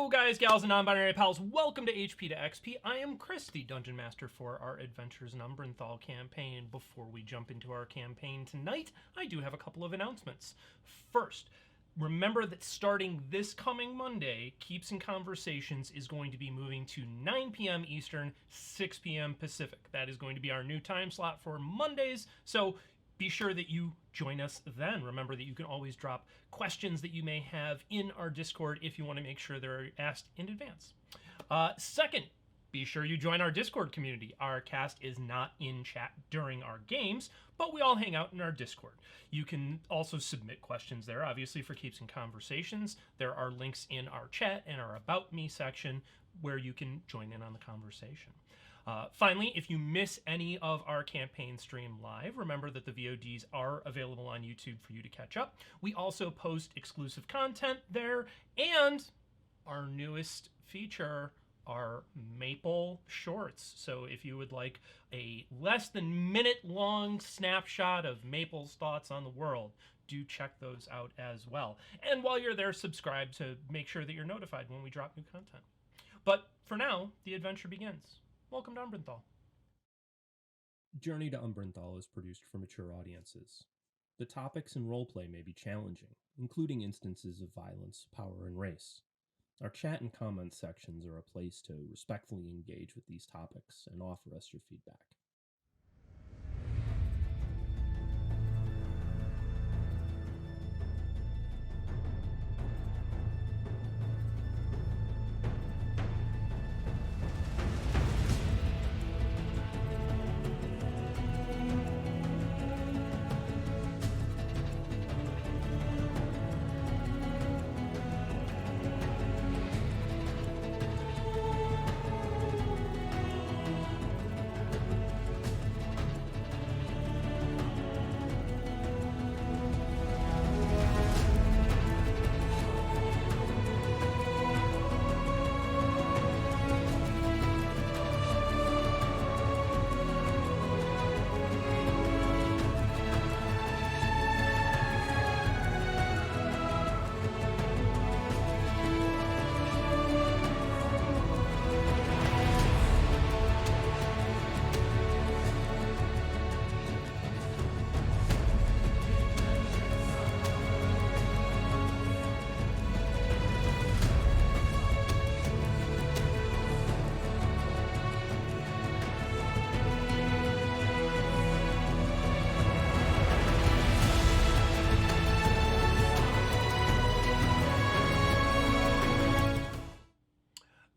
Hello guys, gals, and non-binary pals. Welcome to HP to XP. I am Chris, the Dungeon Master for our Adventures in Umbrenthal campaign. Before we jump into our campaign tonight, I do have a couple of announcements. First, remember that starting this coming Monday, Keeps and Conversations is going to be moving to 9 p.m. Eastern, 6 p.m. Pacific. That is going to be our new time slot for Mondays, so be sure that you join us then. Remember that you can always drop questions that you may have in our Discord if you want to make sure they're asked in advance. Second, be sure you join our Discord community. Our cast is not in chat during our games, but we all hang out in our Discord. You can also submit questions there, obviously, for Keeps and Conversations. There are links in our chat and our About Me section where you can join in on the conversation. Finally, if you miss any of our campaign stream live, remember that the VODs are available on YouTube for you to catch up. We also post exclusive content there, and our newest feature are Maple Shorts. So if you would like a less than minute-long snapshot of Maple's thoughts on the world, do check those out as well. And while you're there, subscribe to make sure that you're notified when we drop new content. But for now, the adventure begins. Welcome to Umbrenthal. Journey to Umbrenthal is produced for mature audiences. The topics and roleplay may be challenging, including instances of violence, power, and race. Our chat and comment sections are a place to respectfully engage with these topics and offer us your feedback.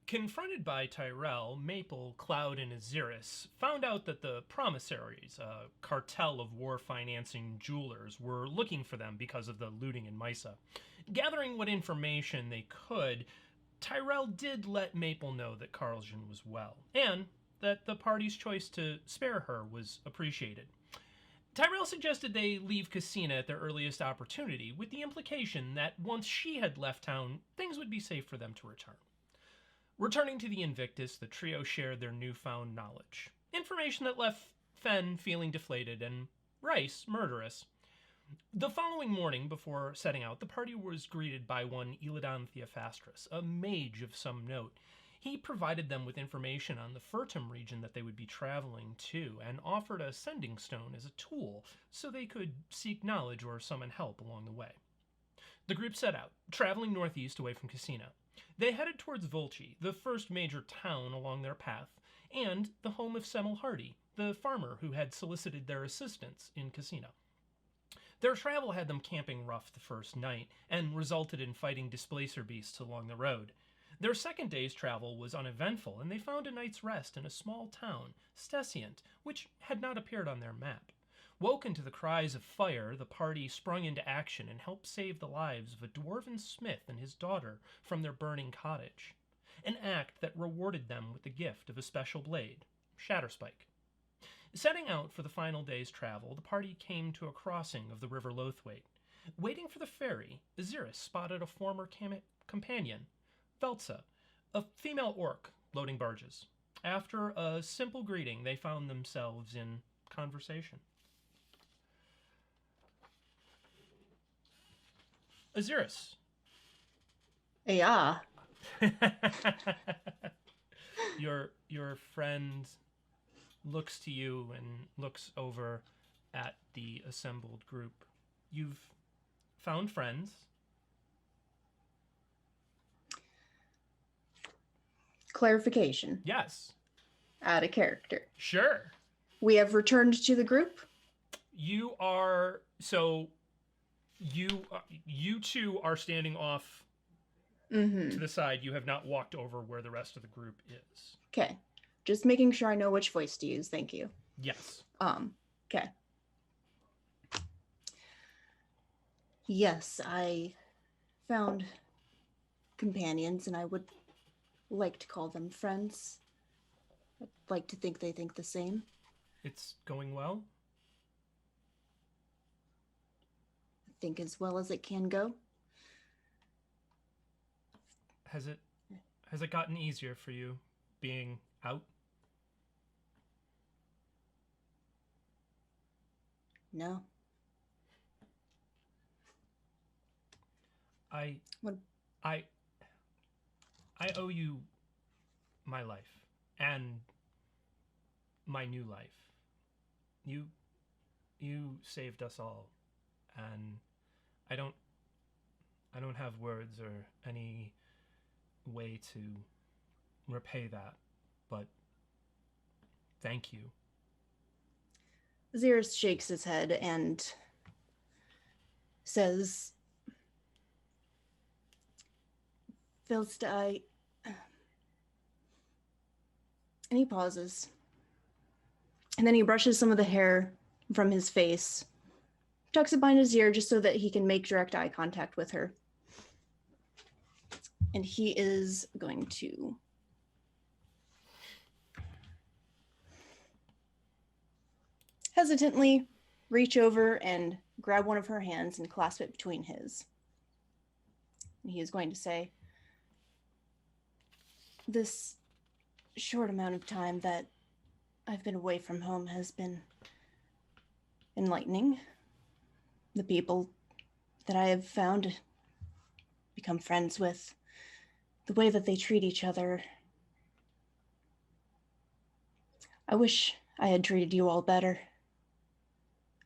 Confronted by Tyrell, Maple, Cloud, and Ahzyris found out that the Promissaries, a cartel of war-financing jewelers, were looking for them because of the looting in Mysa. Gathering what information they could, Tyrell did let Maple know that Carljan was well, and that the party's choice to spare her was appreciated. Tyrell suggested they leave Casina at their earliest opportunity, with the implication that once she had left town, things would be safe for them to return. Returning to the Invictus, the trio shared their newfound knowledge. Information that left Fenn feeling deflated and Rhys murderous. The following morning, before setting out, the party was greeted by one Illidan Theophastris, a mage of some note. He provided them with information on the Furtum region that they would be traveling to, and offered a sending stone as a tool so they could seek knowledge or summon help along the way. The group set out, traveling northeast away from Casina. They headed towards Vulci, the first major town along their path, and the home of Semel Hardy, the farmer who had solicited their assistance in Casina. Their travel had them camping rough the first night, and resulted in fighting displacer beasts along the road. Their second day's travel was uneventful, and they found a night's rest in a small town, Stesient, which had not appeared on their map. Woken to the cries of fire, the party sprung into action and helped save the lives of a dwarven smith and his daughter from their burning cottage, an act that rewarded them with the gift of a special blade, Shatterspike. Setting out for the final day's travel, the party came to a crossing of the River Lothwaite. Waiting for the ferry, Ahzyris spotted a former companion, Veltza, a female orc loading barges. After a simple greeting, they found themselves in conversation. Ahzyris. Yeah. Your friend looks to you and looks over at the assembled group. You've found friends. Clarification. Yes. Out of character. Sure. We have returned to the group. You are you two are standing off to the side. You have not walked over where the rest of the group is. Okay. Just making sure I know which voice to use. Thank you. Yes. Okay. Yes, I found companions, and I would like to call them friends. I'd like to think they think the same. It's going well? I think as well as it can go. Has it gotten easier for you being out? No. I owe you my life and my new life. You saved us all, and I don't have words or any way to repay that, but thank you. Ahzyris shakes his head and says, Philsta, and he pauses. And then he brushes some of the hair from his face, tucks it behind his ear just so that he can make direct eye contact with her. And he is going to hesitantly reach over and grab one of her hands and clasp it between his. And he is going to say, this short amount of time that I've been away from home has been enlightening. The people that I have found, become friends with, the way that they treat each other. I wish I had treated you all better.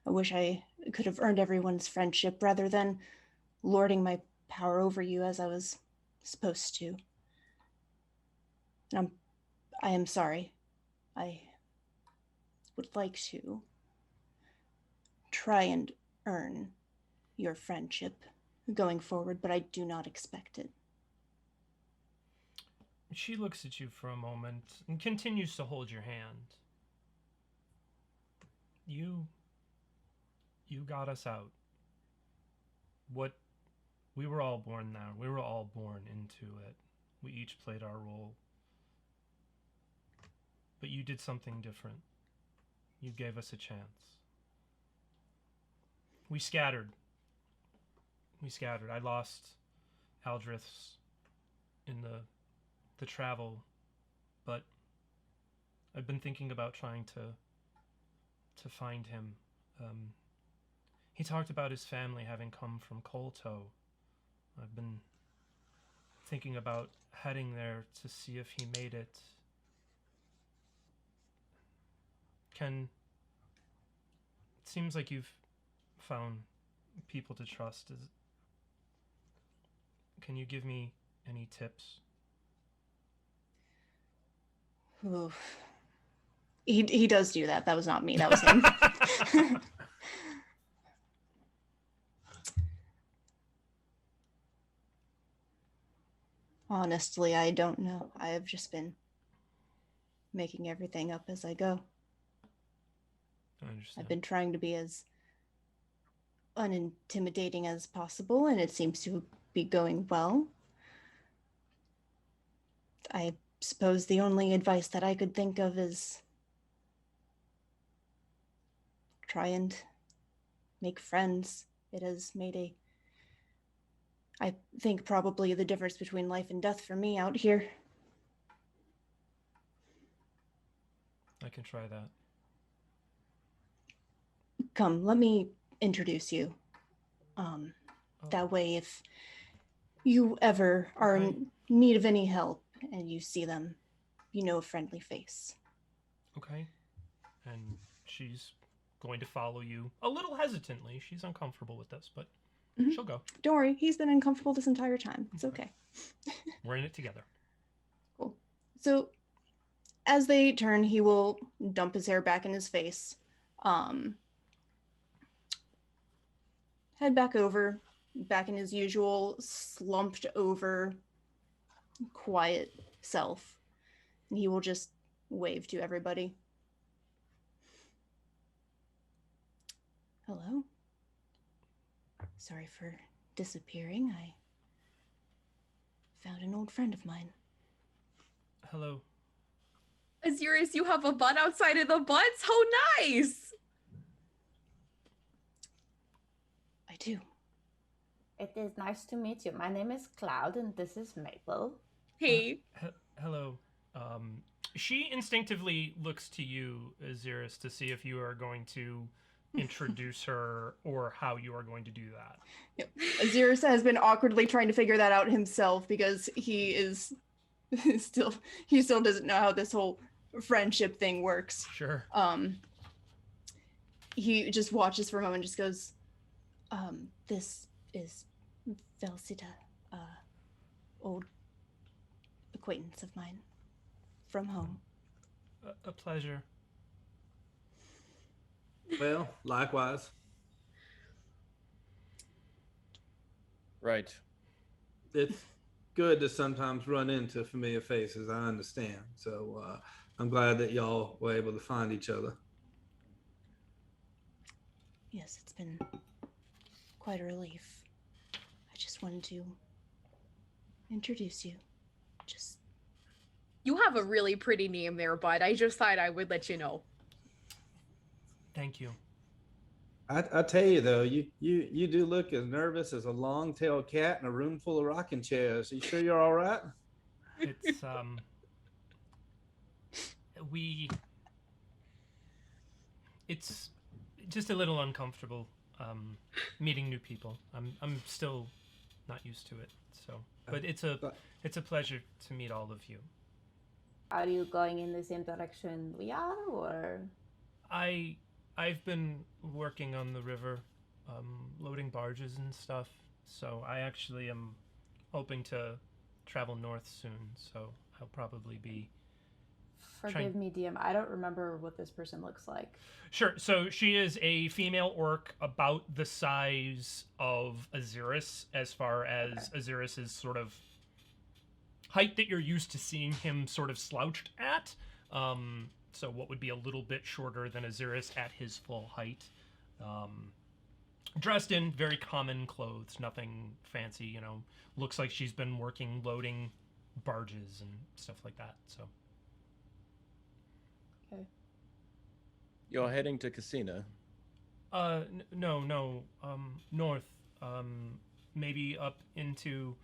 I wish I could have earned everyone's friendship rather than lording my power over you as I was supposed to. And I am sorry. I would like to try and earn your friendship going forward, but I do not expect it. She looks at you for a moment and continues to hold your hand. You got us out. We were all born there. We were all born into it. We each played our role. But you did something different. You gave us a chance. We scattered. I lost Aldrith's in the travel, but I've been thinking about trying to find him. He talked about his family having come from Kolto. I've been thinking about heading there to see if he made it. It seems like you've found people to trust. Can you give me any tips? Oof. He does do that. That was not me. That was him. Honestly, I don't know. I have just been making everything up as I go. I understand. I've been trying to be as unintimidating as possible, and it seems to be going well. I suppose the only advice that I could think of is try and make friends. It has made I think probably the difference between life and death for me out here. I can try that. Come, let me introduce you. That way, if you ever are need of any help and you see them, you know a friendly face. Okay. And she's going to follow you a little hesitantly. She's uncomfortable with this, but she'll go. Don't worry, he's been uncomfortable this entire time. It's okay. We're in it together. Cool. So as they turn, he will dump his hair back in his face. Head back over, back in his usual slumped over, quiet self. And he will just wave to everybody. Hello. Sorry for disappearing. I found an old friend of mine. Hello. Ahzyris, you have a butt outside of the butts? How nice! I do. It is nice to meet you. My name is Cloud, and this is Maple. Hey. Hello. She instinctively looks to you, Ahzyris, to see if you are going to introduce her or how you are going to do that. Yep. Ahzyris has been awkwardly trying to figure that out himself because he still doesn't know how this whole friendship thing works. Sure. He just watches for a moment and just goes, this is Vulci, old acquaintance of mine from home. A pleasure. Well, likewise. Right. It's good to sometimes run into familiar faces, I understand. So I'm glad that y'all were able to find each other. Yes, it's been quite a relief. I just wanted to introduce you. You have a really pretty name there, bud. I just thought I would let you know. Thank you. I tell you though, you do look as nervous as a long-tailed cat in a room full of rocking chairs. Are you sure you're all right? It's it's just a little uncomfortable meeting new people. I'm still not used to it. So, but it's a pleasure to meet all of you. Are you going in the same direction we are, or? I've been working on the river, loading barges and stuff. So I actually am hoping to travel north soon. So I'll probably be. Forgive me, DM. I don't remember what this person looks like. Sure. So she is a female orc about the size of Ahzyris, as far as Ahzyris' sort of height that you're used to seeing him sort of slouched at. So what would be a little bit shorter than Ahzyris at his full height. Dressed in very common clothes, nothing fancy, you know. Looks like she's been working loading barges and stuff like that, so. Okay. You're heading to Casino? No, north. Maybe up into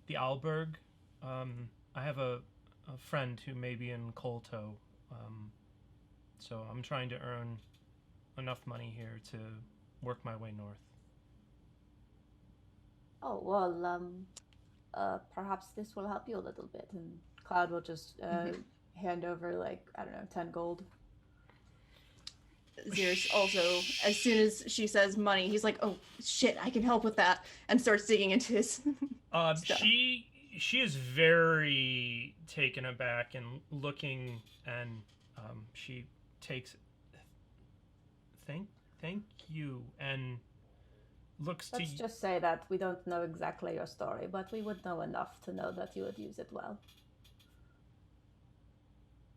the Alberg. I have a friend who may be in Kolto. So I'm trying to earn enough money here to work my way north. Oh, well, perhaps this will help you a little bit. And Cloud will just hand over, like, I don't know, 10 gold. Ahzyris also, as soon as she says money, he's like, oh, shit, I can help with that, and starts digging into his stuff. She is very taken aback and looking, and she takes thank you, and looks Let's to just say that we don't know exactly your story, but we would know enough to know that you would use it well.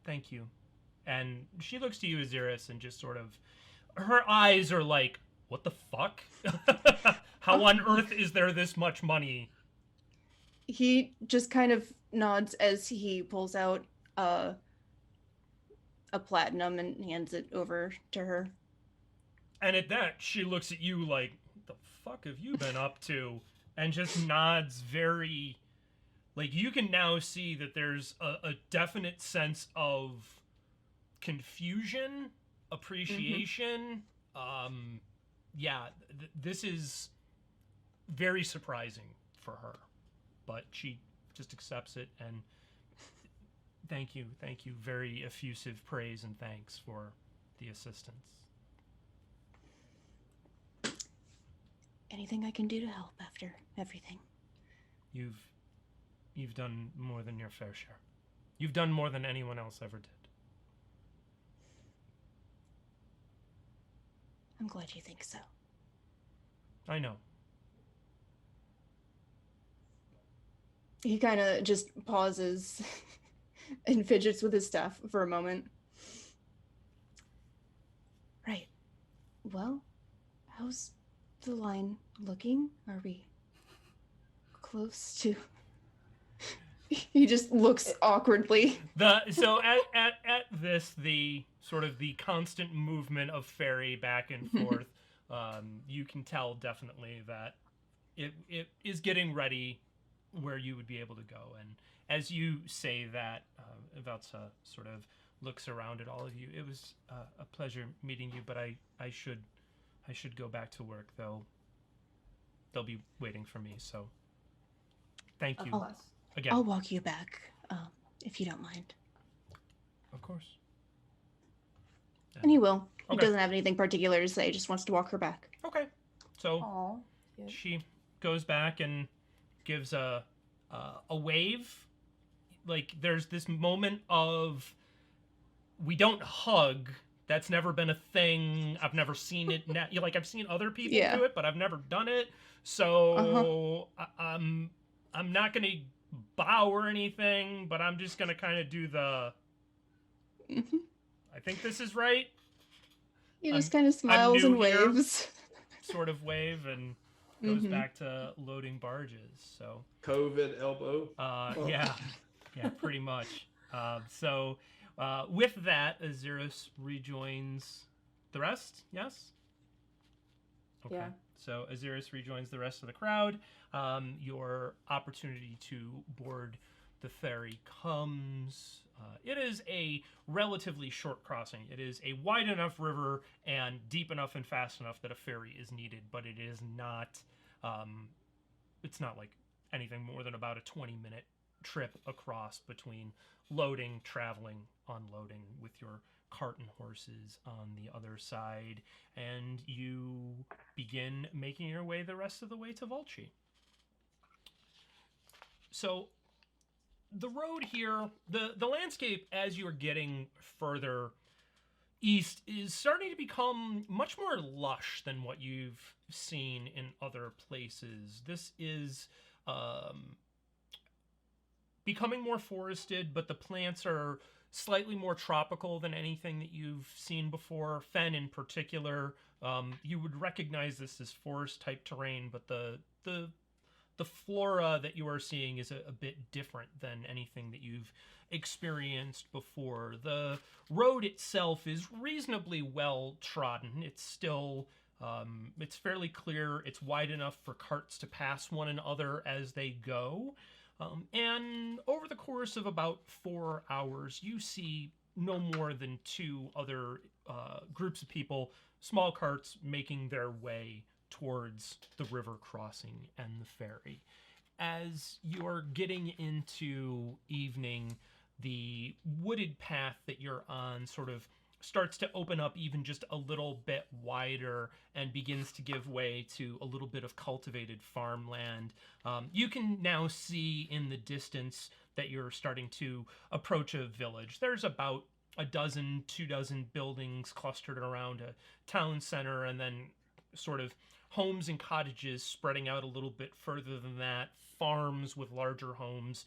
thank you. And she looks to you, Ahzyris, and just sort of, her eyes are like, what the fuck? How on earth is there this much money? He just kind of nods as he pulls out a platinum and hands it over to her. And at that, she looks at you like, what the fuck have you been up to? And just nods very, like, you can now see that there's a definite sense of confusion, appreciation. This is very surprising for her, but she just accepts it, and thank you, very effusive praise and thanks for the assistance. Anything I can do to help after everything. You've done more than your fair share. You've done more than anyone else ever did. I'm glad you think so. I know. He kind of just pauses and fidgets with his staff for a moment. Right. Well, how's the line looking? Are we close to... He just looks awkwardly. So at this, the sort of the constant movement of ferry back and forth, you can tell definitely that it is getting ready where you would be able to go. And as you say that, Valsa sort of looks around at all of you. It was a pleasure meeting you, but I should go back to work, though. They'll be waiting for me, so thank you again. I'll walk you back, if you don't mind. Of course. And he will. He Okay. doesn't have anything particular to say, just wants to walk her back. Okay. So Aw, she goes back and gives a wave. Like, there's this moment of, we don't hug. That's never been a thing. I've never seen it. Like, I've seen other people do it, but I've never done it. So I'm not gonna bow or anything, but I'm just gonna kind of do the. I think this is right. He just kind of smiles and new here. waves. Sort of wave and goes back to loading barges. So COVID elbow. yeah, pretty much. So with that, Ahzyris rejoins the rest. Yes. Okay. Yeah. So Ahzyris rejoins the rest of the crowd. Your opportunity to board the ferry comes. It is a relatively short crossing. It is a wide enough river and deep enough and fast enough that a ferry is needed, but it is not. It's not like anything more than about a 20-minute trip across between loading, traveling, unloading with your cart and horses on the other side, and you begin making your way the rest of the way to Vulci. So the road here, the landscape as you're getting further east is starting to become much more lush than what you've seen in other places. This is becoming more forested, but the plants are slightly more tropical than anything that you've seen before. Fenn in particular, you would recognize this as forest-type terrain, but the flora that you are seeing is a bit different than anything that you've experienced before. The road itself is reasonably well trodden. It's still, it's fairly clear. It's wide enough for carts to pass one another as they go. And over the course of about 4 hours, you see no more than 2 other groups of people, small carts, making their way towards the river crossing and the ferry. As you're getting into evening, the wooded path that you're on sort of starts to open up even just a little bit wider and begins to give way to a little bit of cultivated farmland. You can now see in the distance that you're starting to approach a village. There's about 2 dozen buildings clustered around a town center, and then sort of homes and cottages spreading out a little bit further than that, farms with larger homes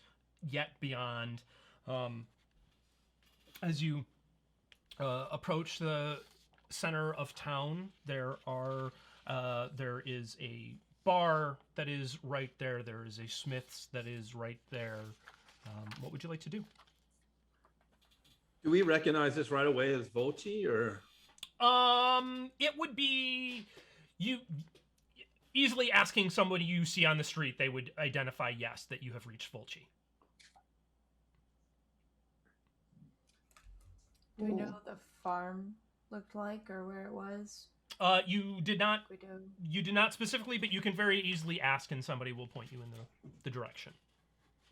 yet beyond. As you approach the center of town, there is a bar that is right there. There is a smith's that is right there. What would you like to do? Do we recognize this right away as Vulci, or? It would be you easily asking somebody you see on the street. They would identify, yes, that you have reached Vulci. Do we know what the farm looked like or where it was? You did not. We do. You did not specifically, but you can very easily ask, and somebody will point you in the direction.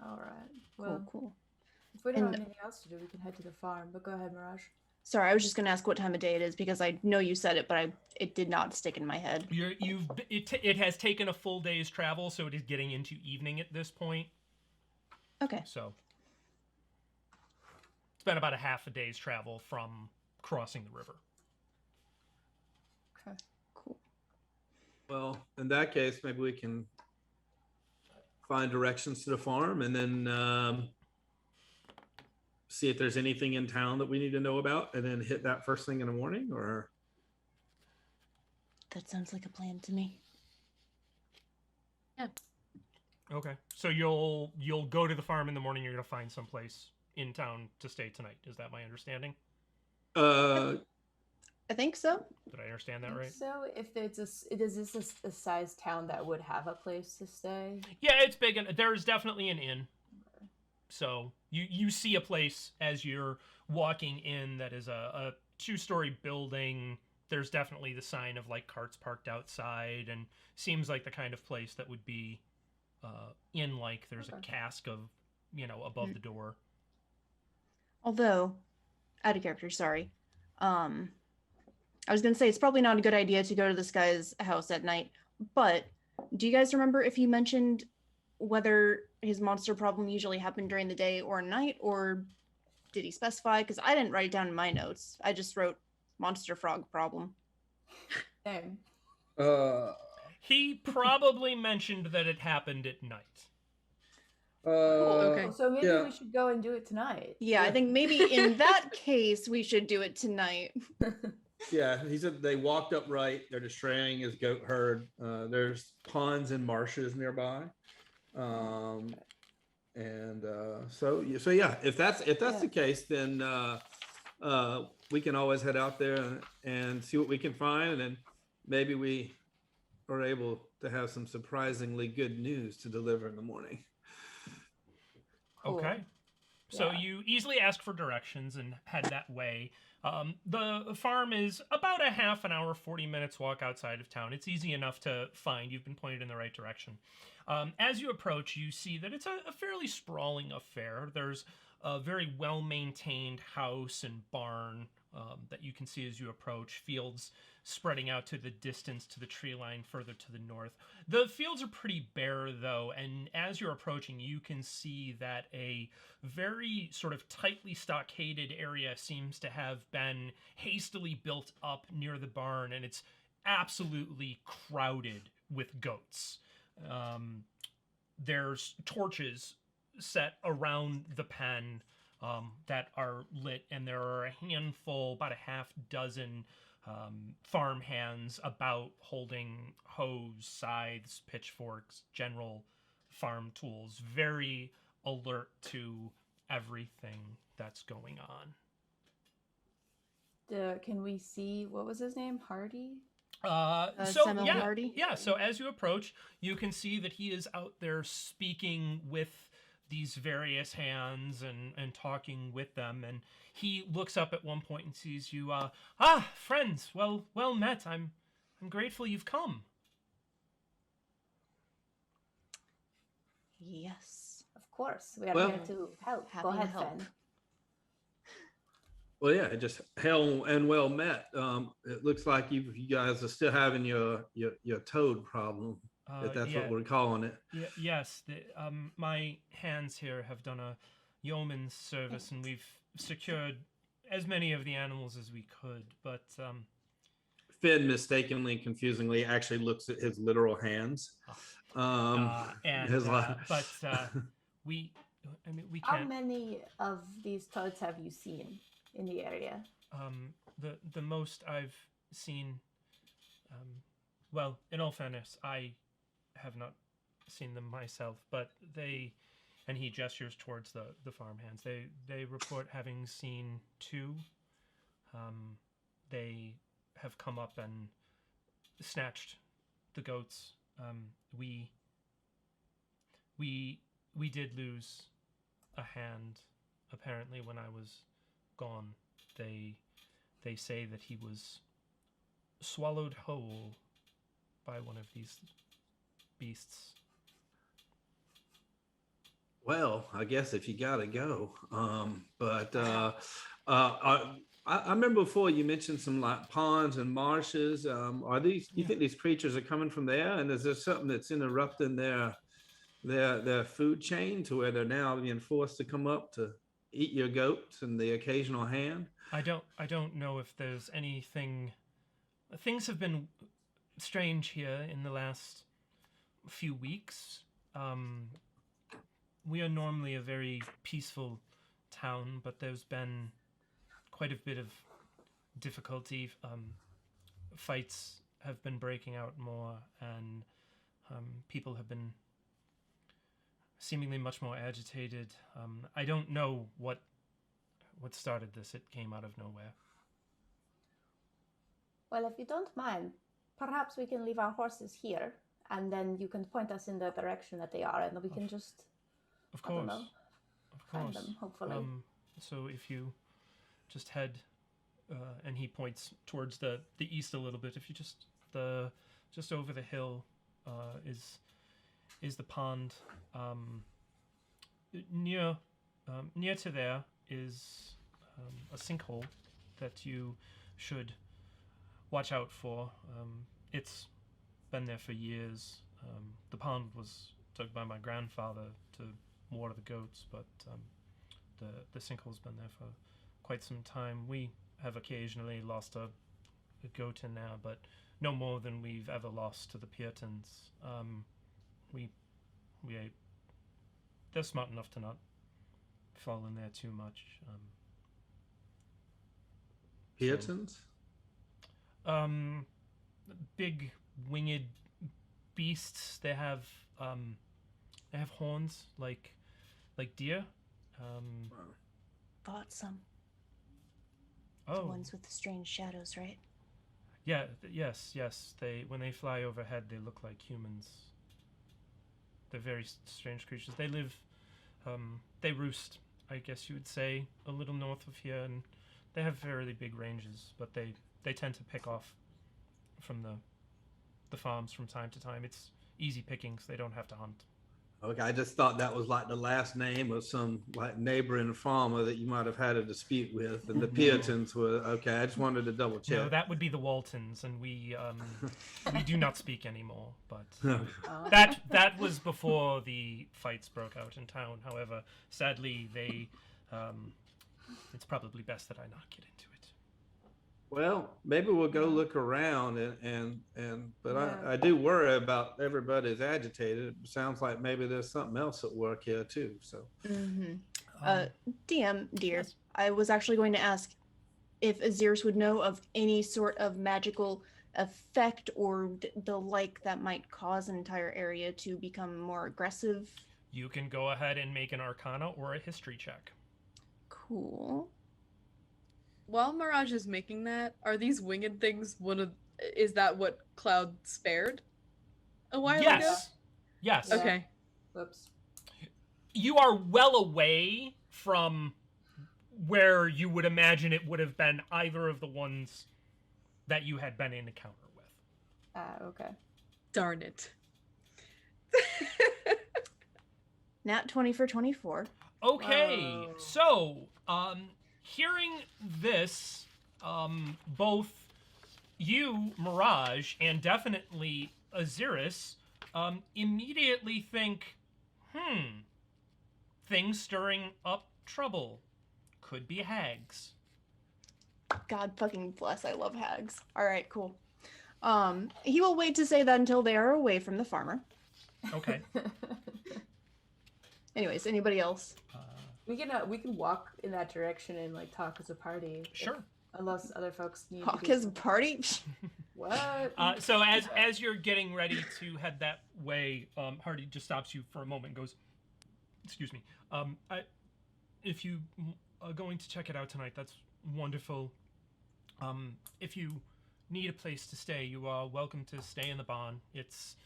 All right. Well, Cool. if we don't have And- anything else to do, we can head to the farm. But go ahead, Mirage. Sorry, I was just gonna ask what time of day it is because I know you said it, but it did not stick in my head. It has taken a full day's travel, so it is getting into evening at this point. Okay. So it's been about a half a day's travel from crossing the river. Okay. Cool. Well, in that case, maybe we can find directions to the farm and then see if there's anything in town that we need to know about, and then hit that first thing in the morning. Or That sounds like a plan to me. Okay. So you'll go to the farm in the morning. You're gonna find someplace in town to stay tonight. Is that my understanding? uh, I think so. Did I understand that Think right? So, if is this a size town that would have a place to stay? Yeah, it's big, and there's definitely an inn. So you see a place as you're walking in that is a 2-story building. There's definitely the sign of like carts parked outside, and seems like the kind of place that would be inn like. There's a cask of above the door. Although, out of character, sorry. I was gonna say it's probably not a good idea to go to this guy's house at night, but do you guys remember if he mentioned whether his monster problem usually happened during the day or night, or did he specify? Because I didn't write it down in my notes. I just wrote monster frog problem. Same. He probably mentioned that it happened at night. Okay. So maybe yeah. we should go and do it tonight. Yeah, I think maybe in that case we should do it tonight. Yeah, he said they walked up right. They're destroying his goat herd. There's ponds and marshes nearby, and so yeah. If that's the case, then we can always head out there and see what we can find, and then maybe we are able to have some surprisingly good news to deliver in the morning. Cool. Okay. So Yeah. you easily ask for directions and head that way. The farm is about a half an hour, 40 minutes walk outside of town. It's easy enough to find. You've been pointed in the right direction. As you approach, you see that it's a fairly sprawling affair. There's a very well-maintained house and barn that you can see as you approach. Fields spreading out to the distance to the tree line further to the north. The fields are pretty bare, though, and as you're approaching, you can see that a very sort of tightly stockaded area seems to have been hastily built up near the barn, and it's absolutely crowded with goats. There's torches set around the pen that are lit, and there are a handful, about a half dozen farm hands about holding hoes, scythes, pitchforks, general farm tools, very alert to everything that's going on. Can we see, what was his name? Hardy? Samuel Hardy? Yeah, so as you approach, you can see that he is out there speaking with these various hands and talking with them, and he looks up at one point and sees you. Friends, well met. I'm grateful you've come. Yes. Of course. We are Well- here to help. Happy Go to ahead, help. Fenn. Well, yeah, just hell and well met. It looks like you guys are still having your toad problem, if that's what we're calling it. Yes. My hands here have done a yeoman's service, and we've secured as many of the animals as we could. But Finn mistakenly and confusingly actually looks at his literal hands. we How can't. many of these toads have you seen in the area? The most I've seen. Well, in all fairness, I have not seen them myself, but they, and he gestures towards the farmhands. They report having seen 2. They have come up and snatched the goats. We did lose a hand, apparently, when I was gone. They say that he was swallowed whole by one of these beasts. Well, I guess if you gotta go, I remember before you mentioned some like ponds and marshes. Are these? Do you Yeah. think these creatures are coming from there? And is there something that's interrupting their food chain to where they're now being forced to come up to eat your goats and the occasional hand? I don't know if there's anything. Things have been strange here in the last few weeks. We are normally a very peaceful town, but there's been quite a bit of difficulty. Fights have been breaking out more, and people have been seemingly much more agitated. I don't know what started this. It came out of nowhere. Well, if you don't mind, perhaps we can leave our horses here, and then you can point us in the direction that they are, and we can just, Of I don't course. know, Of find course. them, hopefully. So if you just head, and he points towards the east a little bit. If you just over the hill, is the pond. Near to there is a sinkhole that you should watch out for. It's been there for years. The pond was dug by my grandfather to water the goats, but the sinkhole's been there for quite some time. We have occasionally lost a goat in there, but no more than we've ever lost to the Puritans. They're smart enough to not fall in there too much. Puritans? Big winged beasts. They have horns like deer. Fought some. Oh, The ones with the strange shadows, right? yeah, yes. When they fly overhead, they look like humans. They're very strange creatures. They live, they roost, I guess you would say, a little north of here, and they have fairly big ranges, but they tend to pick off from the farms from time to time. It's easy pickings. They don't have to hunt. Okay, I just thought that was like the last name of some like neighboring farmer that you might have had a dispute with, and the Puritans were okay. I just wanted to double check. No, that would be the Waltons, and we do not speak anymore. But that was before the fights broke out in town. However, sadly, it's probably best that I not get into it. Well, maybe we'll go look around but I do worry about everybody's agitated. It sounds like maybe there's something else at work here too. So, DM, dear, yes. I was actually going to ask if Ahzyris would know of any sort of magical effect or the like that might cause an entire area to become more aggressive. You can go ahead and make an Arcana or a History check. Cool. While Mirage is making that, are these winged things is that what Cloud spared a while ago? Yes. Yeah. Okay. Whoops. You are well away from where you would imagine it would have been either of the ones that you had been in encounter with. Okay. Darn it. Nat 20 for 24. Okay, Oh. so hearing this, both you, Mirage, and definitely Ahzyris, immediately think, things stirring up trouble. Could be hags. God fucking bless, I love hags. All right, cool. He will wait to say that until they are away from the farmer. Okay. Anyways, anybody else? We can walk in that direction and like talk as a party. Sure. Unless other folks need Talk to do as a something. party? What? So as you're getting ready to head that way, Hardy just stops you for a moment and goes, excuse me, if you are going to check it out tonight, that's wonderful. If you need a place to stay, you are welcome to stay in the barn. It's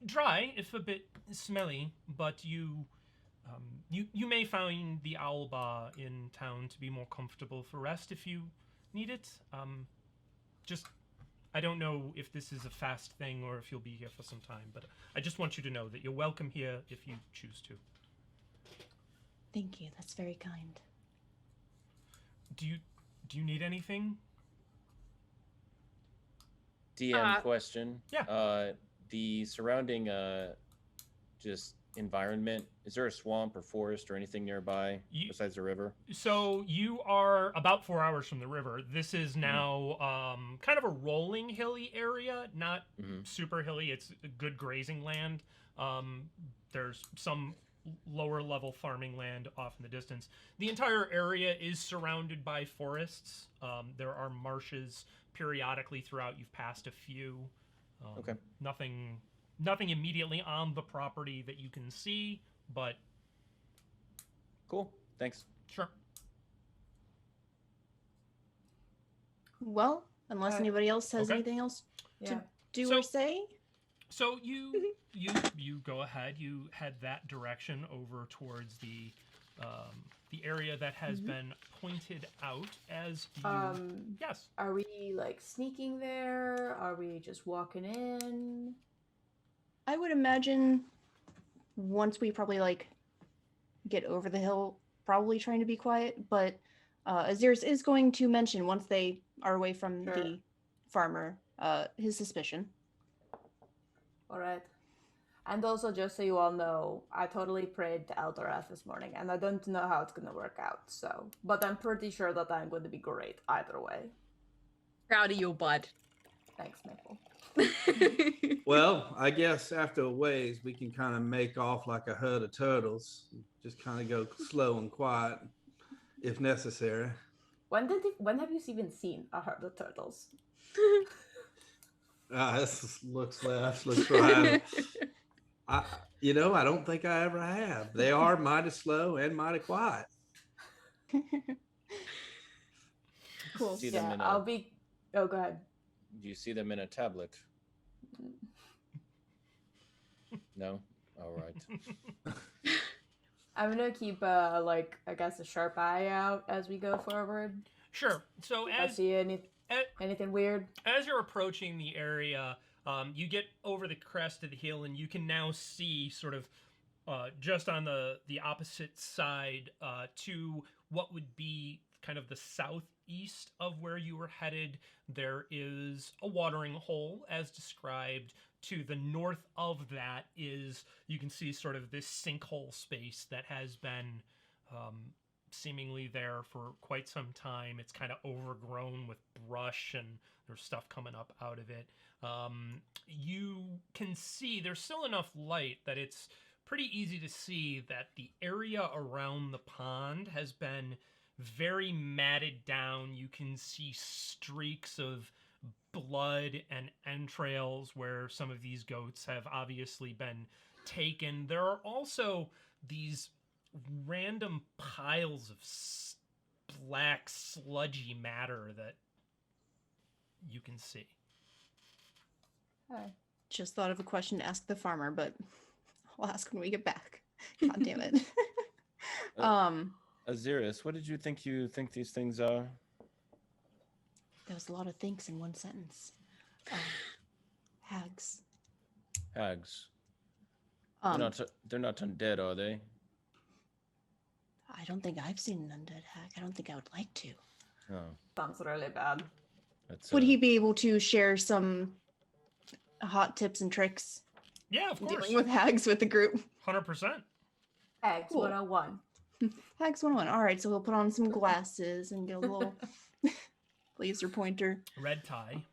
dry, if a bit smelly, but you may find the Owl Bar in town to be more comfortable for rest if you need it. I don't know if this is a fast thing or if you'll be here for some time, but I just want you to know that you're welcome here if you choose to. Thank you. That's very kind. Do you need anything? DM question. Yeah. The surrounding just environment, is there a swamp or forest or anything nearby besides the river? So you are about 4 hours from the river. This is now kind of a rolling hilly area, not super hilly. It's good grazing land. There's some lower level farming land off in the distance. The entire area is surrounded by forests. There are marshes periodically throughout. You've passed a few. Okay. Nothing immediately on the property that you can see, but... Cool. Thanks. Sure. Well, unless anybody else has anything else to do or say. So you go ahead. You head that direction over towards the area that has been pointed out as you. Yes. Are we like sneaking there? Are we just walking in? I would imagine once we probably like get over the hill, probably trying to be quiet, but Ahzyris is going to mention once they are away from the farmer, his suspicion. All right. And also, just so you all know, I totally prayed to Eldorath this morning, and I don't know how it's going to work out, so... But I'm pretty sure that I'm going to be great either way. Proud of you, bud. Thanks, Maple. Well, I guess after a ways, we can kind of make off like a herd of turtles. Just kind of go slow and quiet, if necessary. When have you even seen a herd of turtles? This looks left, looks right. I don't think I ever have. They are mighty slow and mighty quiet. Cool. See them in I'll be... Oh, go ahead. Do you see them in a tablet? No? All right. I'm gonna keep, a sharp eye out as we go forward. Sure. So if I see anything weird. As you're approaching the area, you get over the crest of the hill, and you can now see sort of just on the opposite side to what would be kind of the southeast of where you were headed. There is a watering hole, as described. To the north of that is, you can see sort of this sinkhole space that has been seemingly there for quite some time. It's kind of overgrown with brush, and there's stuff coming up out of it. You can see there's still enough light that it's pretty easy to see that the area around the pond has been very matted down. You can see streaks of blood and entrails where some of these goats have obviously been taken. There are also these random piles of black sludgy matter that you can see. Hi. Just thought of a question to ask the farmer, but I'll ask when we get back. God damn it. Ahzyris, what did you think these things are? There was a lot of thinks in one sentence. Hags. Hags. They're not undead, are they? I don't think I've seen an undead hag. I don't think I would like to. Oh. Sounds really bad. Would he be able to share some hot tips and tricks? Yeah, of course. Dealing with hags with the group. 100%. Hags 101. Hags 101. All right, so we'll put on some glasses and get a little laser pointer. Red tie.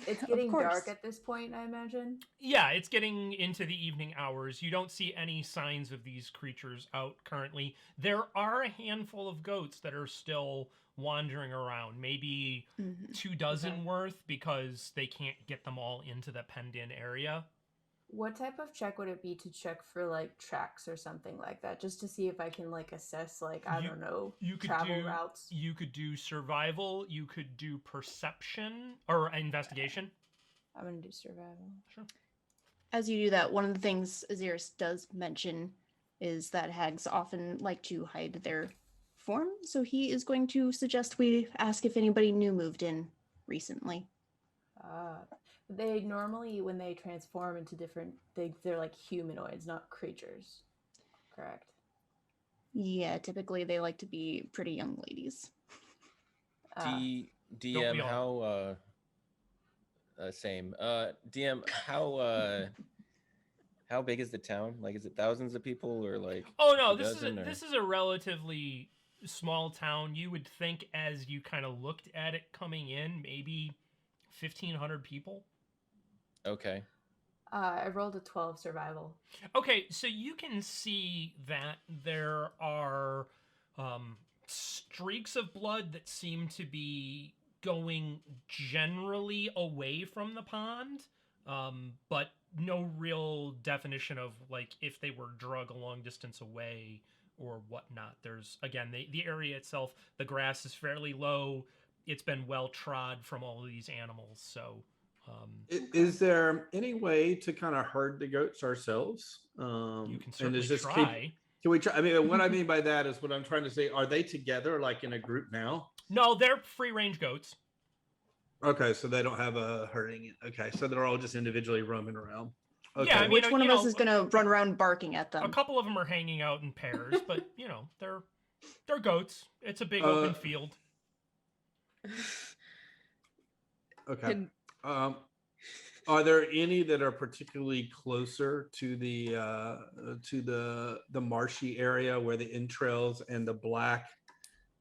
It's getting dark at this point, I imagine. Yeah, it's getting into the evening hours. You don't see any signs of these creatures out currently. There are a handful of goats that are still wandering around, maybe 24 worth, because they can't get them all into the penned-in area. What type of check would it be to check for like tracks or something like that, just to see if I can like assess travel routes? You could do survival. You could do perception or investigation. I'm gonna do survival. Sure. As you do that, one of the things Ahzyris does mention is that hags often like to hide their form, so he is going to suggest we ask if anybody new moved in recently. They normally, when they transform into different things, they're like humanoids, not creatures. Correct? Yeah, typically they like to be pretty young ladies. DM, how same. DM, how big is the town? Like, is it thousands of people or like? Oh no, this is a relatively small town. You would think, as you kind of looked at it coming in, maybe 1,500 people. Okay. I rolled a 12 survival. Okay, so you can see that there are streaks of blood that seem to be going generally away from the pond, but no real definition of like if they were drug a long distance away or whatnot. There's, again, the area itself, the grass is fairly low. It's been well trod from all of these animals, so... Is there any way to kind of herd the goats ourselves? You can certainly try. Can we try? I mean, what I mean by that is what I'm trying to say. Are they together, like in a group now? No, they're free-range goats. Okay, so they don't have a herding. Okay, so they're all just individually roaming around. Okay. Yeah, I mean, which one of us is going to run around barking at them? A couple of them are hanging out in pairs, but they're goats. It's a big open field. Okay. Are there any that are particularly closer to the marshy area where the entrails and the black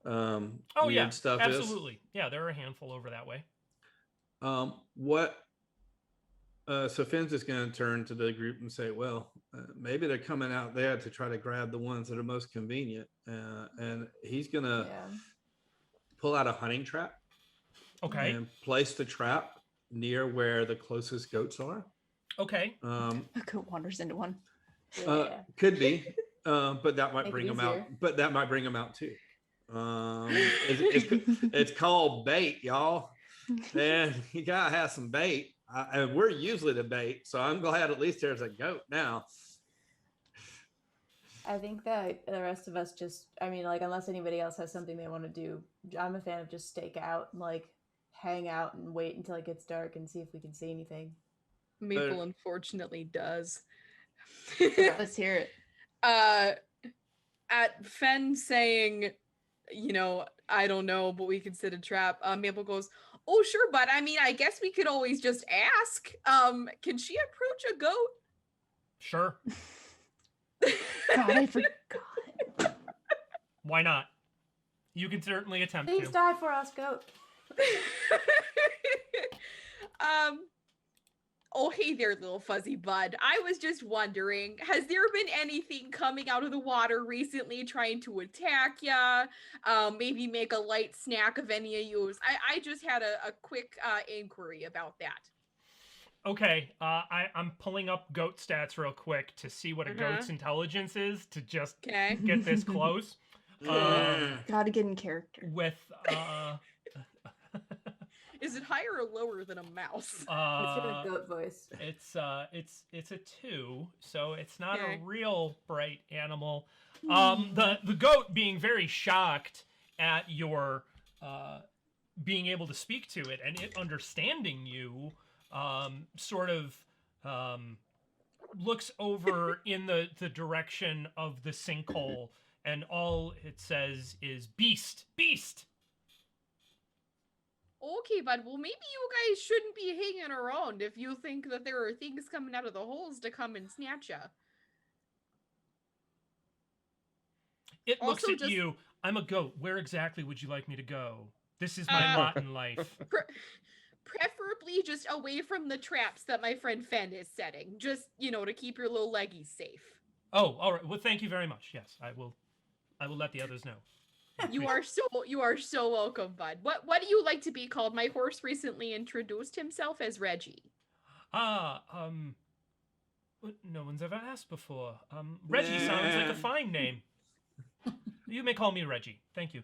weird stuff is? Absolutely. Yeah, there are a handful over that way. So Fenn's just going to turn to the group and say, well, maybe they're coming out there to try to grab the ones that are most convenient. And he's going to pull out a hunting trap. Okay. And place the trap near where the closest goats are. Okay. A goat wanders into one. Could be, but that might bring them out. But that might bring them out too. It's called bait, y'all. And you gotta have some bait. And we're usually the bait, so I'm glad at least there's a goat now. I think that the rest of us just, I mean, like, unless anybody else has something they want to do, I'm a fan of just stake out and like hang out and wait until it gets dark and see if we can see anything. Maple unfortunately does. Let's hear it. At Fenn saying, I don't know, but we can set a trap, Maple goes, oh sure, but I mean, I guess we could always just ask. Can she approach a goat? Sure. God, I forgot. Why not? You can certainly attempt Please to. die for us, goat. Oh, hey there, little fuzzy bud. I was just wondering, has there been anything coming out of the water recently trying to attack ya? Maybe make a light snack of any of yous? I just had a quick inquiry about that. Okay, I'm pulling up goat stats real quick to see what a goat's intelligence is to just get this close. Gotta get in character. With is it higher or lower than a mouse? It's a goat voice. It's a 2, so it's not a real bright animal. The goat being very shocked at your being able to speak to it and it understanding you, sort of looks over in the direction of the sinkhole, and all it says is beast, beast. Okay, bud. Well, maybe you guys shouldn't be hanging around if you think that there are things coming out of the holes to come and snatch ya. It looks at you. I'm a goat. Where exactly would you like me to go? This is my lot in life. Preferably just away from the traps that my friend Fenn is setting. Just, to keep your little leggies safe. Oh, all right. Well, thank you very much. Yes, I will let the others know. You are so welcome, bud. What do you like to be called? My horse recently introduced himself as Reggie. No one's ever asked before. Reggie sounds like a fine name. You may call me Reggie. Thank you.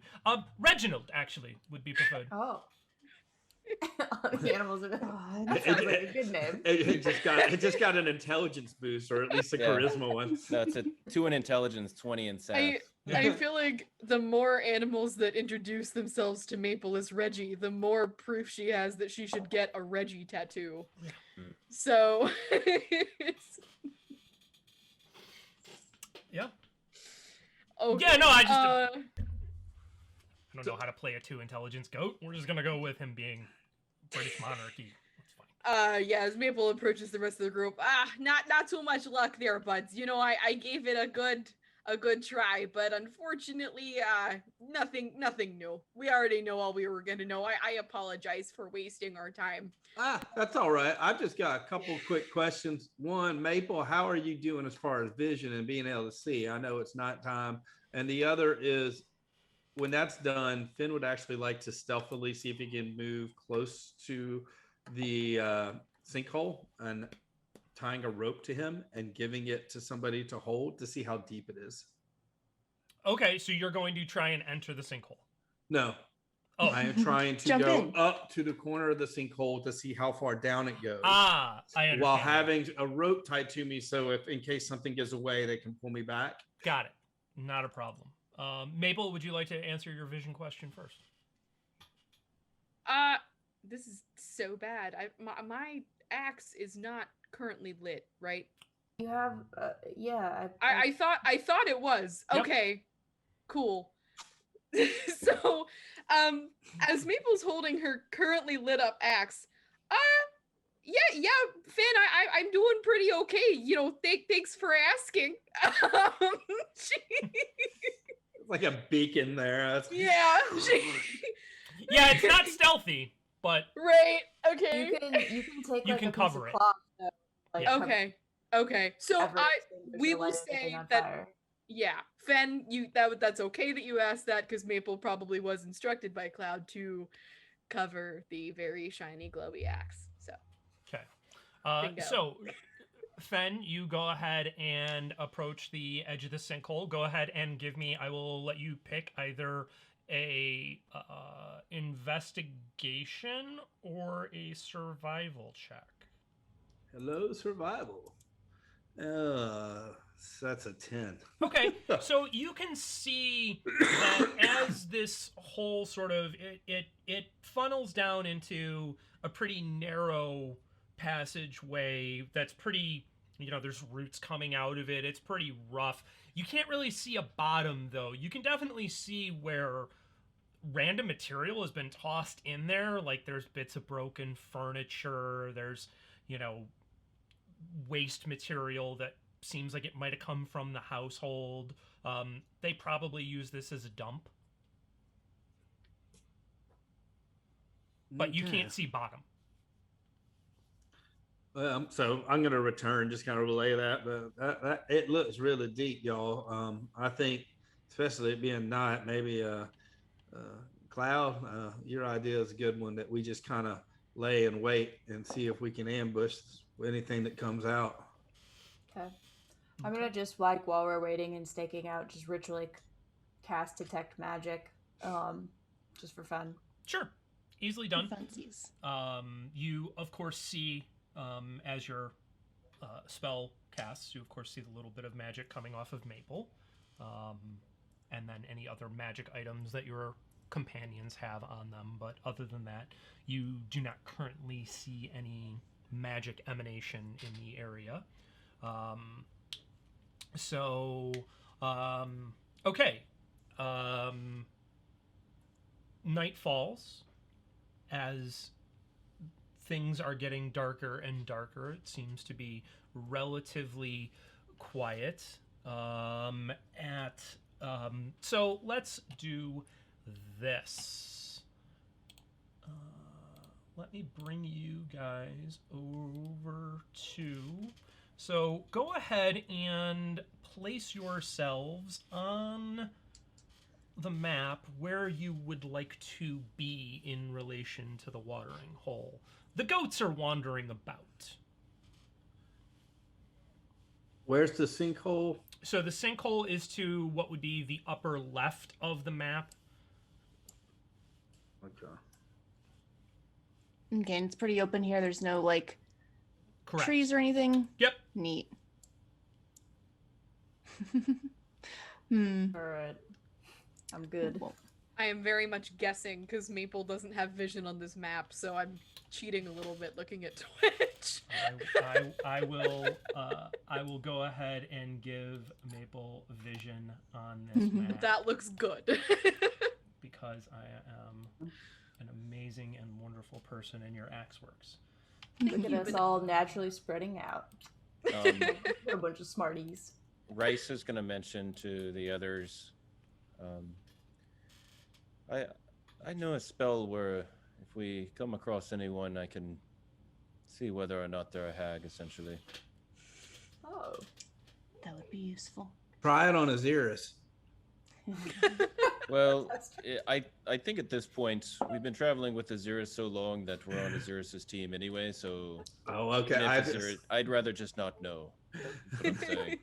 Reginald actually would be preferred. Oh. The animals of it. That sounds like a good name. It just got an intelligence boost, or at least a charisma one. No, it's a 2 in intelligence, 20 in sass. I feel like the more animals that introduce themselves to Maple as Reggie, the more proof she has that she should get a Reggie tattoo. So yeah. Okay. Yeah, no, I don't know how to play a 2 intelligence goat. We're just gonna go with him being British monarchy. That's fine. Yeah, as Maple approaches the rest of the group, not too much luck there, buds. You know, I gave it a good try, but unfortunately, nothing new. We already know all we were gonna know. I apologize for wasting our time. That's all right. I've just got a couple quick questions. One, Maple, how are you doing as far as vision and being able to see? I know it's nighttime. And the other is, when that's done, Fenn would actually like to stealthily see if he can move close to the sinkhole and tying a rope to him and giving it to somebody to hold to see how deep it is. Okay, so you're going to try and enter the sinkhole. No. Oh. I am trying to Jump go in. up to the corner of the sinkhole to see how far down it goes. I understand. While having a rope tied to me, so if in case something gives away, they can pull me back. Got it. Not a problem. Maple, would you like to answer your vision question first? This is so bad. My axe is not currently lit, right? You have, yeah. I thought it was. Yep. Okay, cool. So, as Maple's holding her currently lit up axe, yeah, Fenn, I'm doing pretty okay. You know, thanks for asking. It's like a beacon there. Yeah. Yeah, it's not stealthy, but Right. Okay. You can take You like can a cover piece it. of cloth, so, like, Yeah. Okay. Okay. So cover we the will light say on that fire. yeah, Fenn, that's okay that you asked that because Maple probably was instructed by Cloud to cover the very shiny glowy axe. So okay. Bingo. So, Fenn, you go ahead and approach the edge of the sinkhole. Go ahead and give me. I will let you pick either a investigation or a survival check. Hello, survival. That's a 10. Okay, so you can see that as this whole sort of it funnels down into a pretty narrow passageway that's pretty, there's roots coming out of it. It's pretty rough. You can't really see a bottom though. You can definitely see where random material has been tossed in there. Like there's bits of broken furniture. There's, waste material that seems like it might have come from the household. They probably use this as a dump. But you can't see bottom. So I'm going to return, just kind of relay that, but that it looks really deep, y'all. I think, especially it being night, maybe Cloud, your idea is a good one, that we just kind of lay and wait and see if we can ambush anything that comes out. Okay. I'm gonna just, like, while we're waiting and staking out, just ritually cast detect magic, just for fun. Sure. Easily done. Funsies. You, of course, see, as your spell casts, you, of course, see the little bit of magic coming off of Maple. And then any other magic items that your companions have on them. But other than that, you do not currently see any magic emanation in the area. Okay. Night falls. As things are getting darker and darker, it seems to be relatively quiet. So let's do this. Let me bring you guys over to... So go ahead and place yourselves on the map where you would like to be in relation to the watering hole. The goats are wandering about. Where's the sinkhole? So the sinkhole is to what would be the upper left of the map. Okay. Okay, and it's pretty open here. There's no, Correct. trees or anything. Yep. Neat. Alright. I'm good. Well, I am very much guessing because Maple doesn't have vision on this map, so I'm cheating a little bit looking at Twitch. much. I will go ahead and give Maple vision on this map. That looks good. Because I am an amazing and wonderful person, and your axe works. Look at us all naturally spreading out. We're a bunch of smarties. Rhys is going to mention to the others. I know a spell where if we come across anyone, I can see whether or not they're a hag, essentially. Oh. That would be useful. Try it on Ahzyris. Well, I think at this point, we've been traveling with Ahzyris so long that we're on Ahzyris' team anyway, so... Oh, okay. I'd rather just not know. That's what I'm saying.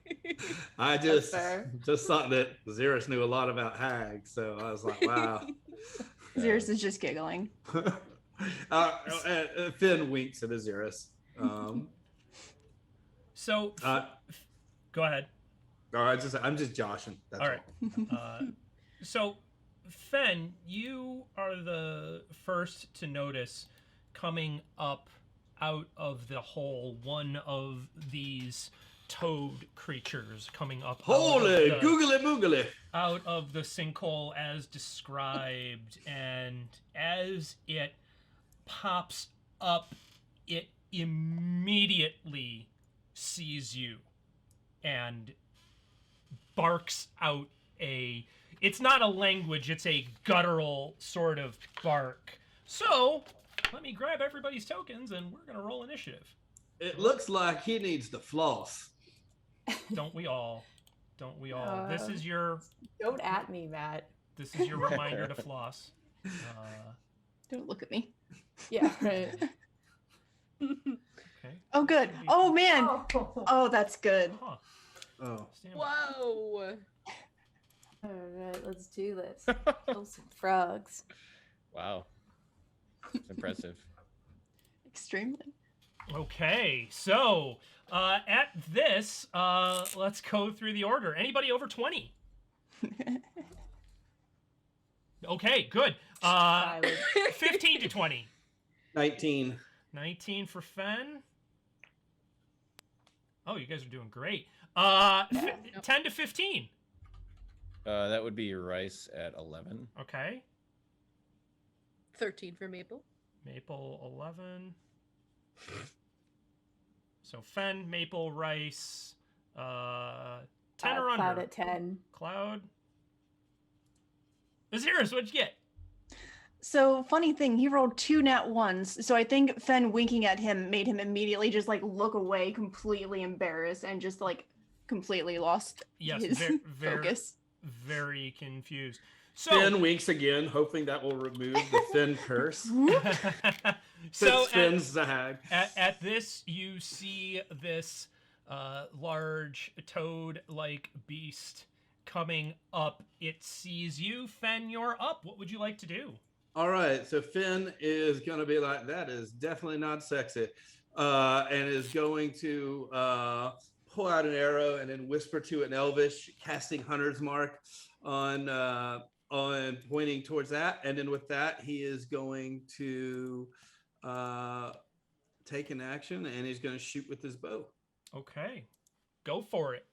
I just thought that Ahzyris knew a lot about hags, so I was like, wow. Ahzyris is just giggling. Fenn winks at Ahzyris. So, go ahead. I'm just joshing. That's all right. So, Fenn, you are the first to notice coming up out of the hole one of these toad creatures coming up. Holy googly moogly! Out of the sinkhole as described, and as it pops up, it immediately sees you and barks out it's not a language, it's a guttural sort of bark. So, let me grab everybody's tokens and we're gonna roll initiative. It looks like he needs to floss. Don't we all? Don't we all? This is your... Don't at me, Matt. This is your reminder to floss. Don't look at me. Yeah, right. Okay. Oh, good. Oh, man. Oh, that's good. Huh. Oh. Whoa. All right, let's do this. Kill some frogs. Wow. It's impressive. Extremely. Okay, so at this, let's go through the order. Anybody over 20? Okay, good. 15 to 20. 19. 19 for Fenn. Oh, you guys are doing great. 10 to 15. That would be Rhys at 11. Okay. 13 for Maple. Maple 11. So Fenn, Maple, Rhys, 10 or under. Cloud at 10. Cloud. Ahzyris, what'd you get? So, funny thing, he rolled 2 nat 1s. So I think Fenn winking at him made him immediately just like look away, completely embarrassed, and just like completely lost his focus. Very confused. So Fenn winks again, hoping that will remove the Fenn curse. So Finn's the hag. At this, you see this large toad-like beast coming up. It sees you. Fenn, you're up. What would you like to do? All right, so Fenn is going to be like, that is definitely not sexy, and is going to pull out an arrow and then whisper to an Elvish, casting Hunter's Mark on pointing towards that. And then with that, he is going to take an action, and he's going to shoot with his bow. Okay, go for it.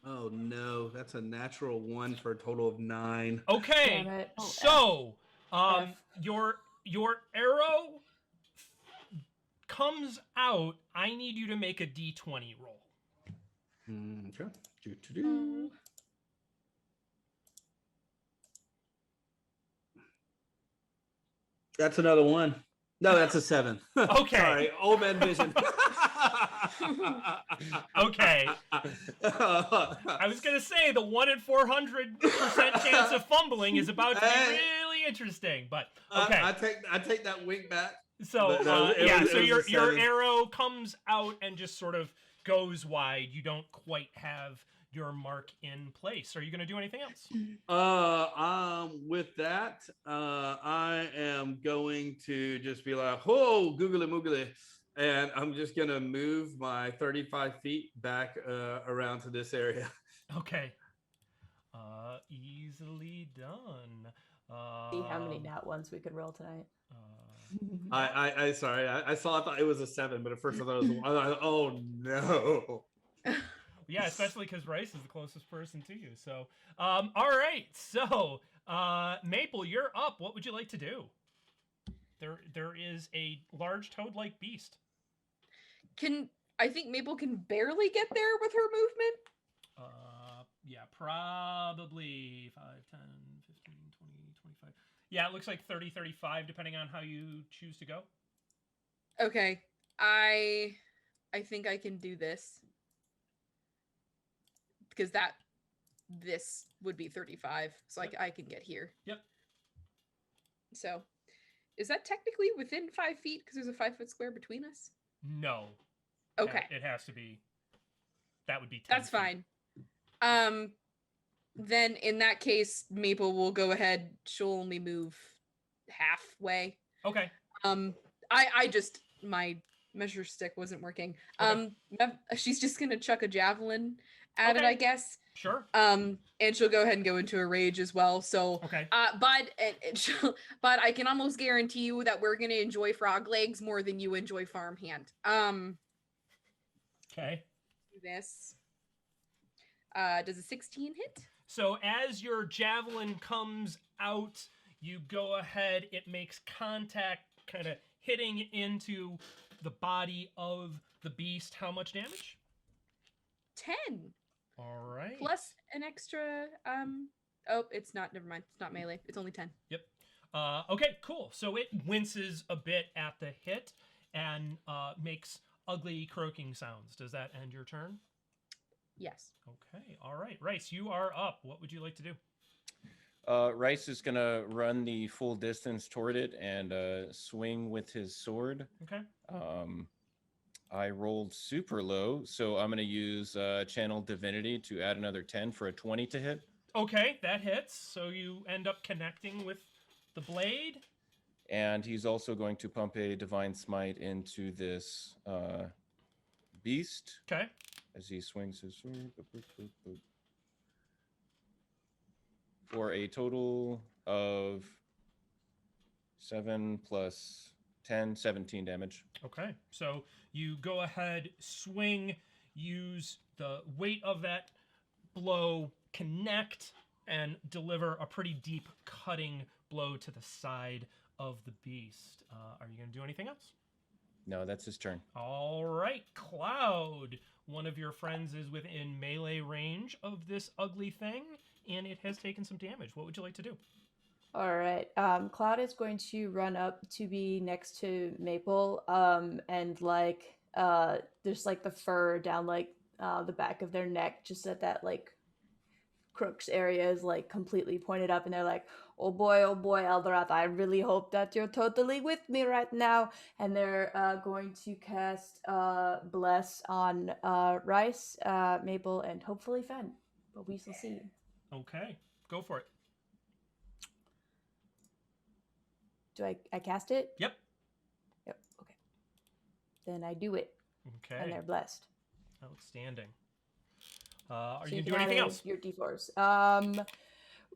Oh no, that's a natural 1 for a total of 9. Okay, so your arrow comes out. I need you to make a d20 roll. Okay. That's another 1. No, that's a 7. Okay. Sorry, old man vision. Okay. I was gonna say the 1 in 400% chance of fumbling is about to be really interesting, but okay. I take that wink back. So so your arrow comes out and just sort of goes wide. You don't quite have your mark in place. Are you going to do anything else? With that, I am going to just be like, "Whoa, googly moogly," and I'm just going to move my 35 feet back around to this area. Okay. Easily done. See how many nat ones we could roll tonight. I sorry. I thought it was a 7, but at first I thought it was a 1. Oh no. Yeah, especially because Rhys is the closest person to you. So, all right. So, Maple, you're up. What would you like to do? There is a large toad-like beast. I think Maple can barely get there with her movement? Yeah, probably 5, 10, 15, 20, 25. Yeah, it looks like 30, 35, depending on how you choose to go. Okay. I think I can do this. Because this would be 35, so Yep. I can get here. Yep. So, is that technically within 5 feet because there's a 5-foot square between us? No. Okay. It has to be. That would be 10 That's feet. fine. Then in that case, Maple will go ahead. She'll only move halfway. Okay. My measure stick wasn't working. Okay. She's just gonna chuck a javelin at it, Okay. I guess. Sure. And she'll go ahead and go into a rage as well. So, Okay. but I can almost guarantee you that we're gonna enjoy frog legs more than you enjoy farmhand. Okay. Do this. Does a 16 hit? So as your javelin comes out, you go ahead. It makes contact, kind of hitting into the body of the beast. How much damage? 10. All right. Plus an extra. Oh, it's not. Never mind. It's not melee. It's only 10. Yep. Okay, cool. So it winces a bit at the hit and makes ugly croaking sounds. Does that end your turn? Yes. Okay. All right. Rhys, you are up. What would you like to do? Rhys is going to run the full distance toward it and swing with his sword. Okay. I rolled super low, so I'm going to use Channel Divinity to add another 10 for a 20 to hit. Okay, that hits. So you end up connecting with the blade. And he's also going to pump a Divine Smite into this beast. Okay. As he swings his sword. For a total of 7 plus 10, 17 damage. Okay, so you go ahead, swing, use the weight of that blow, connect, and deliver a pretty deep cutting blow to the side of the beast. Are you going to do anything else? No, that's his turn. All right, Cloud. One of your friends is within melee range of this ugly thing, and it has taken some damage. What would you like to do? All right. Cloud is going to run up to be next to Maple, and there's like the fur down like the back of their neck, just at that like crooks area is like completely pointed up, and they're like, oh boy, Eldorath, I really hope that you're totally with me right now. And they're going to cast Bless on Rhys, Maple, and hopefully Fenn, but we shall see. Okay, go for it. Do I cast it? Yep. Okay. Then I do it. Okay. And they're blessed. Outstanding. Are So you you going to do can anything add else? Your d4s.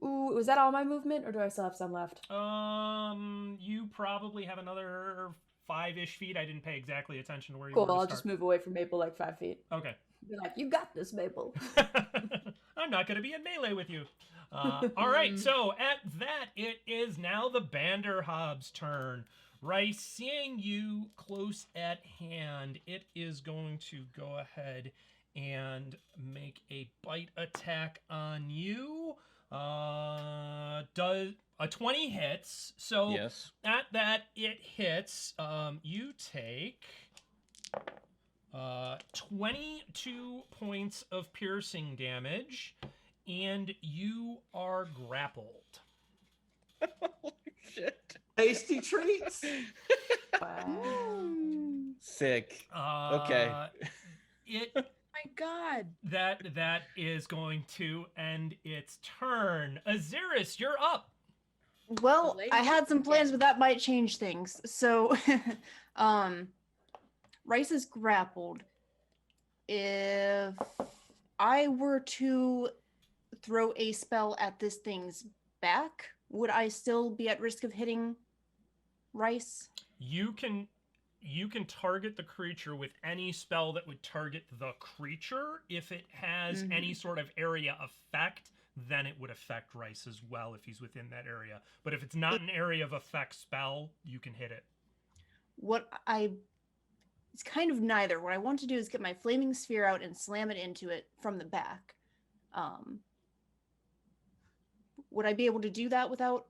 Ooh, was that all my movement, or do I still have some left? You probably have another 5-ish feet. I didn't pay exactly attention to where you Cool, were to I'll start. just move away from Maple like 5 feet. Okay. Be like, you got this, Maple. I'm not going to be in melee with you. All right, so at that, it is now the Banderhobbs' turn. Rhys, seeing you close at hand, it is going to go ahead and make a bite attack on you. Does a 20 hits? So yes. At that, it hits. You take 22 points of piercing damage, and you are grappled. Holy shit. Tasty treats. Wow. Sick. Okay. My God. That is going to end its turn. Ahzyris, you're up. Well, I had some plans, but that might change things. So, Rhys is grappled. If I were to throw a spell at this thing's back, would I still be at risk of hitting Rhys? You can target the creature with any spell that would target the creature. If it has any sort of area effect, then it would affect Rhys as well if he's within that area. But if it's not an area of effect spell, you can hit it. It's kind of neither. What I want to do is get my flaming sphere out and slam it into it from the back. Would I be able to do that without?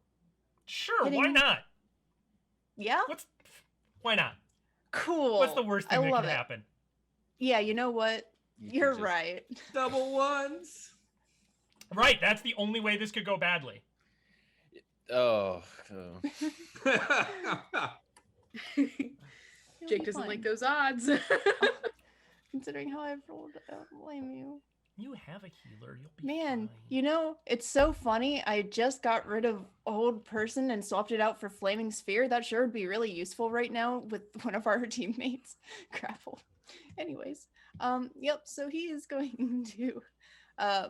Sure, hitting? why not? Yeah? Why not? Cool. What's the worst thing that love could it. happen? Yeah, you know what? You're right. Double ones. Right, that's the only way this could go badly. Oh. Jake doesn't like those odds. Considering how I've rolled, I don't blame you. You have a healer. You'll be Man, fine. you know, it's so funny. I just got rid of Old Person and swapped it out for Flaming Sphere. That sure would be really useful right now with one of our teammates grappled. Anyways, yep, so he is going to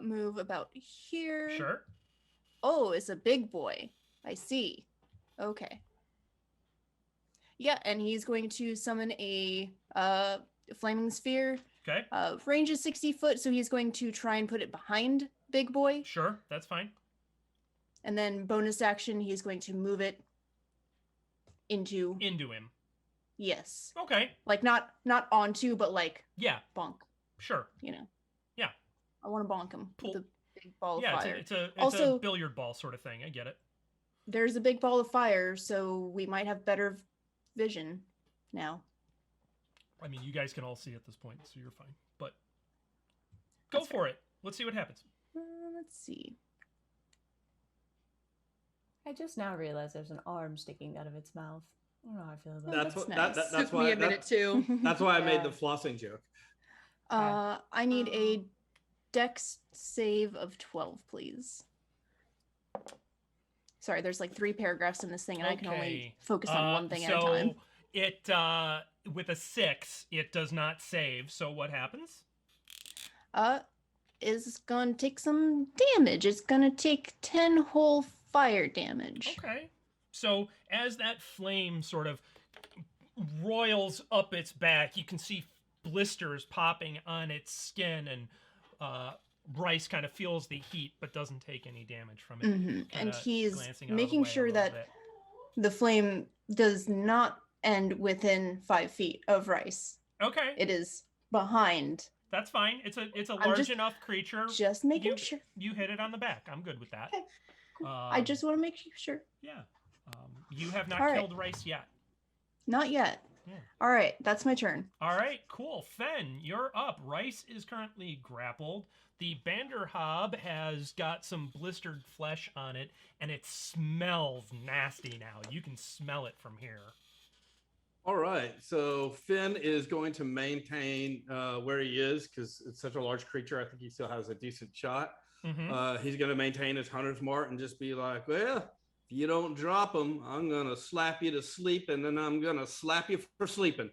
move about here. Sure. Oh, it's a big boy. I see. Okay. Yeah, and he's going to summon a Flaming Sphere. Okay. Range is 60 foot, so he's going to try and put it behind Big Boy. Sure, that's fine. And then bonus action, he's going to move it into him. Yes. Okay. Like not onto, but like bonk. Sure. You know. Yeah. I want to bonk him with a big ball of fire. It's a also, billiard ball sort of thing. I get it. There's a big ball of fire, so we might have better vision now. I mean, you guys can all see at this point, so you're fine. But go for it. Let's see what happens. Let's see. I just now realized there's an arm sticking out of its mouth. I don't know how I feel about That's that. what. nice. That's Took why. me a minute too. That's why I made Yeah. the flossing joke. I need a dex save of 12, please. Sorry, there's like 3 paragraphs in this thing, and I can only focus on one thing at a time. So it with a 6, it does not save. So what happens? Is gonna take some damage. It's gonna take 10 whole fire damage. Okay. So as that flame sort of roils up its back, you can see blisters popping on its skin, and Rhys kind of feels the heat but doesn't take any damage from it. And he's glancing out of the making way a sure little that bit. the flame does not end within 5 feet of Rhys. Okay. It is behind. That's fine. It's a I'm large just- enough creature. Just making sure. You hit it on the back. I'm good with that. Okay, cool. I just want to make sure. Yeah. You have not All right. killed Rhys yet. Not yet. Yeah. All right, that's my turn. All right, cool. Fenn, you're up. Rhys is currently grappled. The Banderhobb has got some blistered flesh on it, and it smells nasty now. You can smell it from here. All right, so Finn is going to maintain where he is because it's such a large creature. I think he still has a decent shot. He's going to maintain his hunter's mark and just be like, well, if you don't drop him, I'm going to slap you to sleep, and then I'm going to slap you for sleeping.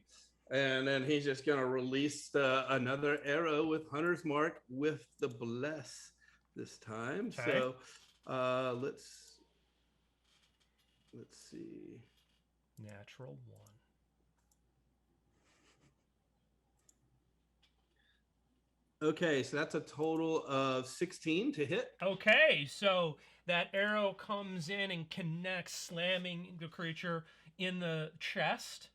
And then he's just going to release another arrow with hunter's mark with the bless this time. Okay. So let's see. Natural 1. Okay, so that's a total of 16 to hit. Okay, so that arrow comes in and connects, slamming the creature in the chest.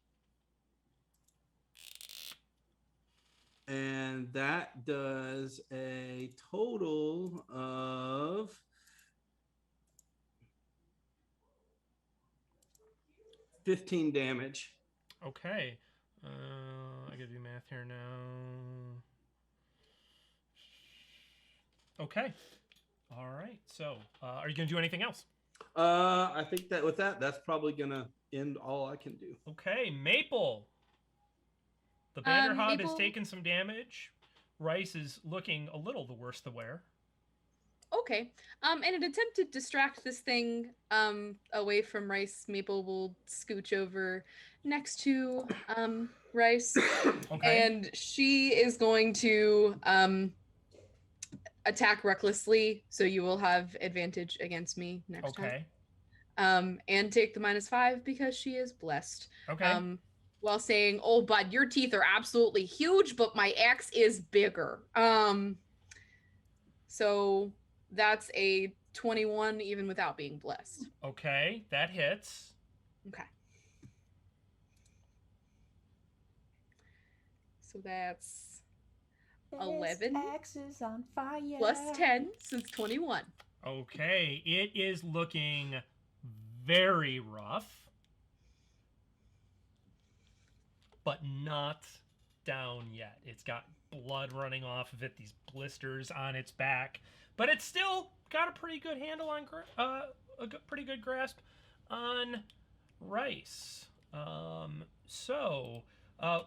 And that does a total of 15 damage. Okay. I gotta do math here now. Okay. All right. So, are you gonna do anything else? I think that with that, that's probably gonna end all I can do. Okay, Maple. The Banderhobb has Maple- taken some damage. Rhys is looking a little the worse the wear. Okay. In an attempt to distract this thing away from Rhys, Maple will scooch over next to Rhys. Okay. And she is going to attack recklessly, so you will have advantage against me next time. Okay. and take the -5 because she is blessed. Okay. While saying, "Oh, bud, your teeth are absolutely huge, but my axe is bigger." So that's a 21 even without being blessed. Okay, that hits. Okay. So that's 11 axe is on fire. plus 10, so it's 21. Okay, it is looking very rough, but not down yet. It's got blood running off of it, these blisters on its back, but it's still got a pretty good handle on pretty good grasp on Rhys.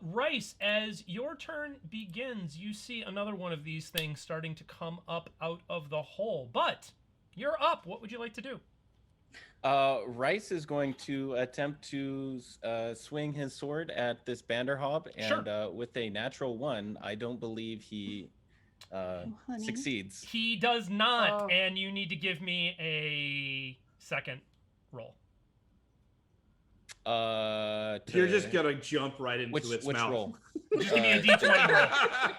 Rhys, as your turn begins, you see another one of these things starting to come up out of the hole, but you're up. What would you like to do? Rhys is going to attempt to swing his sword at this Banderhobb, and with a natural 1, I don't believe he succeeds. He does not, and you need to give me a second roll. You're just gonna jump right into its which mouth. roll? Just give me a D20 roll.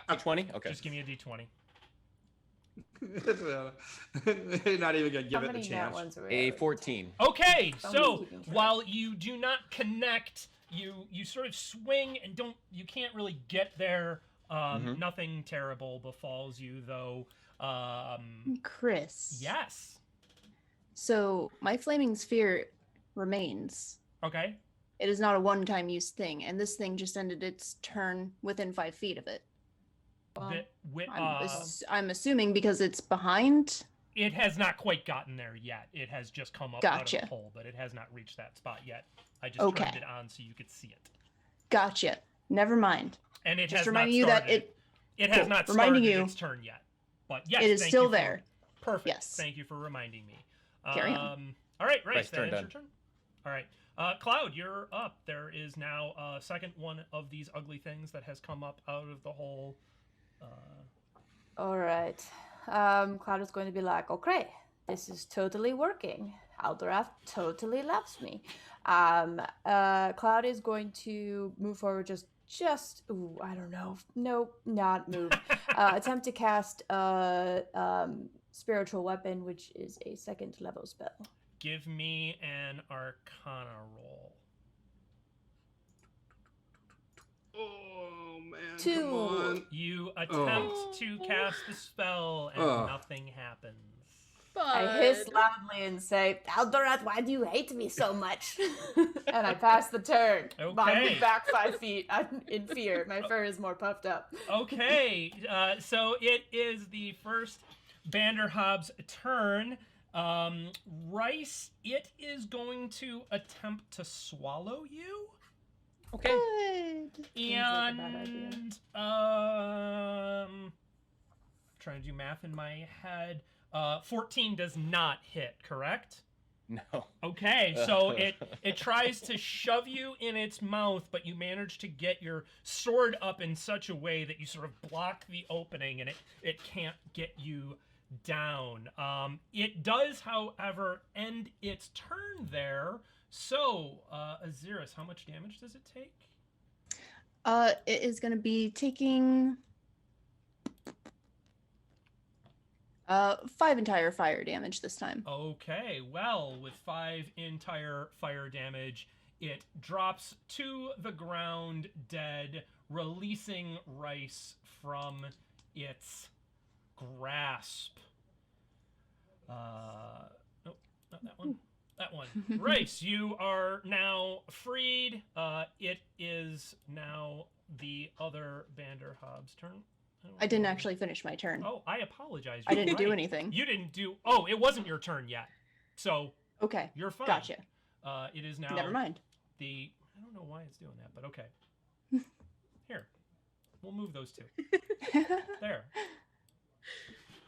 D20? Okay. Just give me a D20. Not even gonna give it a chance. A 14. Okay, so while you do not connect, you sort of swing and you can't really get there. Nothing terrible befalls you though. Chris. Yes. So my flaming sphere remains. Okay. It is not a one-time use thing, and this thing just ended its turn within 5 feet of it. I'm assuming because it's behind. It has not quite gotten there yet. It has just come up out of the hole, but it has not reached that spot yet. I just turned it on so you could see it. Gotcha. Never mind. And it just has reminding not started. You that it has not started its turn yet. But yes, it is still there. Perfect. Yes. Thank you for reminding me. Carry on. All right, Rhys, that is done. your turn. All right. Cloud, you're up. There is now a second one of these ugly things that has come up out of the hole. All right. Cloud is going to be like, okay, this is totally working. Altamirage totally loves me. Cloud is going to move forward I don't know. Nope, not move. Attempt to cast Spiritual Weapon, which is a 2nd level spell. Give me an Arcana roll. Oh man! 2. Come on. You attempt to cast the spell, and nothing happens. I hiss loudly and say, Altamirage, why do you hate me so much? And I pass the turn. Okay. I move back 5 feet. I'm in fear. My fur is more puffed up. Okay, so it is the first Banderhobbs' turn. Rhys, it is going to attempt to swallow you. Okay. And trying to do math in my head. 14 does not hit, correct? No. Okay, so it tries to shove you in its mouth, but you manage to get your sword up in such a way that you sort of block the opening, and it can't get you down. It does, however, end its turn there. So, Ahzyris, how much damage does it take? It is going to be taking 5 entire fire damage this time. Okay, well, with 5 entire fire damage, it drops to the ground dead, releasing Rhys from its grasp. Nope, not that one. That one. Rhys, you are now freed. It is now the other Banderhobbs' turn. I didn't actually finish my turn. Oh, I apologize. I didn't do anything. You didn't do... Oh, it wasn't your turn yet. So, okay, you're fine. Gotcha. It is now... Never mind. I don't know why it's doing that, but okay. Here. We'll move those two. There.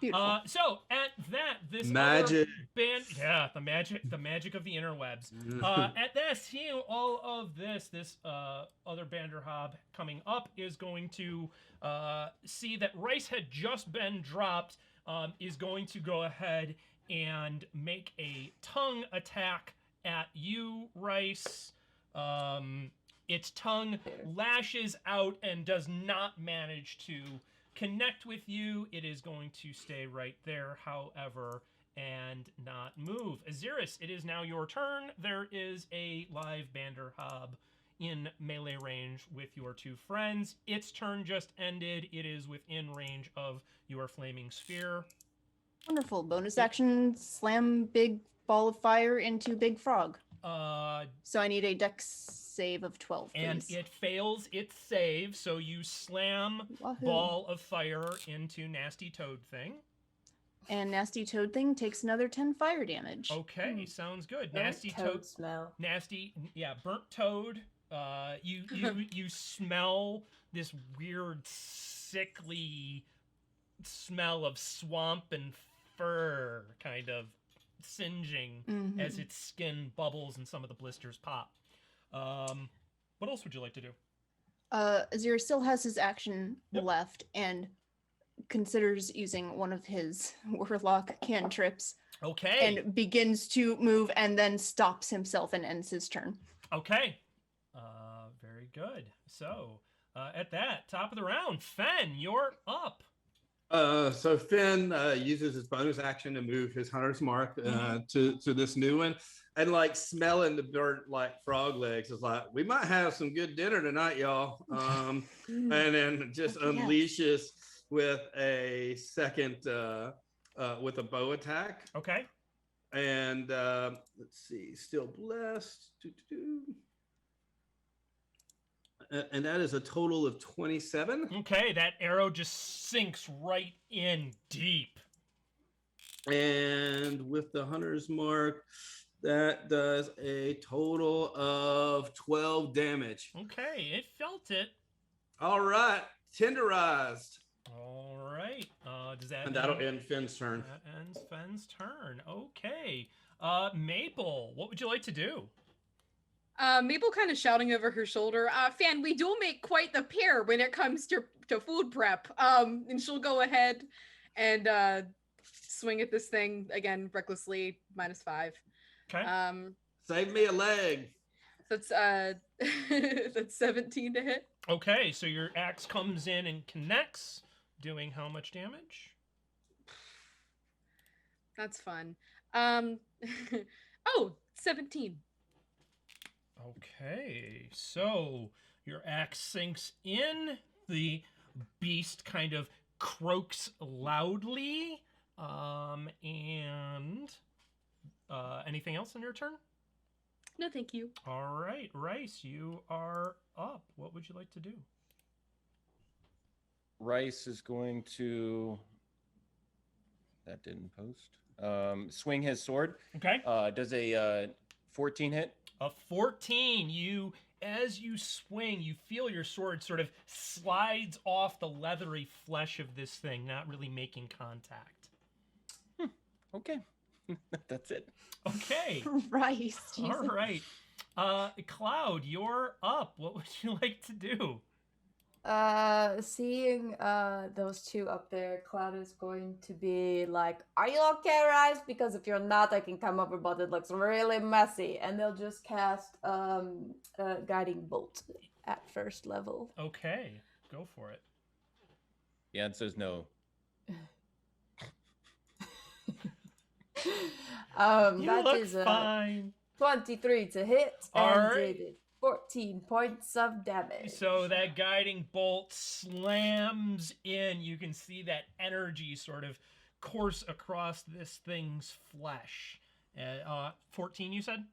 Beautiful. So at that, this magic the magic of the interwebs. At this, seeing all of this other Banderhobb coming up is going to see that Rhys had just been dropped. Is going to go ahead and make a tongue attack at you, Rhys. Its tongue lashes out and does not manage to connect with you. It is going to stay right there, however, and not move. Ahzyris, it is now your turn. There is a live Banderhobb in melee range with your two friends. Its turn just ended. It is within range of your flaming sphere. Wonderful. Bonus action, slam big ball of fire into big frog. So I need a dex save of 12, please. And it fails its save, so you slam Wahoo. ball of fire into Nasty Toad Thing. And Nasty Toad Thing takes another 10 fire damage. Okay, sounds good. Burnt Nasty toad smell. Nasty, yeah, burnt toad. You smell this weird, sickly smell of swamp and fur kind of singeing as its skin bubbles and some of the blisters pop. What else would you like to do? Ahzyris still has his action left and considers using one of his warlock cantrips. Okay. And begins to move and then stops himself and ends his turn. Okay. Very good. So, at that, top of the round, Fenn, you're up. So Fenn uses his bonus action to move his hunter's mark to this new one, and like smelling the burnt like frog legs is like, we might have some good dinner tonight, y'all. And then just unleashes with a second with a bow attack. Okay. And let's see, still blessed. And that is a total of 27. Okay, that arrow just sinks right in deep. And with the hunter's mark, that does a total of 12 damage. Okay, it felt it. All right, tenderized. All right. Does that? And that'll end Finn's turn. That ends Fenn's turn. Okay. Maple, what would you like to do? Maple kind of shouting over her shoulder, Fenn, we do make quite the pair when it comes to food prep. And she'll go ahead and swing at this thing again, recklessly, -5. Okay. Save me a leg. That's 17 to hit. Okay, so your axe comes in and connects, doing how much damage? That's fun. 17. Okay, so your axe sinks in. The beast kind of croaks loudly. And anything else on your turn? No, thank you. All right, Rhys, you are up. What would you like to do? Rhys is going to. That didn't post. Swing his sword. Okay. Does a 14 hit? A 14. As you swing, you feel your sword sort of slides off the leathery flesh of this thing, not really making contact. Okay. That's it. Right. Okay. All right. Cloud, you're up. What would you like to do? Seeing those two up there, Cloud is going to be like, "Are you okay, Rhys? Because if you're not, I can come over, but it looks really messy." And they'll just cast guiding bolt at first level. Okay, go for it. The answer is no. You look fine. 23 to hit, All and right. did 14 points of damage. So that guiding bolt slams in. You can see that energy sort of course across this thing's flesh. 14, you said?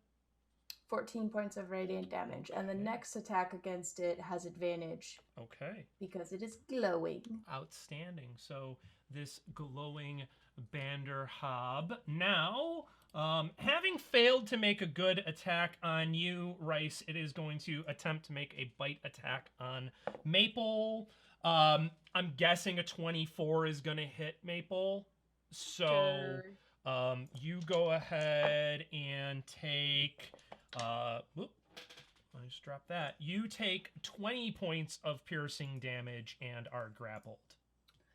14 points of radiant damage, and the next attack against it has advantage. Okay. Because it is glowing. Outstanding. So this glowing Banderhobb now, having failed to make a good attack on you, Rhys, it is going to attempt to make a bite attack on Maple. I'm guessing a 24 is going to hit Maple. So you go ahead and take... whoop, I just dropped that. You take 20 points of piercing damage and are grappled.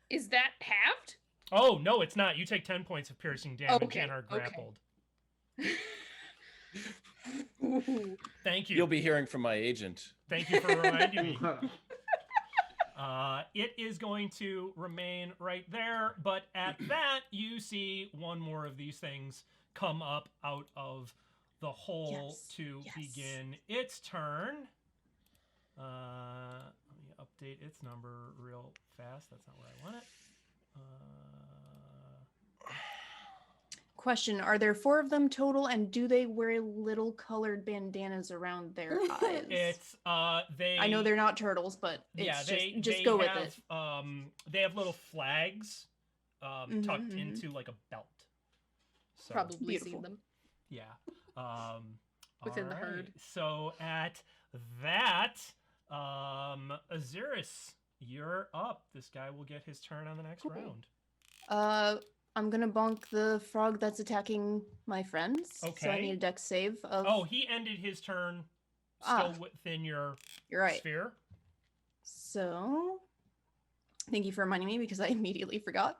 Is that halved? Oh, no, it's not. You take 10 points of piercing damage and are grappled. Thank you. You'll be hearing from my agent. Thank you for reminding me. It is going to remain right there, but at that, you see one more of these things come up out of the hole to begin its turn. Let me update its number real fast. That's not where I want it. Question, are there 4 of them total, and do they wear little colored bandanas around their eyes? It's they. I know they're not turtles, but it's just go with it. They have little flags tucked into like a belt. So, Probably seen them. Yeah. Within the herd. So at that, Ahzyris, you're up. This guy will get his turn on the next round. I'm gonna bonk the frog that's attacking my friends. Okay. So I need a dex save of... Oh, he ended his turn still within your sphere. So, thank you for reminding me because I immediately forgot.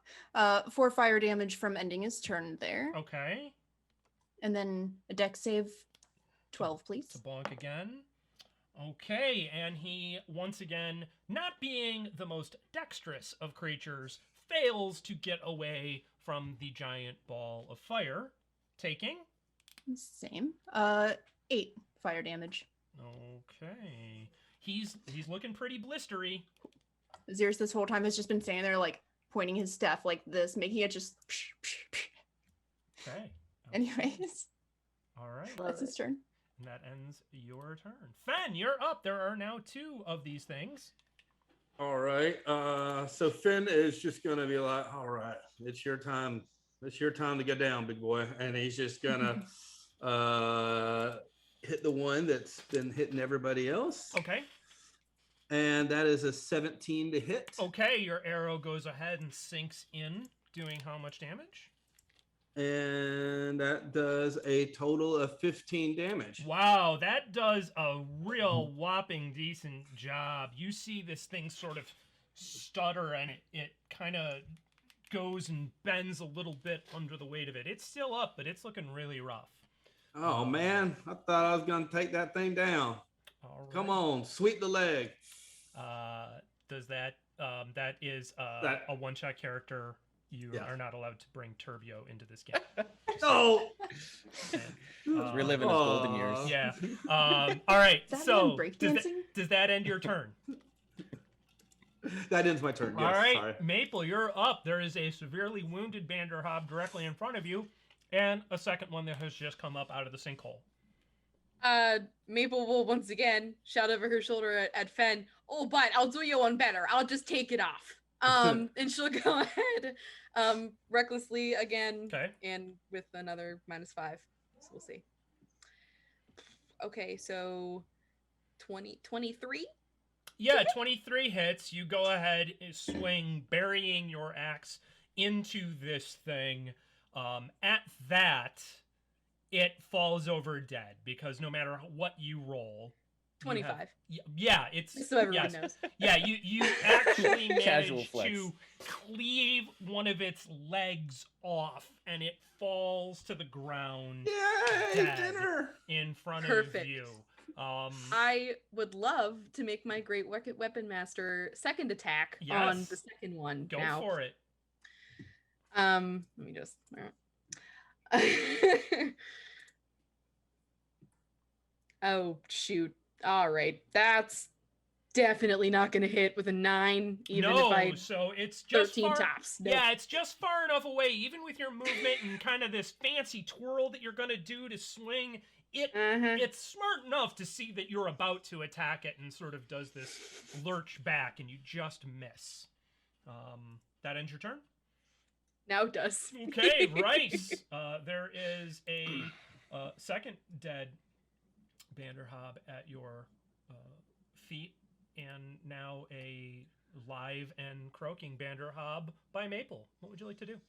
4 fire damage from ending his turn there. Okay. And then a dex save, 12, please. To bonk again. Okay, and he, once again, not being the most dexterous of creatures, fails to get away from the giant ball of fire, taking... Same. 8 fire damage. Okay. He's looking pretty blistery. Ahzyris this whole time has just been standing there, like, pointing his staff like this, making it just... Okay. Anyways. All right. That's his turn. And that ends your turn. Fenn, you're up. There are now 2 of these things. All right. So Fenn is just gonna be like, all right, it's your time. It's your time to go down, big boy. And he's just gonna hit the one that's been hitting everybody else. Okay. And that is a 17 to hit. Okay, your arrow goes ahead and sinks in, doing how much damage? And that does a total of 15 damage. Wow, that does a real whopping decent job. You see this thing sort of stutter, and it kind of goes and bends a little bit under the weight of it. It's still up, but it's looking really rough. Oh, man. I thought I was going to take that thing down. All right. Come on, sweep the leg. Does that, that is a one-shot character. You are not allowed to bring Turbio into this game. No! Reliving his golden years. Yeah. All right. So breakdancing? Does that end your turn? That ends my turn. Yes, All right, sorry. Maple, you're up. There is a severely wounded Banderhobb directly in front of you, and a second one that has just come up out of the sinkhole. Maple will once again shout over her shoulder at Fenn, "Oh, but I'll do you one better. I'll just take it off." And she'll go ahead, recklessly again, and with another -5. So we'll see. Okay, so 23? Yeah, 23 hits. You go ahead and swing, burying your axe into this thing. At that, it falls over dead because no matter what you roll, 25. Yeah, it's so everyone knows. Yeah, you actually manage to cleave one of its legs off, and it falls to the ground. Yay, dinner in front of you. I would love to make my great weapon master second attack on the second one. Go for it. Let me just. Oh shoot! All right, that's definitely not going to hit with a 9. Even if I so it's just 13 tops. Nope. Yeah, it's just far enough away. Even with your movement and kind of this fancy twirl that you're going to do to swing. It's smart enough to see that you're about to attack it and sort of does this lurch back, and you just miss. That ends your turn? Now it does. Okay, Rhys. There is a second dead Banderhobb at your feet, and now a live and croaking Banderhobb by Maple. What would you like to do?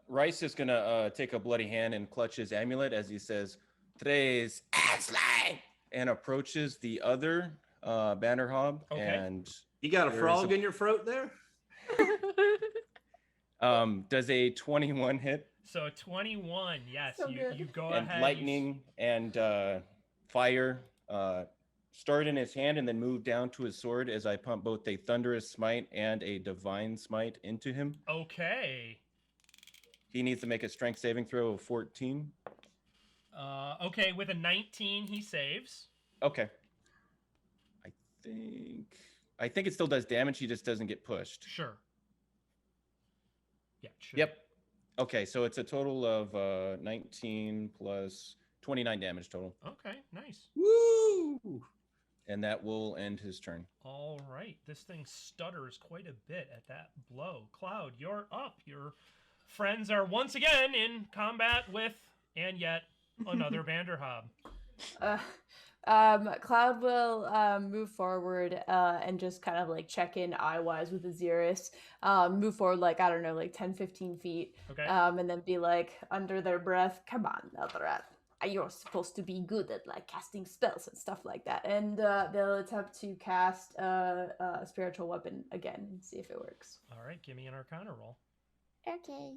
Rhys is gonna take a bloody hand and clutch his amulet as he says, "Tres Axlay," and approaches the other Banderhobb. Okay. And you got a frog in your throat there? Does a 21 hit? So 21, yes, So you good. go And ahead. lightning and fire start in his hand and then move down to his sword as I pump both a thunderous smite and a divine smite into him. Okay. He needs to make a strength saving throw of 14. Okay, with a 19, he saves. Okay. I think it still does damage. He just doesn't get pushed. Sure. Yeah, sure. Yep. Okay, so it's a total of 19 plus 29 damage total. Okay, nice. Woo! And that will end his turn. All right, this thing stutters quite a bit at that blow. Cloud, you're up. Your friends are once again in combat with, and yet another Banderhobb. Cloud will move forward and just kind of like check in eye-wise with Ahzyris. Move forward like, I don't know, like 10, 15 feet. Okay. And then be like, under their breath, come on, Eldoret. You're supposed to be good at like casting spells and stuff like that. And they'll attempt to cast a spiritual weapon again and see if it works. All right, give me an Arcana roll. Okay.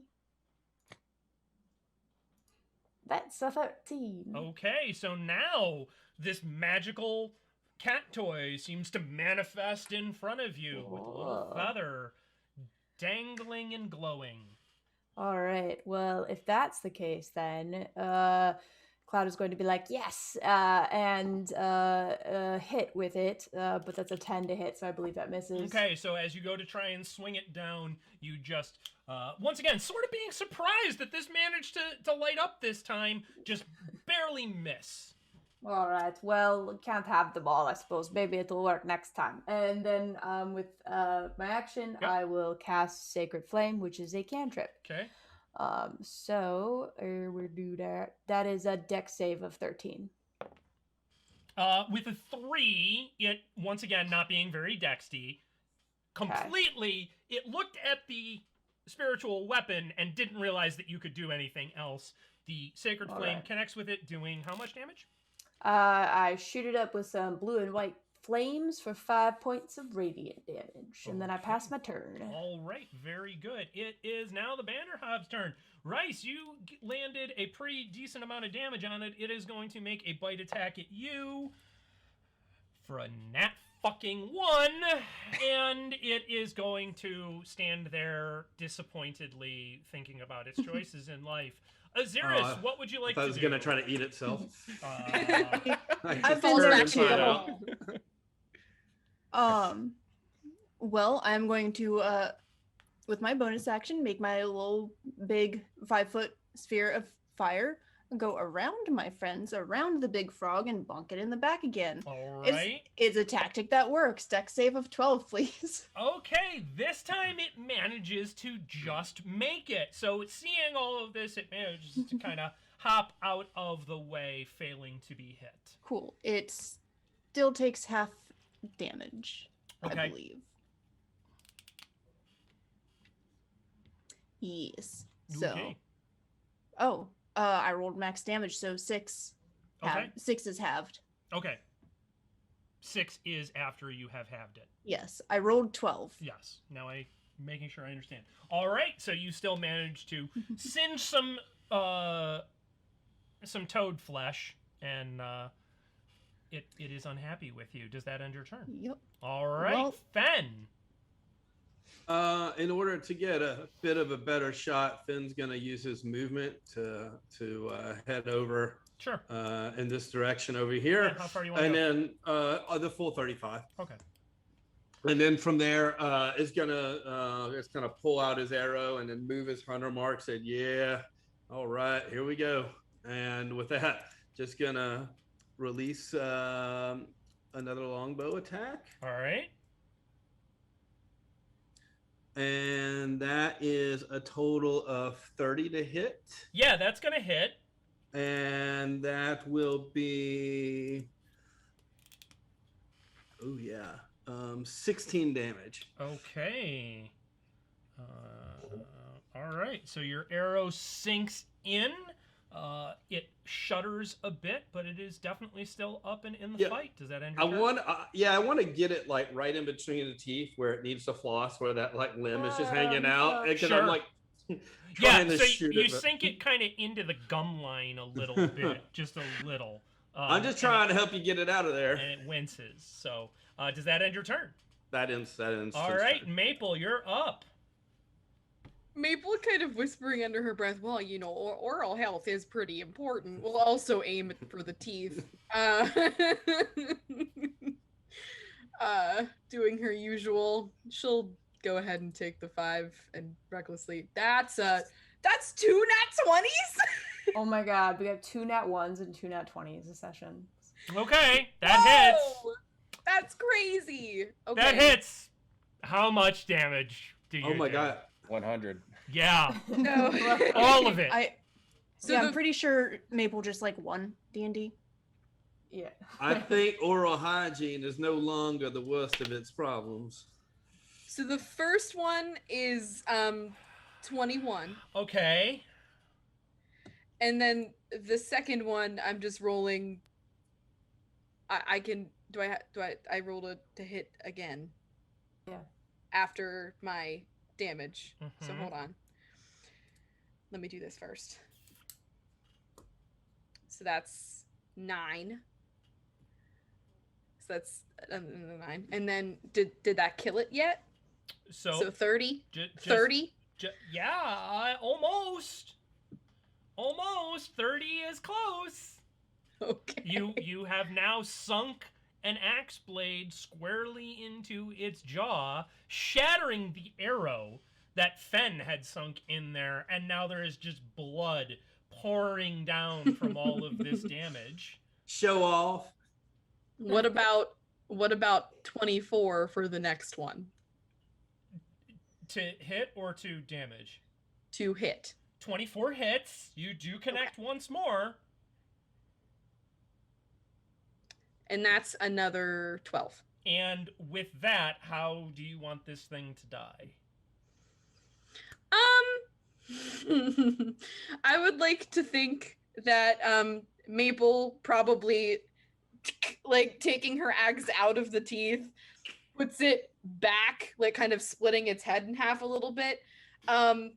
That's a 13. Okay, so now this magical cat toy seems to manifest in front of you with a little Whoa. feather dangling and glowing. All right. Well, if that's the case, then Cloud is going to be like, yes, and hit with it. But that's a 10 to hit, so I believe that misses. Okay, so as you go to try and swing it down, you just, once again, sort of being surprised that this managed to light up this time, just barely miss. All right. Well, can't have them all, I suppose. Maybe it'll work next time. And then with my action, Yep. I will cast Sacred Flame, which is a cantrip. Okay. So we'll do that. That is a dex save of 13. With a 3, it, once again, not being very dexty, completely, it looked at the spiritual weapon and didn't realize that you could do anything else. The Sacred All Flame right. connects with it, doing how much damage? I shoot it up with some blue and white flames for 5 points of radiant damage, and then I Okay. pass my turn. All right, very good. It is now the Banderhobb's turn. Rhys, you landed a pretty decent amount of damage on it. It is going to make a bite attack at you for a nat fucking 1, and it is going to stand there disappointedly thinking about its choices in life. Ahzyris, what would you like I thought to it was do? going to try to eat itself. I've been Falls there back too. to you. Well, I'm going to, with my bonus action, make my little big 5-foot sphere of fire go around my friends, around the big frog, and bonk it in the back again. All It's- right. It's a tactic that works. Dex save of 12, please. Okay, this time it manages to just make it. So seeing all of this, it manages to kind of hop out of the way, failing to be hit. Cool. It still takes half damage, Okay. I believe. Yes. So, Okay. I rolled max damage, so 6. Okay. 6 is halved. Okay. 6 is after you have halved it. Yes, I rolled 12. Yes. Now I making sure I understand. All right. So you still managed to singe some toad flesh, and it is unhappy with you. Does that end your turn? Yep. All right, Well- Fenn. In order to get a bit of a better shot, Finn's going to use his movement to head over Sure. in this direction over here. Yeah, how far do you want And to go? then the full 35. Okay. And then from there, it's gonna pull out his arrow and then move his hunter mark. Said, "Yeah, all right, here we go." And with that, just gonna release another longbow attack, All right. and that is a total of 30 to hit, Yeah, that's gonna hit. and that will be 16 damage. Okay. All right. So your arrow sinks in. It shudders a bit, but it is definitely still up and in the Yeah. fight. Does that end I your turn? want to get it right in between the teeth where it needs to floss, where that limb is just hanging Oh, out. no. Because Sure. I'm Yeah, trying to so shoot you it, but- sink it kind of into the gum line a little bit, just a little. I'm just trying to help you get it out of there. And it winces. So, does that end your turn? That ends. All right, Maple, you're up. Maple kind of whispering under her breath, well, you know, oral health is pretty important. We'll also aim for the teeth. Doing her usual. She'll go ahead and take the 5 and recklessly. That's 2 nat 20s. Oh my god, we have 2 nat 1s and 2 nat 20s a session. Okay, that hits. That's crazy. Okay. That hits. How much damage do you Oh my do? god. 100. Yeah. No. All of it. I'm pretty sure Maple just like won D&D. Yeah. I think oral hygiene is no longer the worst of its problems. So the first one is 21. Okay. And then the second one, I'm just rolling. I can. I roll to hit again? Yeah. After my damage. So Mhm. hold on. Let me do this first. So that's 9. So that's 9. And then did that kill it yet? So 30. 30. Yeah, almost. Almost. 30 is close. Okay. You have now sunk an axe blade squarely into its jaw, shattering the arrow that Fenn had sunk in there, and now there is just blood pouring down from all of this damage. Show off. What about 24 for the next one? To hit or to damage? To hit. 24 hits. You do connect once more. And that's another 12. And with that, how do you want this thing to die? I would like to think that Maple probably like taking her axe out of the teeth, puts it back, like kind of splitting its head in half a little bit, and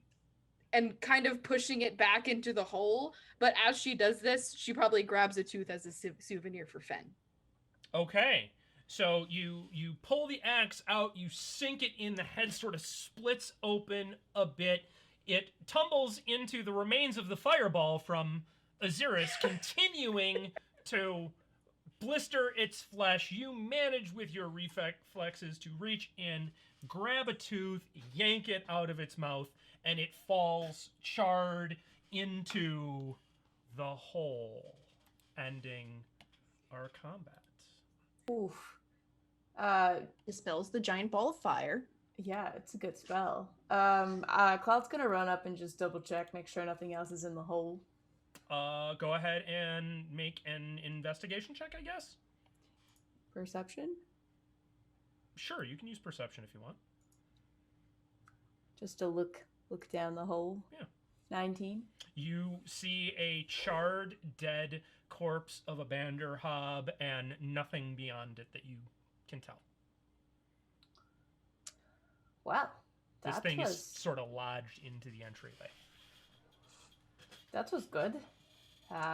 kind of pushing it back into the hole. But as she does this, she probably grabs a tooth as a souvenir for Fenn. Okay. So you pull the axe out, you sink it in, the head sort of splits open a bit. It tumbles into the remains of the fireball from Ahzyris, continuing to blister its flesh. You manage with your reflexes to reach in, grab a tooth, yank it out of its mouth, and it falls charred into the hole, ending our combat. Oof. Dispels the giant ball of fire. Yeah, it's a good spell. Cloud's gonna run up and just double check, make sure nothing else is in the hole. Go ahead and make an investigation check, I guess. Perception? Sure, you can use perception if you want. Just to look down the hole. Yeah. 19. You see a charred, dead corpse of a Banderhobb and nothing beyond it that you can tell. Wow. This That thing was, is sort of lodged into the entryway. that was good.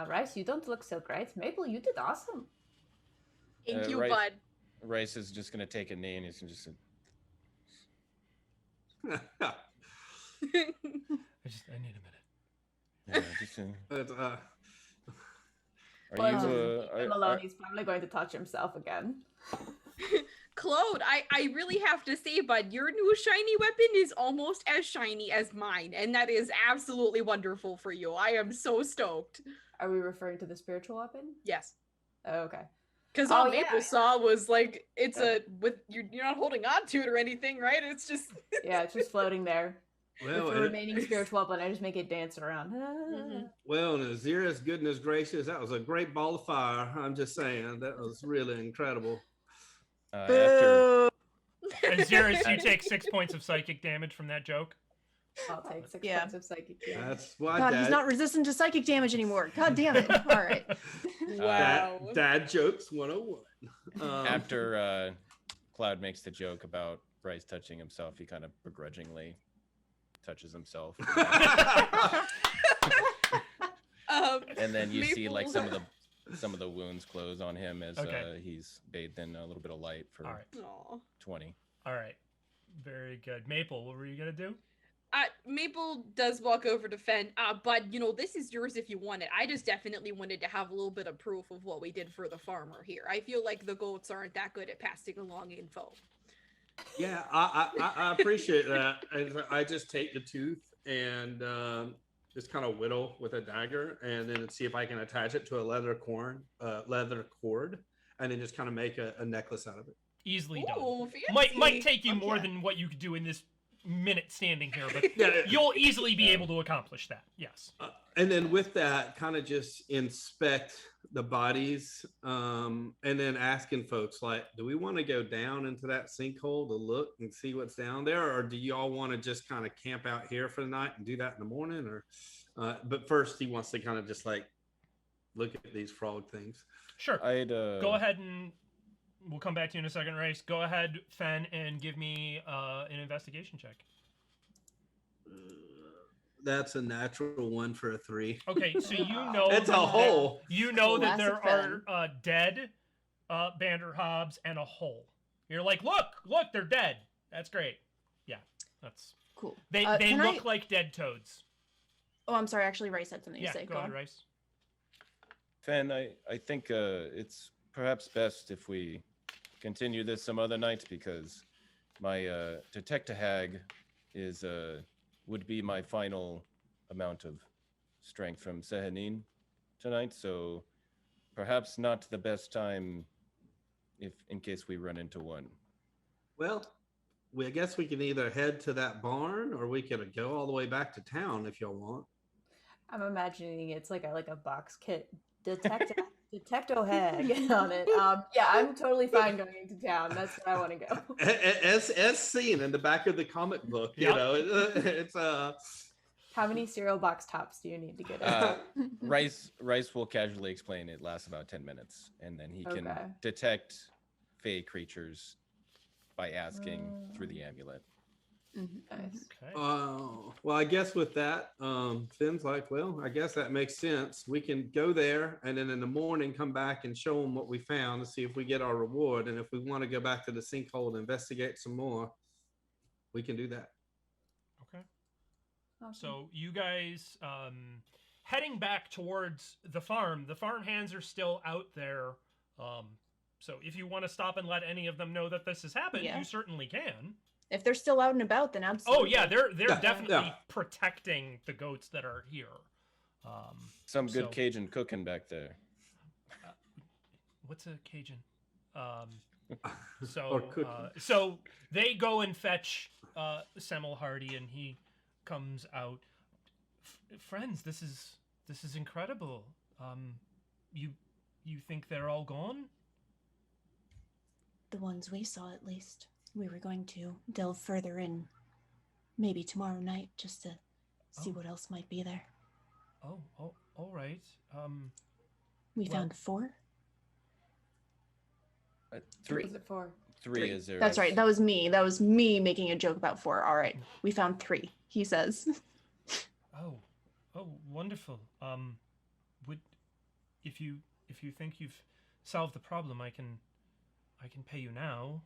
Rhys, you don't look so great. Maple, you did awesome. Thank you, Rhys- bud. Rhys is just going to take a knee and he's going to just... I need a minute. Yeah, just, But, are Well, you... leave him alone. He's probably going to touch himself again. Claude, I really have to say, bud, your new shiny weapon is almost as shiny as mine, and that is absolutely wonderful for you. I am so stoked. Are we referring to the spiritual weapon? Yes. Oh, okay. Because Oh, all yeah. Maple saw was like, it's you're not holding on to it or anything, right? It's just Yeah, it's just floating there. well, With the and, remaining spiritual weapon, I just make it dance around. well, and Ahzyris, goodness gracious, that was a great ball of fire. I'm just saying, that was really incredible. after... Ahzyris, you take 6 points of psychic damage from that joke. I'll take 6 Yeah. points of psychic damage. That's why God, Dad, he's not resistant to psychic damage anymore. God damn it. All right. wow. Dad jokes 101. After Cloud makes the joke about Rhys touching himself, he kind of begrudgingly touches himself. And then you see like Maple- some of the wounds close on him as Okay. he's bathed in a little bit of light for All right. Aw. 20. All right. Very good. Maple, what were you gonna do? Maple does walk over to Fenn, but this is yours if you want it. I just definitely wanted to have a little bit of proof of what we did for the farmer here. I feel like the goats aren't that good at passing along info. Yeah, I appreciate that. I just take the tooth and just kind of whittle with a dagger, and then see if I can attach it to a leather cord, and then just kind of make a necklace out of it. Easily done. Ooh, Might fancy. take you more Okay. than what you could do in this minute standing here, but Yeah. you'll easily be able to accomplish that. Yes. And then with that, kind of just inspect the bodies, and then asking folks like, do we want to go down into that sinkhole to look and see what's down there, or do you all want to just kind of camp out here for the night and do that in the morning? Or, but first, he wants to kind of just like look at these frog things. Sure. I'd Go ahead and we'll come back to you in a second, Rhys. Go ahead, Fenn, and give me an investigation check. That's a natural one for a 3. Okay, so you know It's a that- hole. You know that Classic there are dead Banderhobbs and a hole. You're like, look, they're dead. That's great. Yeah, that's Cool. they Can look like dead toads. Oh, I'm sorry. Actually, Ray said something Yeah, to say. go Go ahead, on. Rhys. Fenn, I think it's perhaps best if we continue this some other night, because my detector hag is would be my final amount of strength from Sehanin tonight, so perhaps not the best time in case we run into one. Well, I guess we can either head to that barn, or we could go all the way back to town if y'all want. I'm imagining it's like a box kit. Detecto hag on it. Yeah, I'm totally fine going into town. That's where I want to go. As seen in the back of the comic book, you Yep. know, it's How many cereal box tops do you need to get in? Rhys will casually explain it lasts about 10 minutes, and then he can Okay. detect fey creatures by asking through the amulet. Nice. Okay. well, I guess with that, Finn's like, well, I guess that makes sense. We can go there, and then in the morning come back and show them what we found and see if we get our reward. And if we want to go back to the sinkhole and investigate some more, we can do that. Okay. Awesome. So you guys heading back towards the farm hands are still out there. So if you want to stop and let any of them know that this has happened, Yeah. you certainly can. If they're still out and about, then Oh absolutely. yeah, they're Yeah, definitely yeah. protecting the goats that are here. Some good So- Cajun cooking back there. What's a Cajun? So Or cooking. so they go and fetch Semmel Hardy, and he comes out. Friends, this is incredible. You think they're all gone? The ones we saw, at least. We were going to delve further in, maybe tomorrow night, just to see Oh. what else might be there. Oh, all right. We Well- found 4. What Three was it for? is there. That's right. That was me. That was me making a joke about 4. All right. We found 3, he says. Oh, wonderful. Would if you think you've solved the problem, I can pay you now.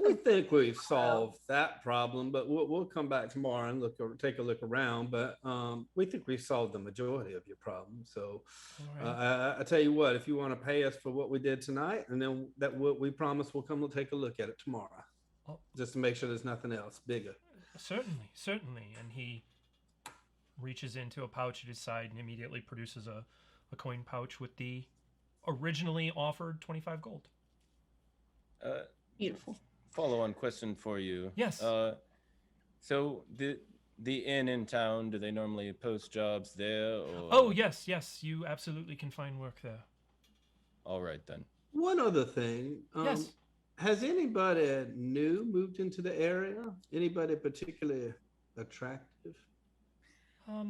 We think we've solved that problem, but we'll come back tomorrow and take a look around. But we think we've solved the majority of your problems. So All right. I tell you what, if you want to pay us for what we did tonight, and then that what we promise, we'll come and take a look at it tomorrow, Oh. just to make sure there's nothing else bigger. Certainly. And he reaches into a pouch at his side and immediately produces a coin pouch with the originally offered 25 gold. Beautiful. Follow-on question for you. Yes. So the inn in town, do they normally post jobs there? Or... Oh, yes, you absolutely can find work there. All right then. One other thing. Yes. Has anybody new moved into the area? Anybody particularly attractive? I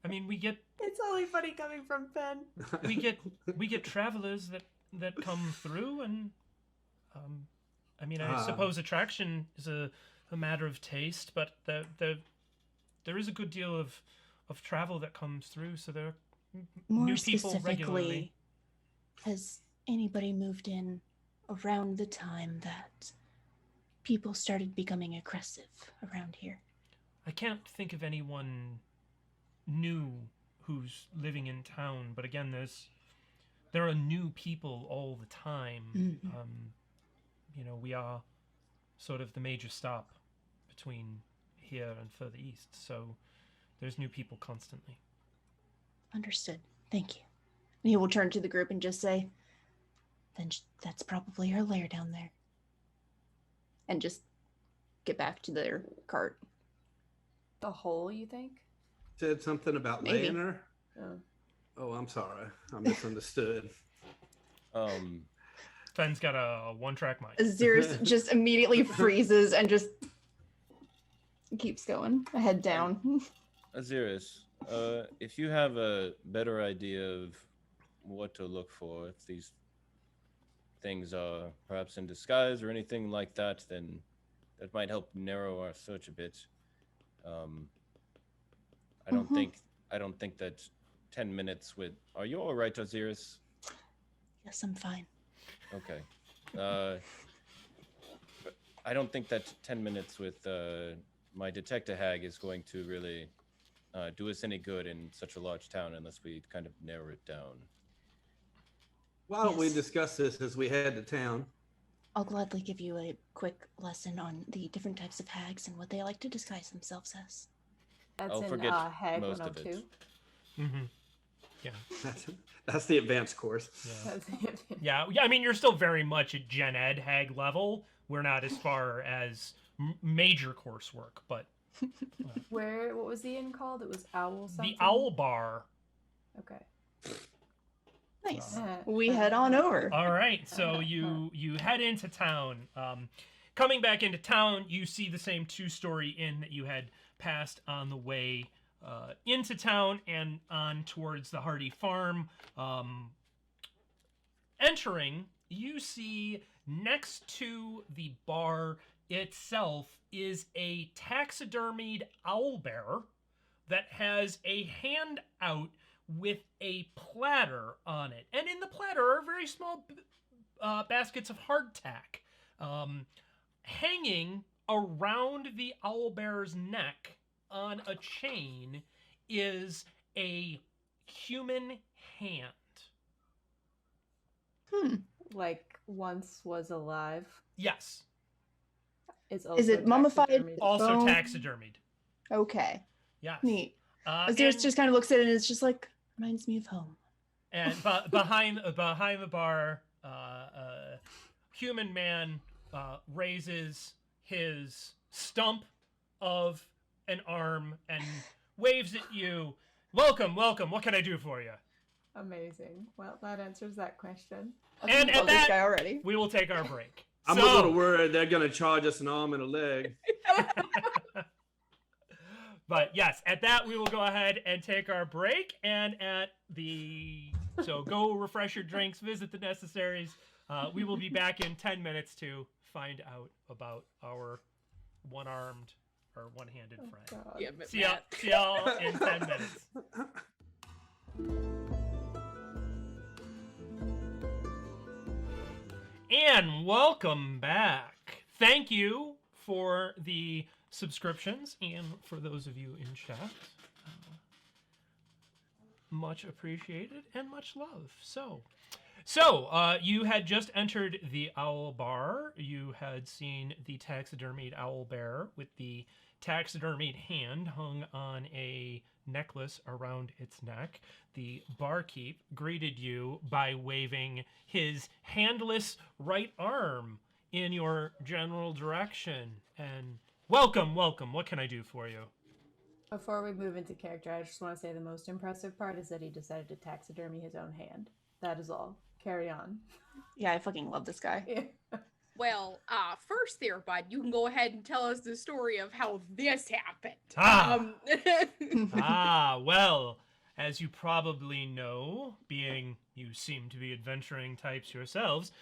mean, we get It's only funny coming from Fenn. we get travelers that come through, and I mean, I suppose attraction is a matter of taste, but there is a good deal of travel that comes through, so there are More new people specifically, regularly. has anybody moved in around the time that people started becoming aggressive around here? I can't think of anyone new who's living in town, but again, there are new people all the time. You know, we are sort of the major stop between here and further east, so there's new people constantly. Understood. Thank you. And he will turn to the group and just say, then that's probably her lair down there. And just get back to their cart. The hole, you think? Said something about Maybe. laying her. Oh, I'm sorry. I misunderstood. Fenn's got a one-track mind. Ahzyris just immediately freezes and just keeps going, head down. Ahzyris, if you have a better idea of what to look for, if these things are perhaps in disguise or anything like that, then that might help narrow our search a bit. I don't think that 10 minutes with. Are you all right, Ahzyris? Yes, I'm fine. Okay. I don't think that 10 minutes with my detective hag is going to really do us any good in such a large town unless we kind of narrow it down. Why don't we Yes. discuss this as we head to town? I'll gladly give you a quick lesson on the different types of hags and what they like to disguise themselves as. That's I'll in forget Hag most of it. 102. Yeah. That's the advanced course. Yeah. That's it. Yeah, I mean, you're still very much at Gen Ed Hag level. We're not as far as major coursework, but What was the inn called? It was Owl something? the Owl Bar. Okay. Nice. We head on over. All right, so you head into town. Coming back into town, you see the same two-story inn that you had passed on the way into town and on towards the Hardy Farm. Entering, you see next to the bar itself is a taxidermied owlbear that has a hand out with a platter on it. And in the platter are very small baskets of hardtack. Hanging around the owlbear's neck on a chain is a human hand. Like once was alive. Yes. It's Is it mummified? taxidermied. Also Bone. taxidermied. Okay. Yes. Neat. And, Ahzyris just kind of looks at it and it's just like, reminds me of home. and behind the bar, human man raises his stump of an arm and waves at you. Welcome, welcome. What can I do for you? Amazing. Well, that answers that question. And Love at this that, guy already. we will take our break. I'm a little worried they're going to charge us an arm and a leg. But yes, at that we will go ahead and take our break. And so go refresh your drinks, visit the necessaries. We will be back in 10 minutes to find out about our one-armed or one-handed friend. God. Yeah, but See y'all in 10 minutes. And welcome back. Thank you for the subscriptions and for those of you in chat. Much appreciated and much love. So you had just entered the Owl Bar. You had seen the taxidermied owl bear with the taxidermied hand hung on a necklace around its neck. The barkeep greeted you by waving his handless right arm in your general direction. And welcome, welcome. What can I do for you? Before we move into character, I just want to say the most impressive part is that he decided to taxidermy his own hand. That is all. Carry on. Yeah, I fucking love this guy. Well, first there, bud, you can go ahead and tell us the story of how this happened. Ah. Well, as you probably know, being you seem to be adventuring types yourselves,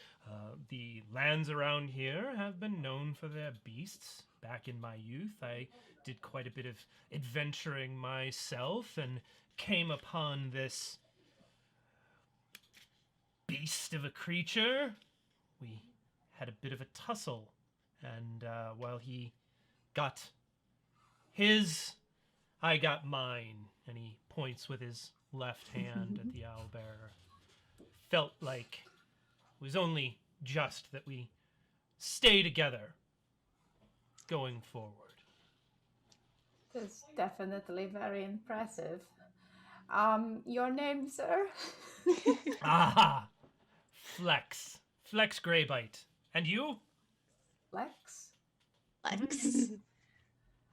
the lands around here have been known for their beasts. Back in my youth, I did quite a bit of adventuring myself and came upon this beast of a creature. We had a bit of a tussle, and while he got his, I got mine, and he points with his left hand at the owlbearer. Felt like it was only just that we stay together going forward. That's definitely very impressive. Your name, sir? Aha! Flex. Flex Greybite. And you? Lex? Lex.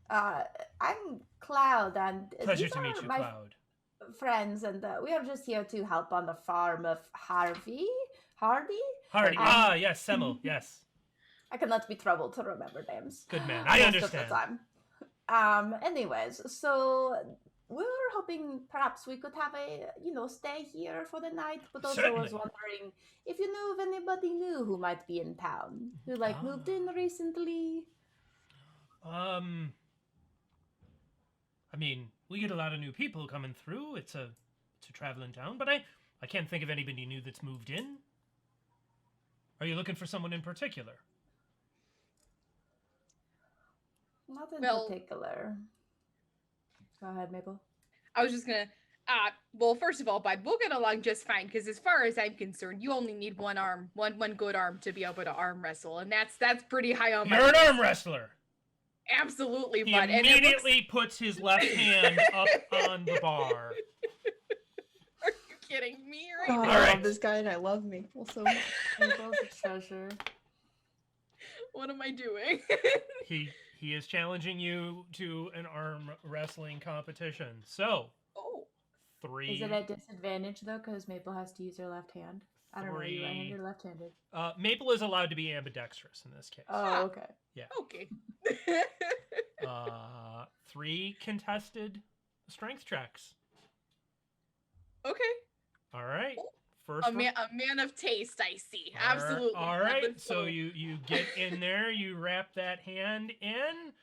I'm Cloud, and Pleasure these to meet are you, my Cloud. friends, and we are just here to help on the farm of Hardy. Hardy. Yes, Semmel, yes. I cannot be troubled to remember names. Good man. I most understand. Of the time. Anyways, so we were hoping perhaps we could have a, stay here for the night, but also Certainly. was wondering if you knew of anybody new who might be in town, who moved in recently. I mean, we get a lot of new people coming through. It's a traveling town, but I can't think of anybody new that's moved in. Are you looking for someone in particular? Not in Well- particular. Go ahead, Maple. I was just gonna. Well, first of all, bud, we'll get along just fine. Because as far as I'm concerned, you only need one arm, one good arm to be able to arm wrestle, and that's pretty high on my You're an list. arm wrestler. Absolutely, He bud. And it looks- immediately puts his left hand up on the bar. Are you kidding me? Right God, now? I Alright. love this guy and I love Maple so much. Maple's a treasure. What am I doing? He is challenging you to an arm wrestling competition. So, Oh, 3. Is it at disadvantage though, because Maple has to use her left hand? I don't know. Are you 3. right-handed or left-handed? Maple is allowed to be ambidextrous in this case. Oh, okay. okay. 3 contested strength checks. Okay. All right. First A man of taste, I see. Absolutely. All That right. was So you get in there, you wrap that hand in.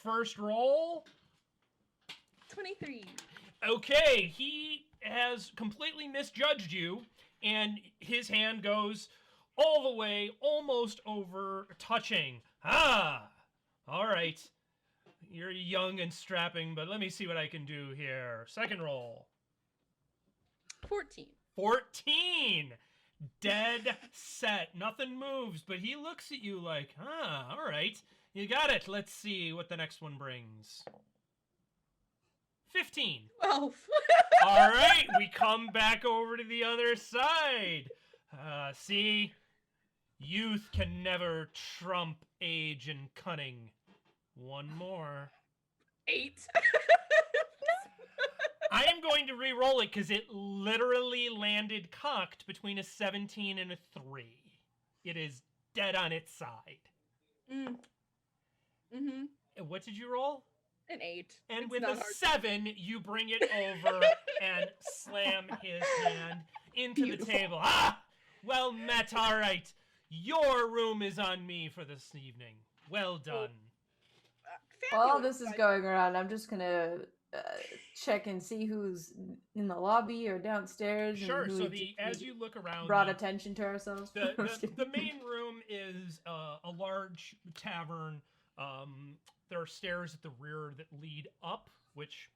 First roll. 23. Okay, he has completely misjudged you, and his hand goes all the way, almost over, touching. All right. You're young and strapping, but let me see what I can do here. Second roll. 14. 14. Dead set. Nothing moves, but he looks at you like, all right. You got it. Let's see what the next one brings. 15. 12. All right, we come back over to the other side. See, youth can never trump age and cunning. One more. 8. I am going to re-roll it because it literally landed cocked between a 17 and a 3. It is dead on its side. Mm-hmm. What did you roll? An 8. And It's with not a hard. 7, you bring it over and slam his hand into Beautiful. the table. Well met, all right. Your room is on me for this evening. Well done. While Fabulous, this is bud. going around, I'm just gonna check and see who's in the lobby or downstairs. Sure, and who so we as you look around, brought attention to ourselves. the main room is a large tavern. There are stairs at the rear that lead up, which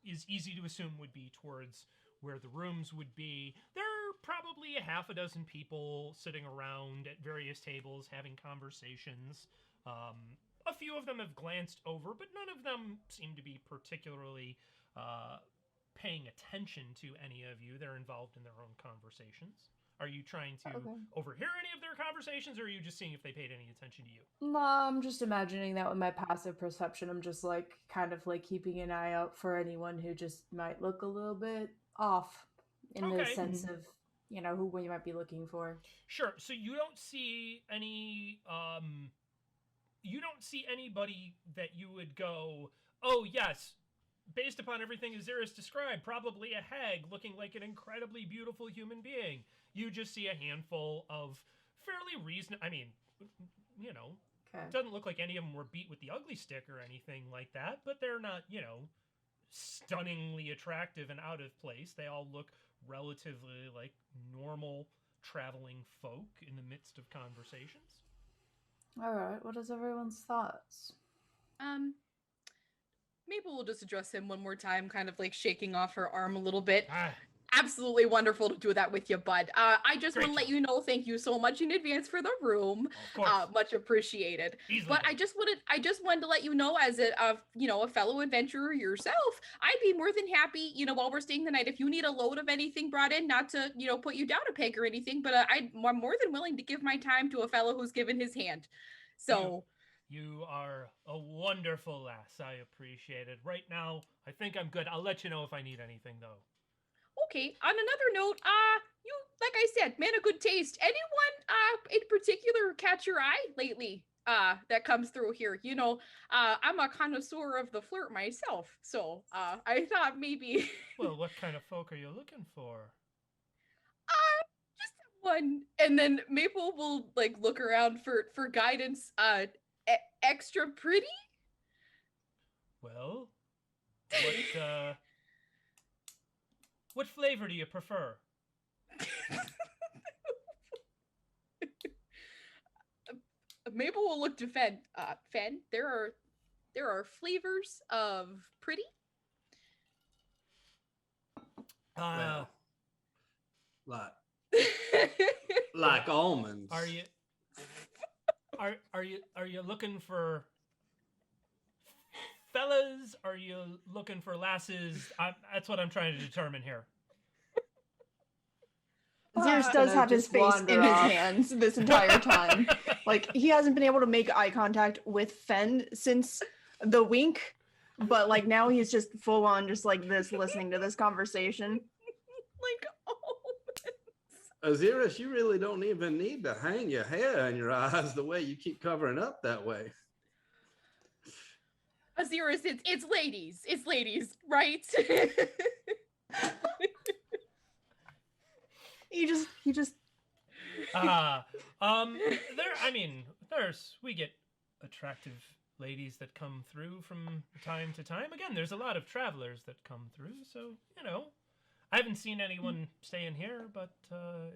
is easy to assume would be towards where the rooms would be. There are probably a half a dozen people sitting around at various tables having conversations. A few of them have glanced over, but none of them seem to be particularly paying attention to any of you. They're involved in their own conversations. Are you trying to overhear any of their conversations, or are you just seeing if they paid any attention to you? No, I'm just imagining that with my passive perception, I'm just kind of keeping an eye out for anyone who just might look a little bit off in the Okay. sense of, who we might be looking for. Sure. So you don't see any, you don't see anybody that you would go, oh yes, based upon everything Ahzyris described, probably a hag looking like an incredibly beautiful human being. You just see a handful of fairly reasonable, I mean, you know, Okay. it doesn't look like any of them were beat with the ugly stick or anything like that, but they're not, you know, stunningly attractive and out of place. They all look relatively like normal traveling folk in the midst of conversations. All right. What is everyone's thoughts? Maple will just address him one more time, kind of like shaking off her arm a little bit. Ah, Absolutely wonderful to do that with you, bud. I just Great want to let job. you know, thank you so much in advance for the room. of course. Much appreciated. Easily But done. I just wanted to let you know, as a fellow adventurer yourself, I'd be more than happy, while we're staying the night, if you need a load of anything brought in, not to, put you down a peg or anything, but I'm more than willing to give my time to a fellow who's given his hand. So. You are a wonderful lass. I appreciate it. Right now, I think I'm good. I'll let you know if I need anything, though. Okay, on another note, you, like I said, man of good taste. Anyone, in particular catch your eye lately, that comes through here? I'm a connoisseur of the flirt myself, so, I thought maybe... Well, what kind of folk are you looking for? Just one. And then Maple will, look around for guidance, extra pretty? Well, what flavor do you prefer? Mabel will look to Fenn. Fenn, there are flavors of pretty. Well, like almonds. Are you looking for fellas? Are you looking for lasses? That's what I'm trying to determine here. Zeus does have his just face wander in his off. hands this entire time. Like, he hasn't been able to make eye contact with Fenn since the wink, but like now he's just full on just like this, listening to this conversation. Ahzyris, you really don't even need to hang your hair in your eyes the way you keep covering up that way. Ahzyris, it's ladies, right? He just we get attractive ladies that come through from time to time. Again, there's a lot of travelers that come through, so I haven't seen anyone stay in here, but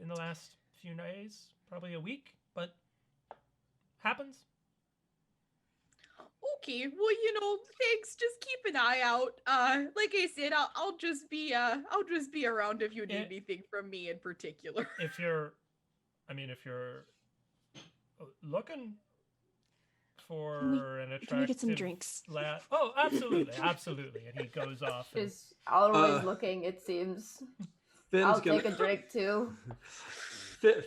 in the last few days, probably a week, but happens. Okay, well, thanks. Just keep an eye out. Like I said, I'll just be around if you need anything from me in particular. If you're looking for an attractive, can we get some drinks? Oh, absolutely. And he goes off. She's always looking, it seems. I'll take a drink too.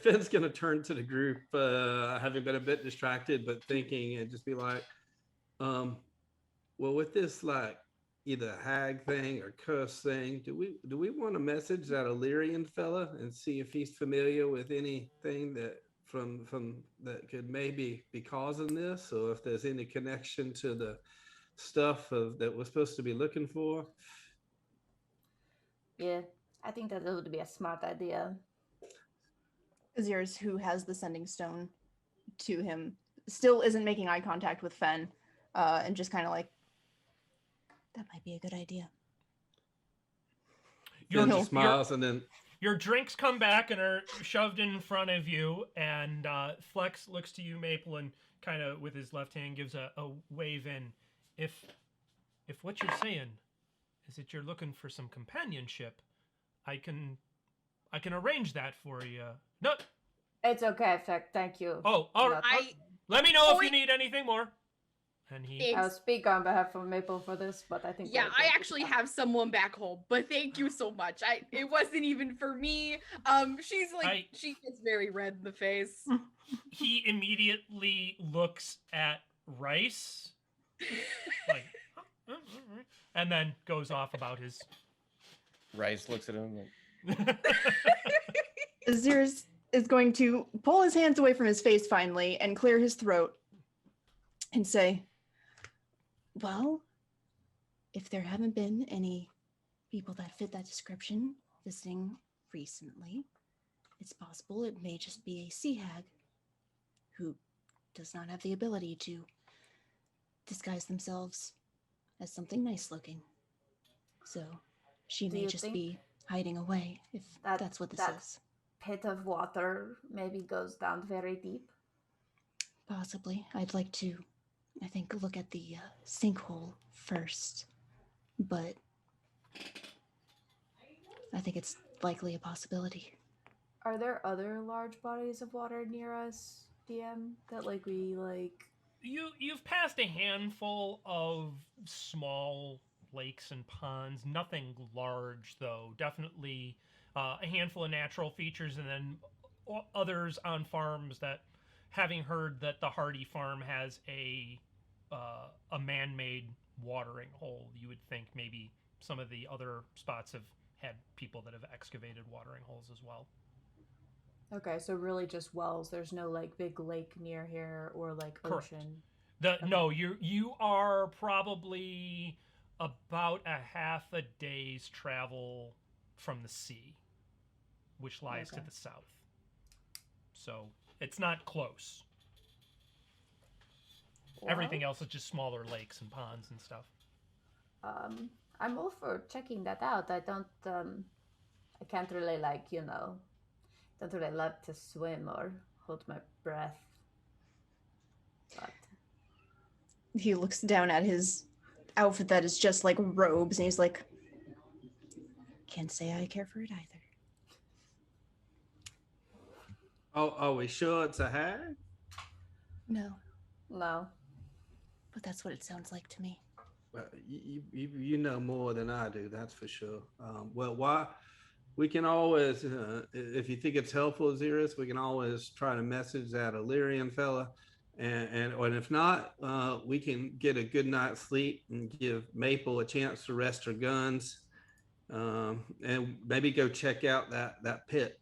Finn's gonna turn to the group, having been a bit distracted, but thinking, and just be like, well, with this either hag thing or curse thing, do we want to message that Illyrian fella and see if he's familiar with anything that from that could maybe be causing this, or if there's any connection to the stuff that we're supposed to be looking for? Yeah, I think that would be a smart idea. Ahzyris, who has the sending stone to him, still isn't making eye contact with Fenn, and just kind of like, that might be a good idea. Fenn smiles, and then your drinks come back and are shoved in front of you, and Flex looks to you, Maple, and kind of with his left hand gives a wave in. If what you're saying is that you're looking for some companionship, I can arrange that for you. No, it's okay, thank you. Oh, all right. Let me know if you need anything more. And I'll speak on behalf of Maple for this, but I think I actually have someone back home, but thank you so much. It wasn't even for me. She gets very red in the face. He immediately looks at Rhys, and then goes off about his. Rhys looks at him. Ahzyris is going to pull his hands away from his face finally and clear his throat and say, well, if there haven't been any people that fit that description visiting recently, it's possible it may just be a sea hag who does not have the ability to disguise themselves as something nice looking. So she Do may you just think be hiding away, if that's what this is. Pit of water maybe goes down very deep? Possibly. I'd like to, I think, look at the sinkhole first, but I think it's likely a possibility. Are there other large bodies of water near us, DM, that You've passed a handful of small lakes and ponds, nothing large though. Definitely a handful of natural features, and then others on farms that, having heard that the Hardy farm has a man-made watering hole, you would think maybe some of the other spots have had people that have excavated watering holes as well. Okay, so really just wells. There's no big lake near here or Correct. ocean. Okay. No, you are probably about a half a day's travel from the sea, which lies to the south. So it's not close. Well, everything else is just smaller lakes and ponds and stuff. I'm all for checking that out. I can't really don't really love to swim or hold my breath. But he looks down at his outfit that is just like robes, and he's like, can't say I care for it either. Oh, are we sure it's a hag? No. No. But that's what it sounds like to me. Well, you know more than I do, that's for sure. We can always, if you think it's helpful, Ahzyris, we can always try to message that Illyrian fella. And if not, we can get a good night's sleep and give Maple a chance to rest her guns, and maybe go check out that pit.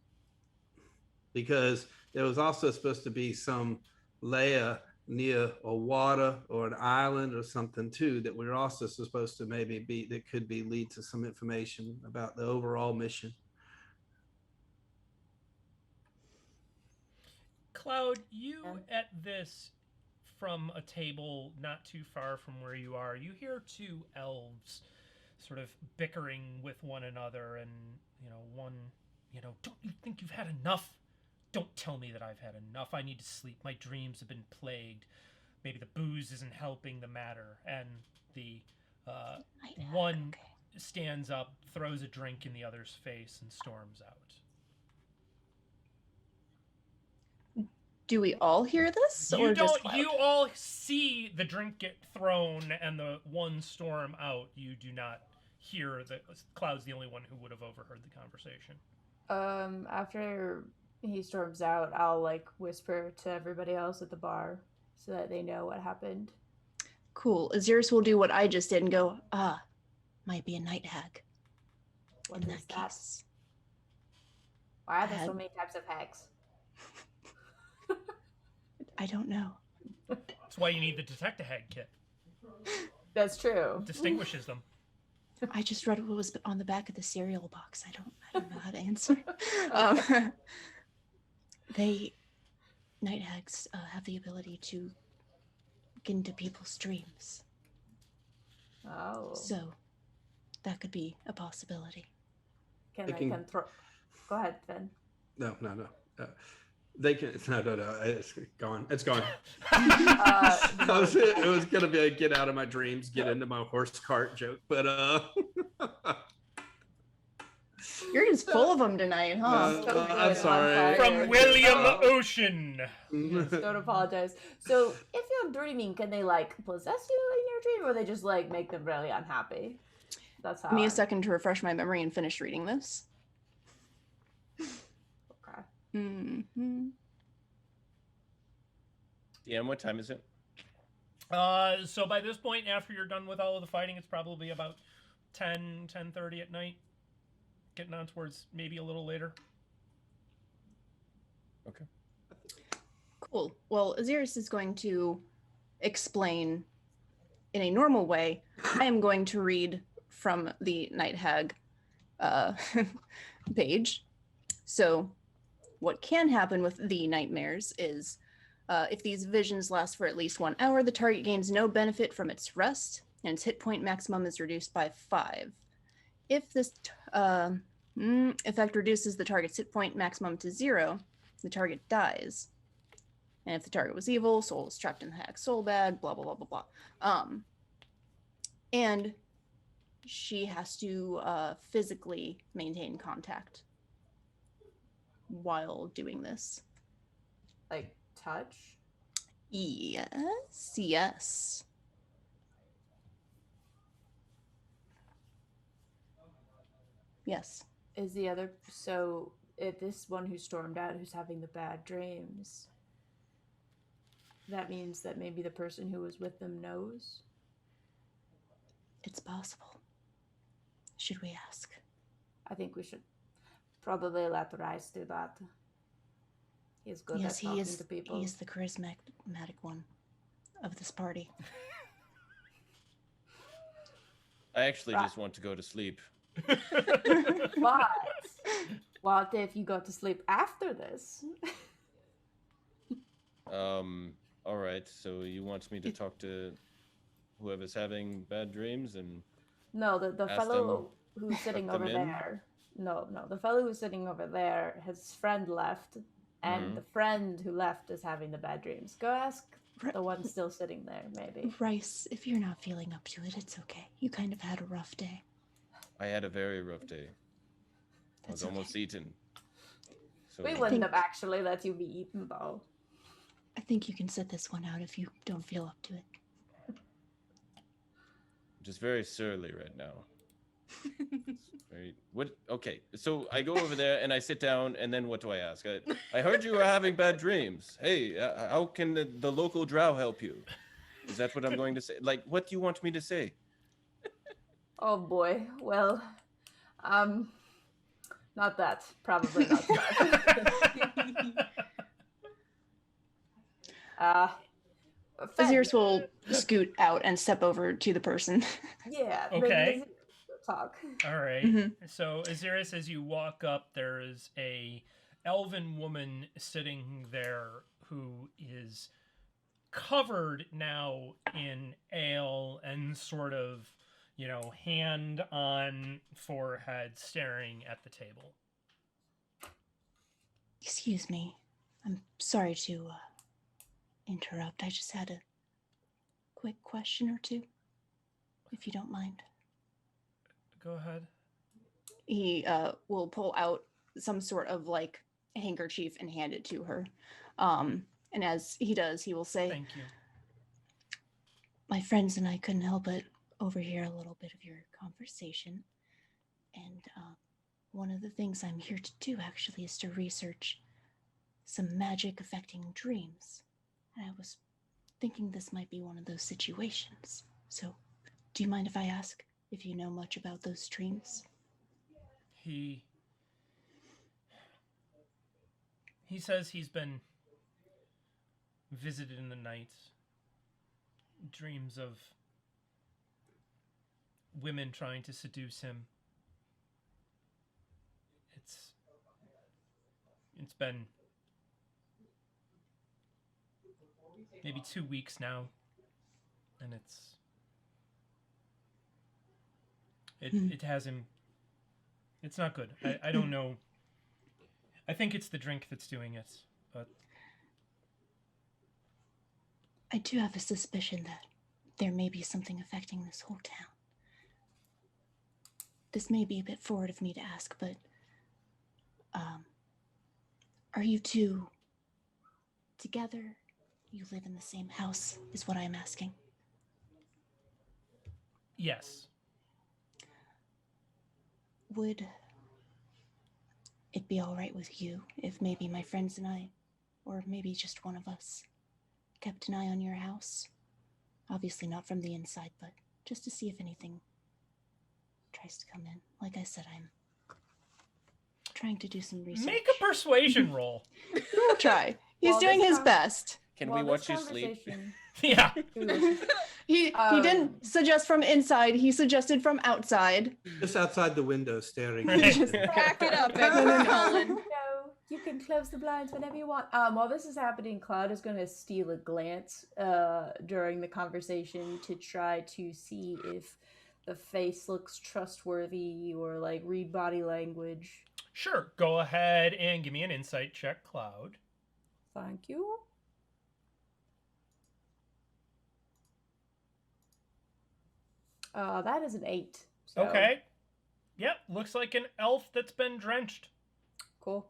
Because there was also supposed to be some layer near a water or an island or something too that we're also supposed to maybe be, that could be lead to some information about the overall mission. Cloud, you at this from a table not too far from where you are, you hear two elves sort of bickering with one another, and one, don't you think you've had enough? Don't tell me that I've had enough. I need to sleep. My dreams have been plagued. Maybe the booze isn't helping the matter. And the one stands up, throws a drink in the other's face, and storms out. Do we all hear this? You don't. You all see the drink get thrown and the one storm out. You do not hear that. Cloud's the only one who would have overheard the conversation. After he storms out, I'll whisper to everybody else at the bar so that they know what happened. Cool. Ahzyris will do what I just did and go, might be a night hag. What is that? Case, why are there so many types of hags? I don't know. That's why you need the detect a hag kit. That's true. Distinguishes them. I just read what was on the back of the cereal box. I don't know how to answer. Night hags have the ability to get into people's dreams. Oh. So that could be a possibility. Can I throw? Go ahead, Fenn. No. They can. No. It's gone. It's gone. It was gonna be a get out of my dreams, get into my horse cart joke, but you're just full of them tonight, huh? I'm sorry. From William Ocean. Yes, don't apologize. So, if you're dreaming, can they possess you in your dream, or they just make them really unhappy? That's how. Give me a second to refresh my memory and finish reading this. Okay. Mm-hmm. Yeah, and what time is it? So by this point, after you're done with all of the fighting, it's probably about 10:30 at night. Getting on towards maybe a little later. Okay. Cool. Well, Ahzyris is going to explain in a normal way, I am going to read from the Night Hag page. So what can happen with the nightmares is if these visions last for at least 1 hour, the target gains no benefit from its rest, and its hit point maximum is reduced by 5. If this effect reduces the target's hit point maximum to 0, the target dies. And if the target was evil, soul is trapped in the hag's soul bag, blah, blah, blah, blah, blah. And she has to physically maintain contact while doing this. Like touch? Yes. Yes. Is the other, so if this one who stormed out who's having the bad dreams, that means that maybe the person who was with them knows? It's possible. Should we ask? I think we should probably let Rhys do that. He's good at talking to people. He is the charismatic one of this party. I actually just want to go to sleep. What if you go to sleep after this? All right, so you want me to talk to whoever's having bad dreams and no, the fellow who's sitting over there. No, the fellow who's sitting over there, his friend left, and the friend who left is having the bad dreams. Go ask the one still sitting there, maybe. Rhys, if you're not feeling up to it, it's okay. You kind of had a rough day. I had a very rough day. I was almost eaten. So we wouldn't have actually let you be eaten, though. I think you can sit this one out if you don't feel up to it. I'm just very surly right now. Okay, so I go over there and I sit down, and then what do I ask? I heard you were having bad dreams. Hey, how can the local drow help you? Is that what I'm going to say? Like, what do you want me to say? Oh boy, well, not that. Probably not that. Ahzyris will scoot out and step over to the person. Yeah. Okay. Talk. All right. So Ahzyris, as you walk up, there is a elven woman sitting there who is covered now in ale and sort of, hand on forehead, staring at the table. Excuse me. I'm sorry to interrupt. I just had a quick question or two, if you don't mind. Go ahead. He will pull out some sort of handkerchief and hand it to her. And as he does, he will say, "Thank you. My friends and I couldn't help but overhear a little bit of your conversation. And one of the things I'm here to do actually is to research some magic affecting dreams. And I was thinking this might be one of those situations. So, do you mind if I ask if you know much about those dreams?" He says he's been visited in the night. Dreams of women trying to seduce him. It's been maybe 2 weeks now, and it has him. It's not good. I don't know. I think it's the drink that's doing it, but I do have a suspicion that there may be something affecting this whole town. This may be a bit forward of me to ask, but are you two together? You live in the same house, is what I'm asking. yes. Would it be all right with you if maybe my friends and I, or maybe just one of us, kept an eye on your house? Obviously not from the inside, but just to see if anything tries to come in. Like I said, I'm trying to do some research. Make a persuasion roll. We'll try. He's doing his best. Can we watch you sleep? Yeah. He didn't suggest from inside. He suggested from outside. Just outside the window, staring. Just Back it up, Edward Cullen. No, you can close the blinds whenever you want. While this is happening, Cloud is going to steal a glance during the conversation to try to see if the face looks trustworthy or like read body language. Sure. Go ahead and give me an insight check, Cloud. Thank you. That is an 8. So. Okay. Yep. Looks like an elf that's been drenched. Cool.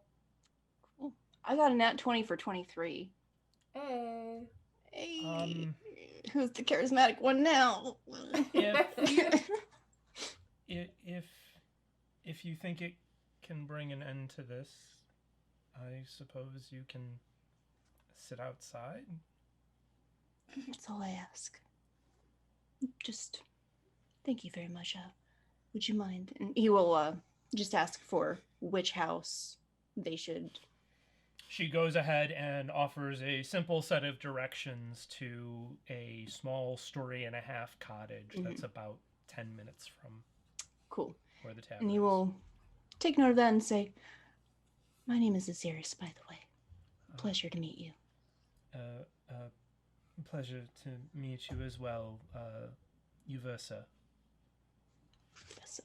I got a nat 20 for 23. Hey. Hey. Who's the charismatic one now? If you think it can bring an end to this, I suppose you can sit outside. That's all I ask. Just thank you very much. Would you mind? And he will just ask for which house they should. She goes ahead and offers a simple set of directions to a small 1.5-story cottage that's about 10 minutes from Cool. where the tavern And he is. will take note of that and say, "My name is Ahzyris, by the way. Pleasure to meet you." Pleasure to meet you as well, Uversa. Yes,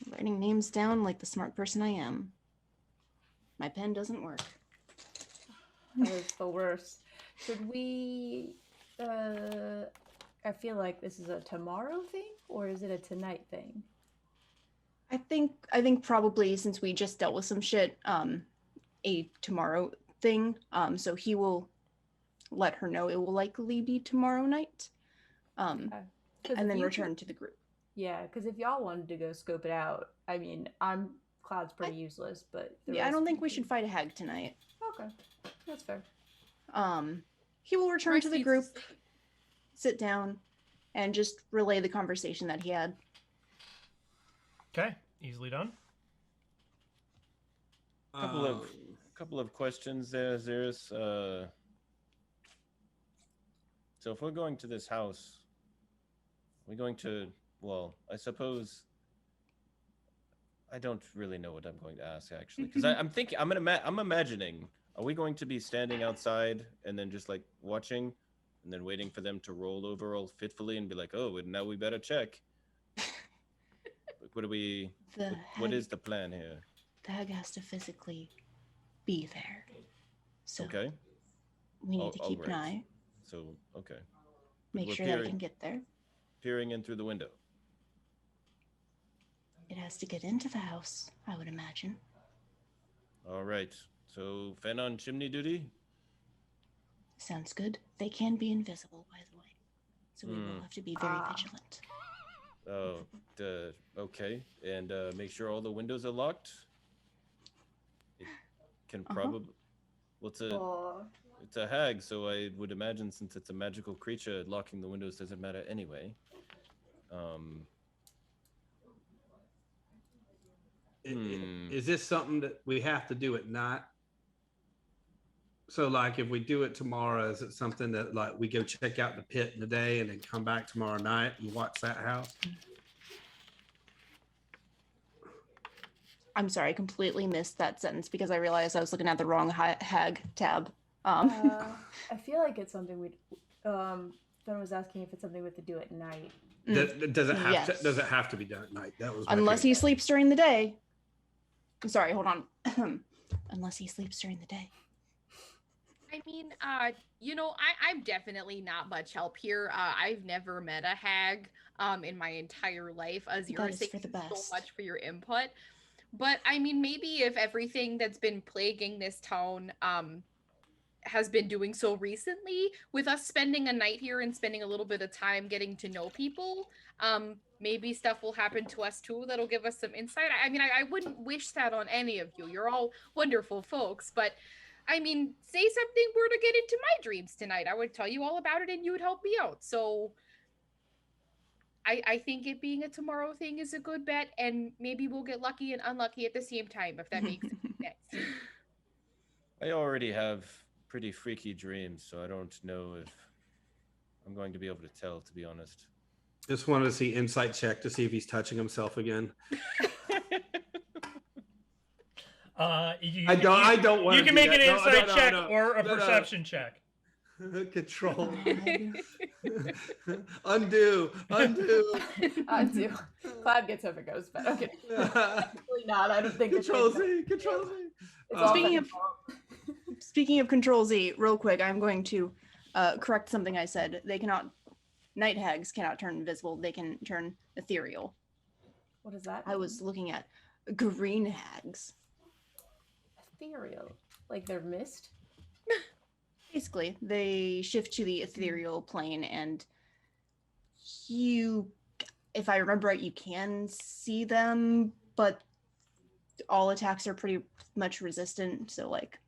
writing names down like the smart person I am. My pen doesn't work. That is the worst. Should we I feel like this is a tomorrow thing, or is it a tonight thing? I think probably since we just dealt with some shit, a tomorrow thing. So he will let her know it will likely be tomorrow night. And then return to the group. Yeah, because if y'all wanted to go scope it out, I mean, Cloud's pretty useless, but Yeah, I don't think we should fight a hag tonight. Okay, that's fair. He will return to the group, sit down, and just relay the conversation that he had. Okay, easily done. Couple of questions there, Ahzyris. So if we're going to this house, we're going to, well, I suppose I don't really know what I'm going to ask actually, because I'm imagining, are we going to be standing outside and then just like watching and then waiting for them to roll over all fitfully and be like, oh, and now we better check? What is the plan here? The hag has to physically be there. So Okay. we need to keep an eye. So, okay. Make sure that it can get there. Peering in through the window. It has to get into the house, I would imagine. All right. So, Fenn on chimney duty? Sounds good. They can be invisible, by the way. So we will have to be very vigilant. Oh, okay. And make sure all the windows are locked? It can probably... It's a hag, so I would imagine since it's a magical creature, locking the windows doesn't matter anyway. Is this something that we have to do at night? So, like, if we do it tomorrow, is it something that, like, we go check out the pit in the day and then come back tomorrow night and watch that house? I'm sorry, I completely missed that sentence because I realized I was looking at the wrong hag tab. I feel like it's something we'd. Fenn was asking if it's something we have to do at night. Does it have to be done at night? That was unless he sleeps during the day. I'm sorry, hold on. Unless he sleeps during the day. I mean, I'm definitely not much help here. I've never met a hag in my entire life. Ahzyris, thank you so much for your input. But I mean, maybe if everything that's been plaguing this town has been doing so recently, with us spending a night here and spending a little bit of time getting to know people, maybe stuff will happen to us too that'll give us some insight. I mean, I wouldn't wish that on any of you. You're all wonderful folks, but I mean, say something were to get into my dreams tonight, I would tell you all about it and you would help me out. So I think it being a tomorrow thing is a good bet, and maybe we'll get lucky and unlucky at the same time, if that makes sense. I already have pretty freaky dreams, so I don't know if I'm going to be able to tell, to be honest. Just wanted to see insight check to see if he's touching himself again. I don't want. You can make an insight check no. or a perception check. Control. Undo. Undo. Cloud gets over goes, but okay. Actually not. I don't think Control Z. Speaking of Control Z, real quick, I'm going to correct something I said. Night hags cannot turn invisible. They can turn ethereal. What is that? I was looking at green hags. Ethereal, like they're mist. Basically, they shift to the ethereal plane, and if I remember right, you can see them, but all attacks are pretty much resistant. So, like,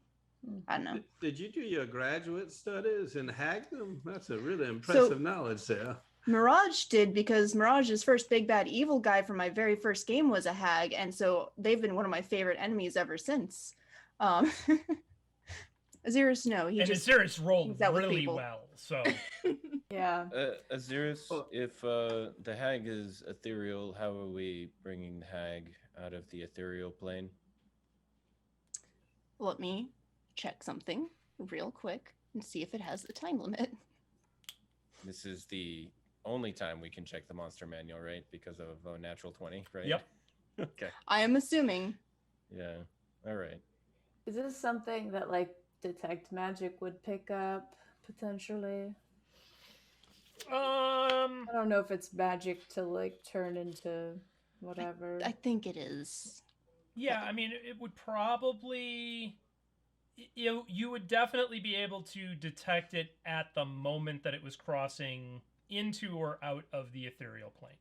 I don't know. Did you do your graduate studies in hagdom? That's a really impressive knowledge there. Mirage did, because Mirage's first big bad evil guy from my very first game was a hag, and so they've been one of my favorite enemies ever since. Ahzyris, no, Ahzyris rolled really well, so yeah. Ahzyris, if the hag is ethereal, how are we bringing the hag out of the ethereal plane? Let me check something real quick and see if it has a time limit. This is the only time we can check the monster manual, right? Because of natural 20, right? Yep. Okay. I am assuming. Yeah. All right. Is this something that like detect magic would pick up potentially? I don't know if it's magic to like turn into whatever. I think it is. Yeah, I mean, it would probably... You would definitely be able to detect it at the moment that it was crossing into or out of the ethereal plane.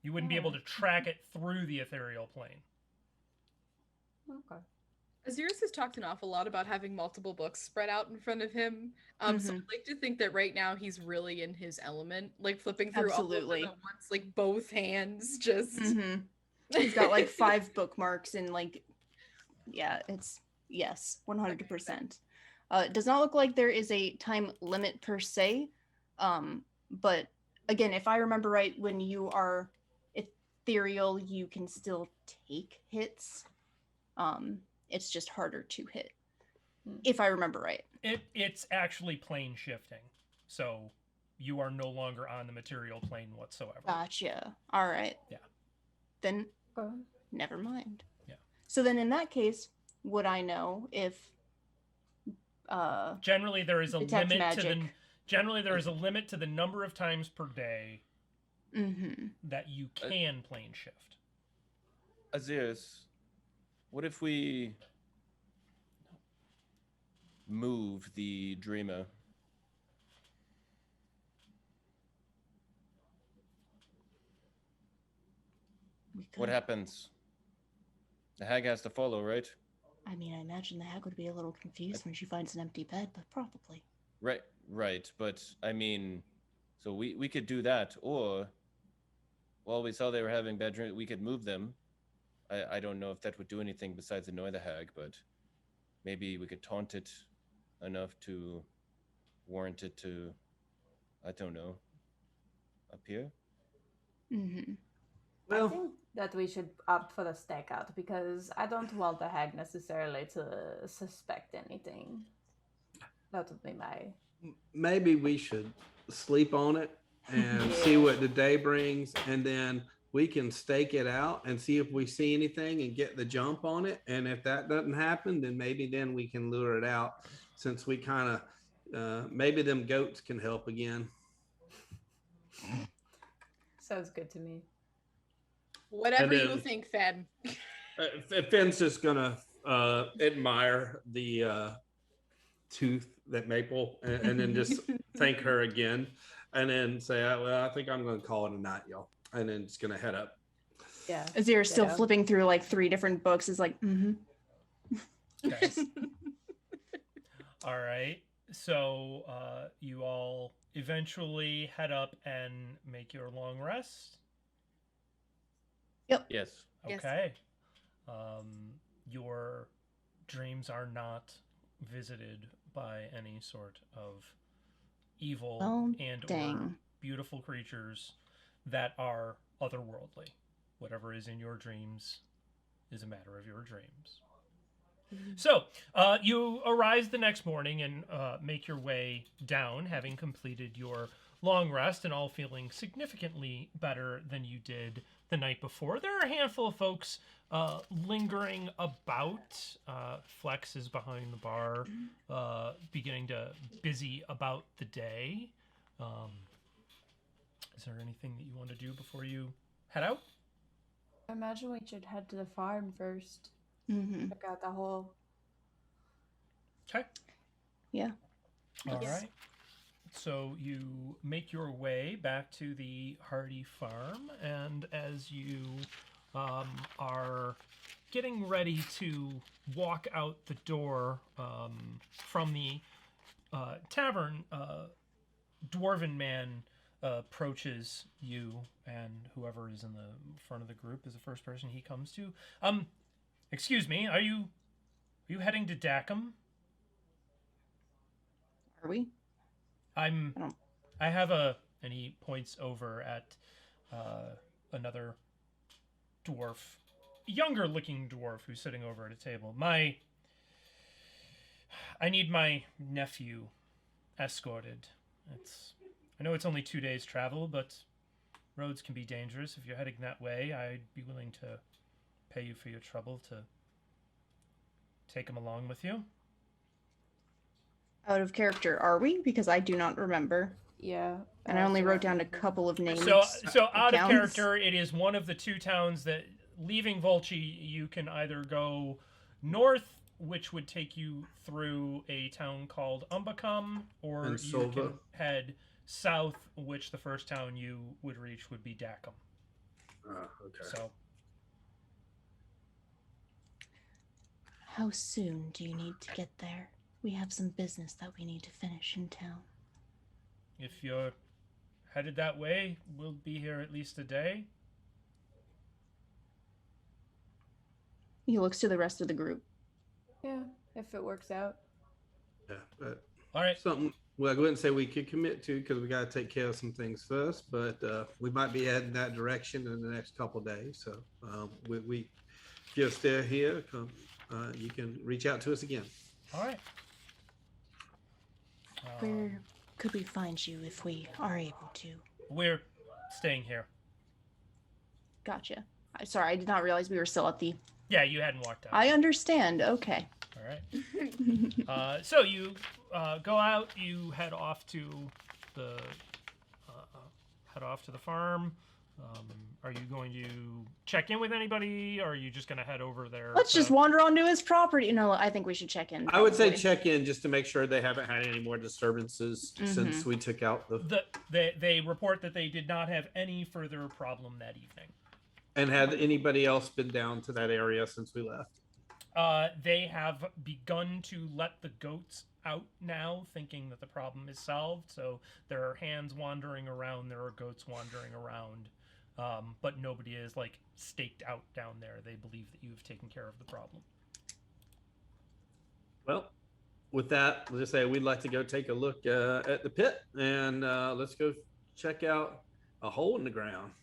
You wouldn't be able to track it through the ethereal plane. Okay. Ahzyris has talked an awful lot about having multiple books spread out in front of him. So I'd like to think that right now he's really in his element, like flipping through all of them at once, like both hands just. He's got like 5 bookmarks and like, yeah, it's yes, 100%. It does not look like there is a time limit per se, but again, if I remember right, when you are ethereal, you can still take hits. It's just harder to hit, if I remember right. It's actually plane shifting, so you are no longer on the material plane whatsoever. Gotcha. All right. Yeah. Then never mind. Yeah. So then in that case, would I know if generally there is a limit magic. to the limit to the number of times per day that you can plane shift. Ahzyris, what if we move the dreamer? What happens? The hag has to follow, right? I mean, I imagine the hag would be a little confused when she finds an empty bed, but probably. Right. But, I mean, so we could do that, or while we saw they were having bad dreams, we could move them. I don't know if that would do anything besides annoy the hag, but maybe we could taunt it enough to warrant it to, I don't know, appear? Well, I think that we should opt for the stakeout, because I don't want the hag necessarily to suspect anything. That would be my... Maybe we should sleep on it and see what the day brings, and then we can stake it out and see if we see anything and get the jump on it. And if that doesn't happen, then maybe then we can lure it out, since we kind of, maybe them goats can help again. Sounds good to me. Whatever you think, Fenn. Fenn's just gonna admire the tooth that Maple, and then just thank her again, and then say, well, I think I'm gonna call it a night, y'all, and then just gonna head up. Yeah. Ahzyris still flipping through like 3 different books is like, Okay. All right. So you all eventually head up and make your long rest. Yep. Yes. Okay. Your dreams are not visited by any sort of evil Oh, and or dang. beautiful creatures that are otherworldly. Whatever is in your dreams is a matter of your dreams. So, you arise the next morning and make your way down, having completed your long rest and all feeling significantly better than you did the night before. There are a handful of folks lingering about. Flex is behind the bar, beginning to busy about the day. Is there anything that you want to do before you head out? I imagine we should head to the farm first. Mm-hmm. Check out the whole. Okay. Yeah. All Yes. right. So you make your way back to the Hardy farm, and as you are getting ready to walk out the door from the tavern, Dwarven man approaches you, and whoever is in the front of the group is the first person he comes to. Excuse me, are you heading to Dacum? Are we? I have and he points over at another dwarf, younger looking dwarf who's sitting over at a table. I need my nephew escorted. I know it's only 2 days travel, but roads can be dangerous. If you're heading that way, I'd be willing to pay you for your trouble to take him along with you. Out of character, are we? Because I do not remember. Yeah. And I only wrote down a couple of names. So out of Towns. character, it is one of the two towns that, leaving Vulci, you can either go north, which would take you through a town called Umbacum, or And you Silva. can head south, which the first town you would reach would be Dacum. Okay. So How soon do you need to get there? We have some business that we need to finish in town. if you're headed that way, we'll be here at least a day. He looks to the rest of the group. Yeah, if it works out. Yeah, but All right. something. Well, I wouldn't say we could commit to because we got to take care of some things first. But we might be heading that direction in the next couple of days. So we if you're still here, you can reach out to us again. All right. Where could we find you if we are able to? We're staying here. Gotcha. Sorry, I did not realize we were still at the... Yeah, you hadn't walked out. I understand. Okay. All right. So you go out. You head off to the farm. Are you going to check in with anybody, or are you just going to head over there? Let's just wander onto his property. No, I think we should check in. I would say probably. check in just to make sure they haven't had any more disturbances since we took out They report that they did not have any further problem that evening. And had anybody else been down to that area since we left? They have begun to let the goats out now, thinking that the problem is solved. So there are hands wandering around, there are goats wandering around, but nobody is like staked out down there. They believe that you've taken care of the problem. Well, with that, let's just say we'd like to go take a look at the pit, and let's go check out a hole in the ground.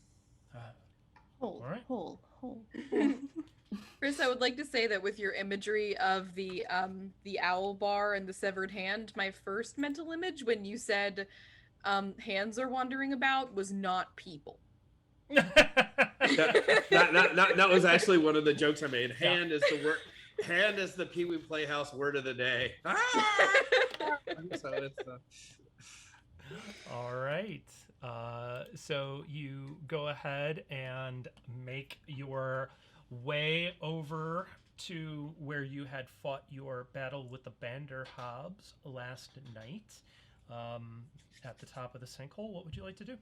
Hole, All right. hole. Rhys, I would like to say that with your imagery of the owl bar and the severed hand, my first mental image when you said hands are wandering about was not people. That was actually one of the jokes I made. Hand is the word. Hand is the Pee Wee Playhouse word of the day. So it's, All right. So you go ahead and make your way over to where you had fought your battle with the Banderhobbs last night, at the top of the sinkhole. What would you like to do?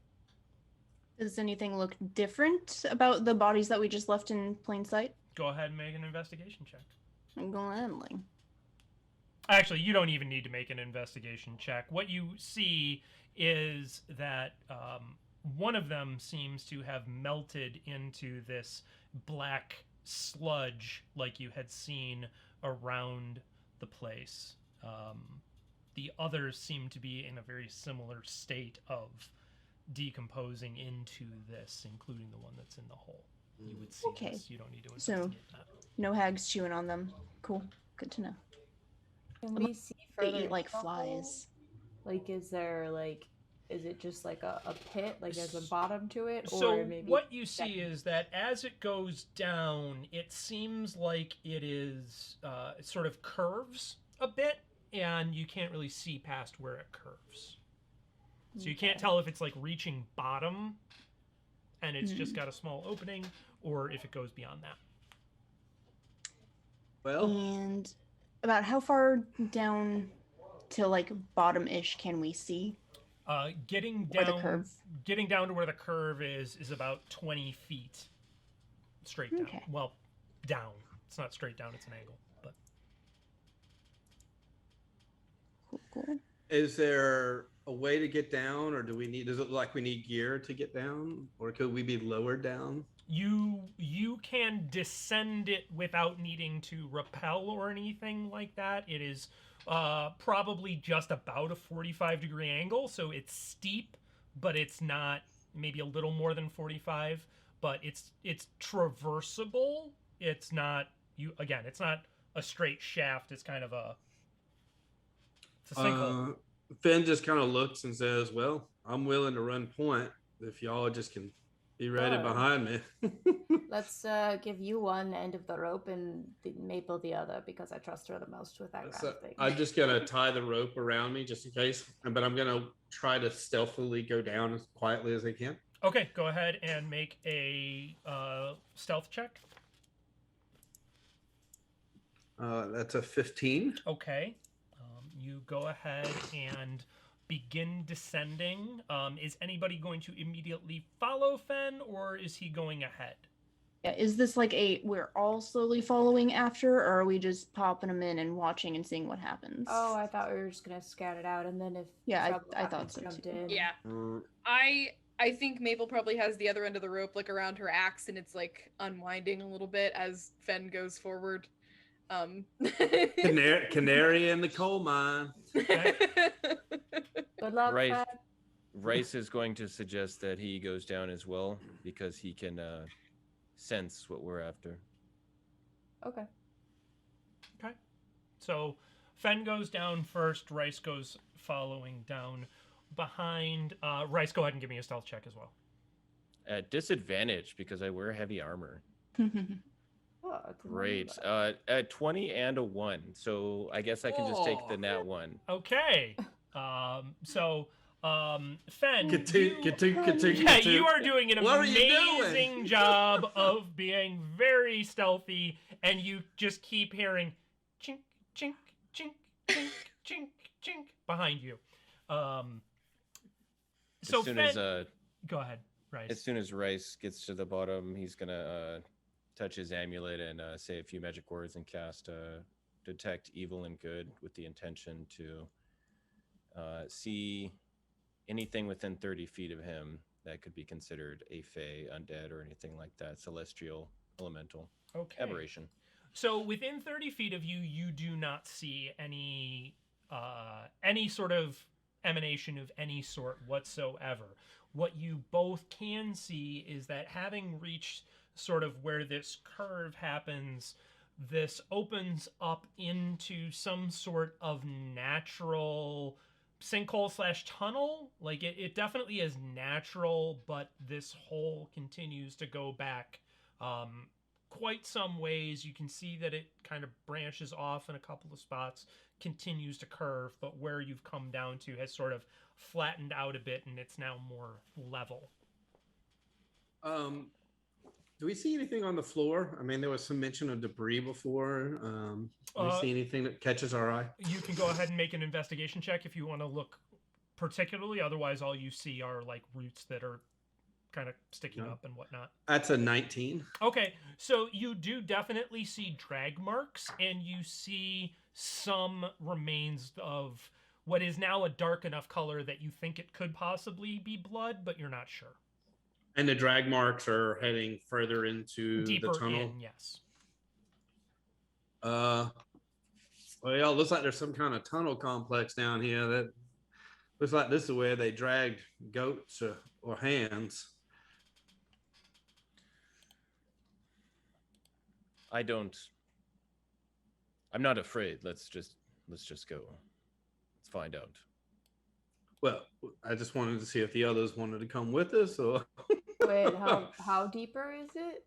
Does anything look different about the bodies that we just left in plain sight? Go ahead and make an investigation check. I'm going. Actually, you don't even need to make an investigation check. What you see is that one of them seems to have melted into this black sludge like you had seen around the place. The others seem to be in a very similar state of decomposing into this, including the one that's in the hole. You would see Okay. this. You don't need to So, investigate that. no hags chewing on them. Cool. Good to know. Can we see They further? eat like into the hole? flies. Like, is it just like a pit? Like, there's a bottom to it? Or So maybe what you see is that as it goes down, it seems like it is it sort of curves a bit, and you can't really see past where it curves. So you can't tell if it's like reaching bottom, and it's just got a small opening, or if it goes beyond that. Well, And about how far down to like bottom-ish can we see? Getting Where down, the curve. getting down to where the curve is about 20 feet straight down. Okay. Well, down. It's not straight down; it's an angle. But Cool. is there a way to get down, or does it look like we need gear to get down, or could we be lowered down? you can descend it without needing to rappel or anything like that. It is probably just about a 45-degree angle, so it's steep, but it's not, maybe a little more than 45, but it's traversable. It's not it's not a straight shaft. It's kind of it's a sinkhole. Fenn just kind of looks and says, "Well, I'm willing to run point if y'all just can be ready Sure. behind me." Let's give you one end of the rope and Maple the other, because I trust her the most with that kind So of thing. I'm just gonna tie the rope around me just in case, but I'm gonna try to stealthily go down as quietly as I can. Okay, go ahead and make a stealth check. That's a 15. Okay. You go ahead and begin descending. Is anybody going to immediately follow Fenn, or is he going ahead? Yeah, is this like we're all slowly following after, or are we just popping them in and watching and seeing what happens? Oh, I thought we were just gonna scout it out, and then if Yeah, trouble I thought happens, so jump too. in. Yeah. I think Maple probably has the other end of the rope like around her axe, and it's like unwinding a little bit as Fenn goes forward. Canary in the coal mine. Good luck, Right. Fenn. Rhys is going to suggest that he goes down as well, because he can sense what we're after. Okay. Okay. So Fenn goes down first. Rhys goes following down behind. Rhys, go ahead and give me a stealth check as well. At disadvantage, because I wear heavy armor. Oh, I didn't know Great. that. At 20 and a 1. So I guess I can just take the nat 1. Okay. Fenn, Continue. yeah, you are doing an What are you amazing doing? job of being very stealthy, and you just keep hearing chink, chink, chink, chink, chink, chink behind you. So As soon Fenn, as go ahead, Rhys. as soon as Rhys gets to the bottom, he's gonna touch his amulet and say a few magic words and cast detect evil and good, with the intention to see anything within 30 feet of him that could be considered a fae, undead, or anything like that, celestial, elemental, Okay. aberration. So within 30 feet of you, you do not see any sort of emanation of any sort whatsoever. What you both can see is that, having reached sort of where this curve happens, this opens up into some sort of natural sinkhole/tunnel. Like it definitely is natural, but this hole continues to go back quite some ways. You can see that it kind of branches off in a couple of spots, continues to curve, but where you've come down to has sort of flattened out a bit, and it's now more level. Do we see anything on the floor? I mean, there was some mention of debris before. Do we see anything that catches our eye? You can go ahead and make an investigation check if you want to look particularly. Otherwise, all you see are like roots that are kind of sticking up and whatnot. That's a 19. Okay, so you do definitely see drag marks, and you see some remains of what is now a dark enough color that you think it could possibly be blood, but you're not sure. And the drag marks are heading further into Deeper the tunnel. in, yes. Well, y'all, looks like there's some kind of tunnel complex down here that looks like this is where they dragged goats or hands. I'm not afraid. Let's just go. Let's find out. Well, I just wanted to see if the others wanted to come with us or. Wait, how deeper is it?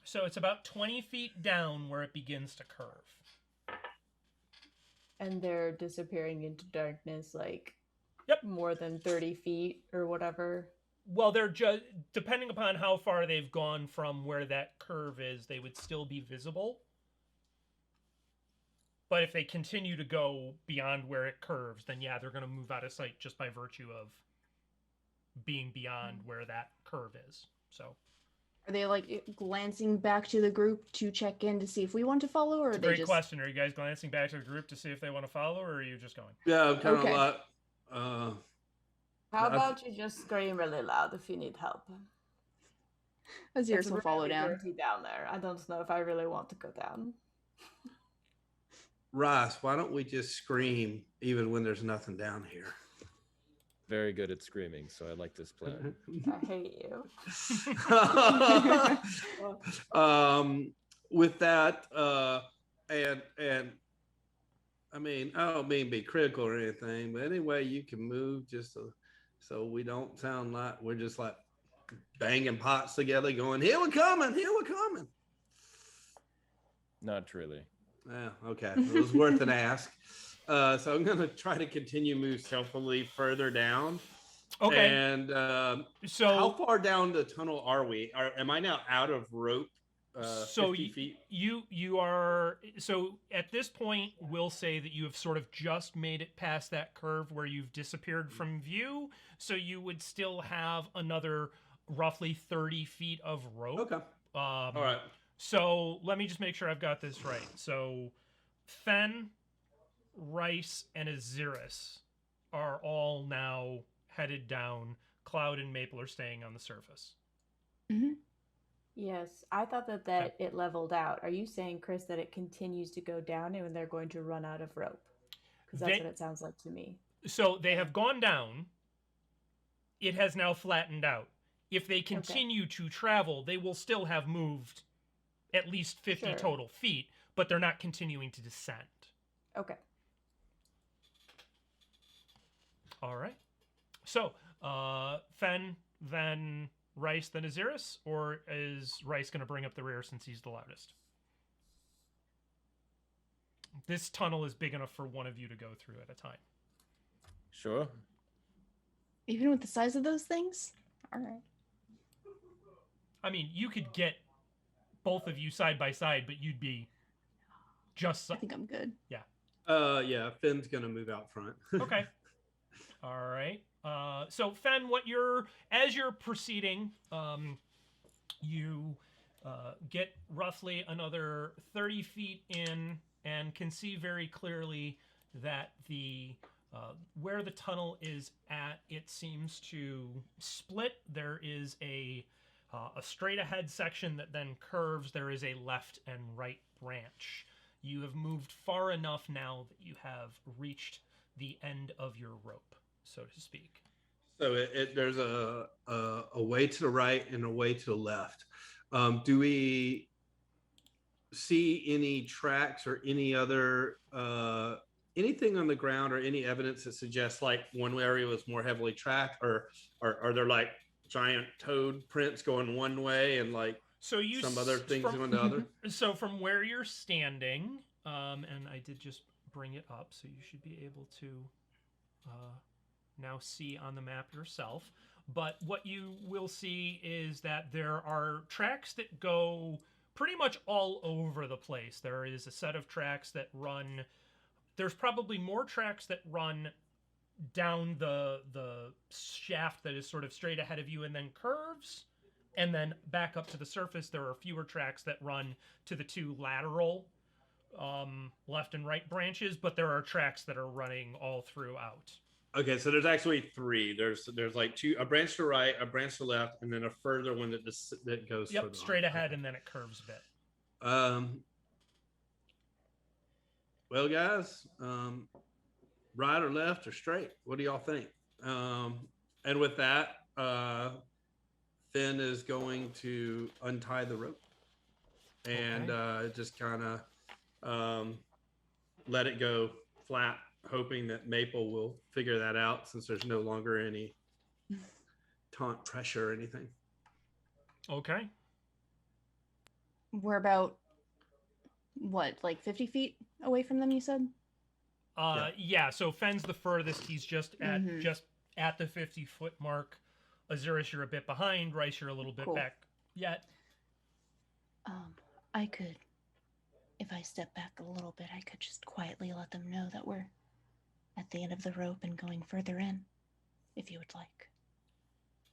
So it's about 20 feet down where it begins to curve. And they're disappearing into darkness, like Yep. more than 30 feet or whatever. Well, they're just depending upon how far they've gone from where that curve is, they would still be visible. But if they continue to go beyond where it curves, then yeah, they're going to move out of sight just by virtue of being beyond where that curve is. So, Are they like glancing back to the group to check in to see if we want to follow, or are they great just... question. Are you guys glancing back to the group to see if they want to follow, or are you just going? Yeah, I'm kind of Okay. like. How about you just scream really loud if you need help? Ahzyris It's will follow really down. dirty down there. I don't know if I really want to go down. Rhys, why don't we just scream even when there's nothing down here? Very good at screaming, so I like this plan. I hate you. With that, and I mean, I don't mean be critical or anything, but any way you can move just so we don't sound like we're just like banging pots together going, here we're coming. Not really. Yeah, okay. It was worth an ask. So I'm going to try to continue move stealthily further down. Okay. And So how far down the tunnel are we? Am I now out of rope? So 50 feet? you are, so at this point we'll say that you have sort of just made it past that curve where you've disappeared from view, so you would still have another roughly 30 feet of rope. Okay. All right. So let me just make sure I've got this right. So Fenn, Rhys, and Ahzyris are all now headed down. Cloud and Maple are staying on the surface. Mm-hmm. Yes, I thought that it leveled out. Are you saying, Chris, that it continues to go down and they're going to run out of rope? Because that's what it sounds like to me. So they have gone down. It has now flattened out. If they continue to travel, they will still have moved at least 50 total feet, but they're not continuing to descend. Okay. All right. So, Fenn, then Rhys, then Ahzyris, or is Rhys going to bring up the rear since he's the loudest? This tunnel is big enough for one of you to go through at a time. Sure. Even with the size of those things? All right. I mean, you could get both of you side by side, but you'd be just... I think I'm good. Yeah. Yeah, Finn's going to move out front. Okay. All right. So Fenn, as you're proceeding, you get roughly another 30 feet in and can see very clearly that where the tunnel is at, it seems to split. There is a straight ahead section that then curves. There is a left and right branch. You have moved far enough now that you have reached the end of your rope, so to speak. So there's a way to the right and a way to the left. Do we see any tracks or any other anything on the ground or any evidence that suggests like one area was more heavily tracked, or are there like giant toad prints going one way and like some other things going the other? So from where you're standing, and I did just bring it up, so you should be able to now see on the map yourself. But what you will see is that there are tracks that go pretty much all over the place. There is a set of tracks that run... There's probably more tracks that run down the shaft that is sort of straight ahead of you and then curves, and then back up to the surface. There are fewer tracks that run to the two lateral left and right branches, but there are tracks that are running all throughout. Okay, so there's actually three. There's like a branch to the right, a branch to the left, and then a further one that goes straight ahead, and then it curves a bit. well, guys, right or left or straight? What do y'all think? And with that, Fenn is going to untie the rope and just kind of let it go flat, hoping that Maple will figure that out since there's no longer any taunt pressure or anything. Okay. We're about, what, like 50 feet away from them, you said? Yeah, so Fenn's the furthest. He's just at the 50-foot mark. Ahzyris, you're a bit behind. Rhys, you're a little bit back yet. I could, if I step back a little bit, I could just quietly let them know that we're at the end of the rope and going further in, if you would like.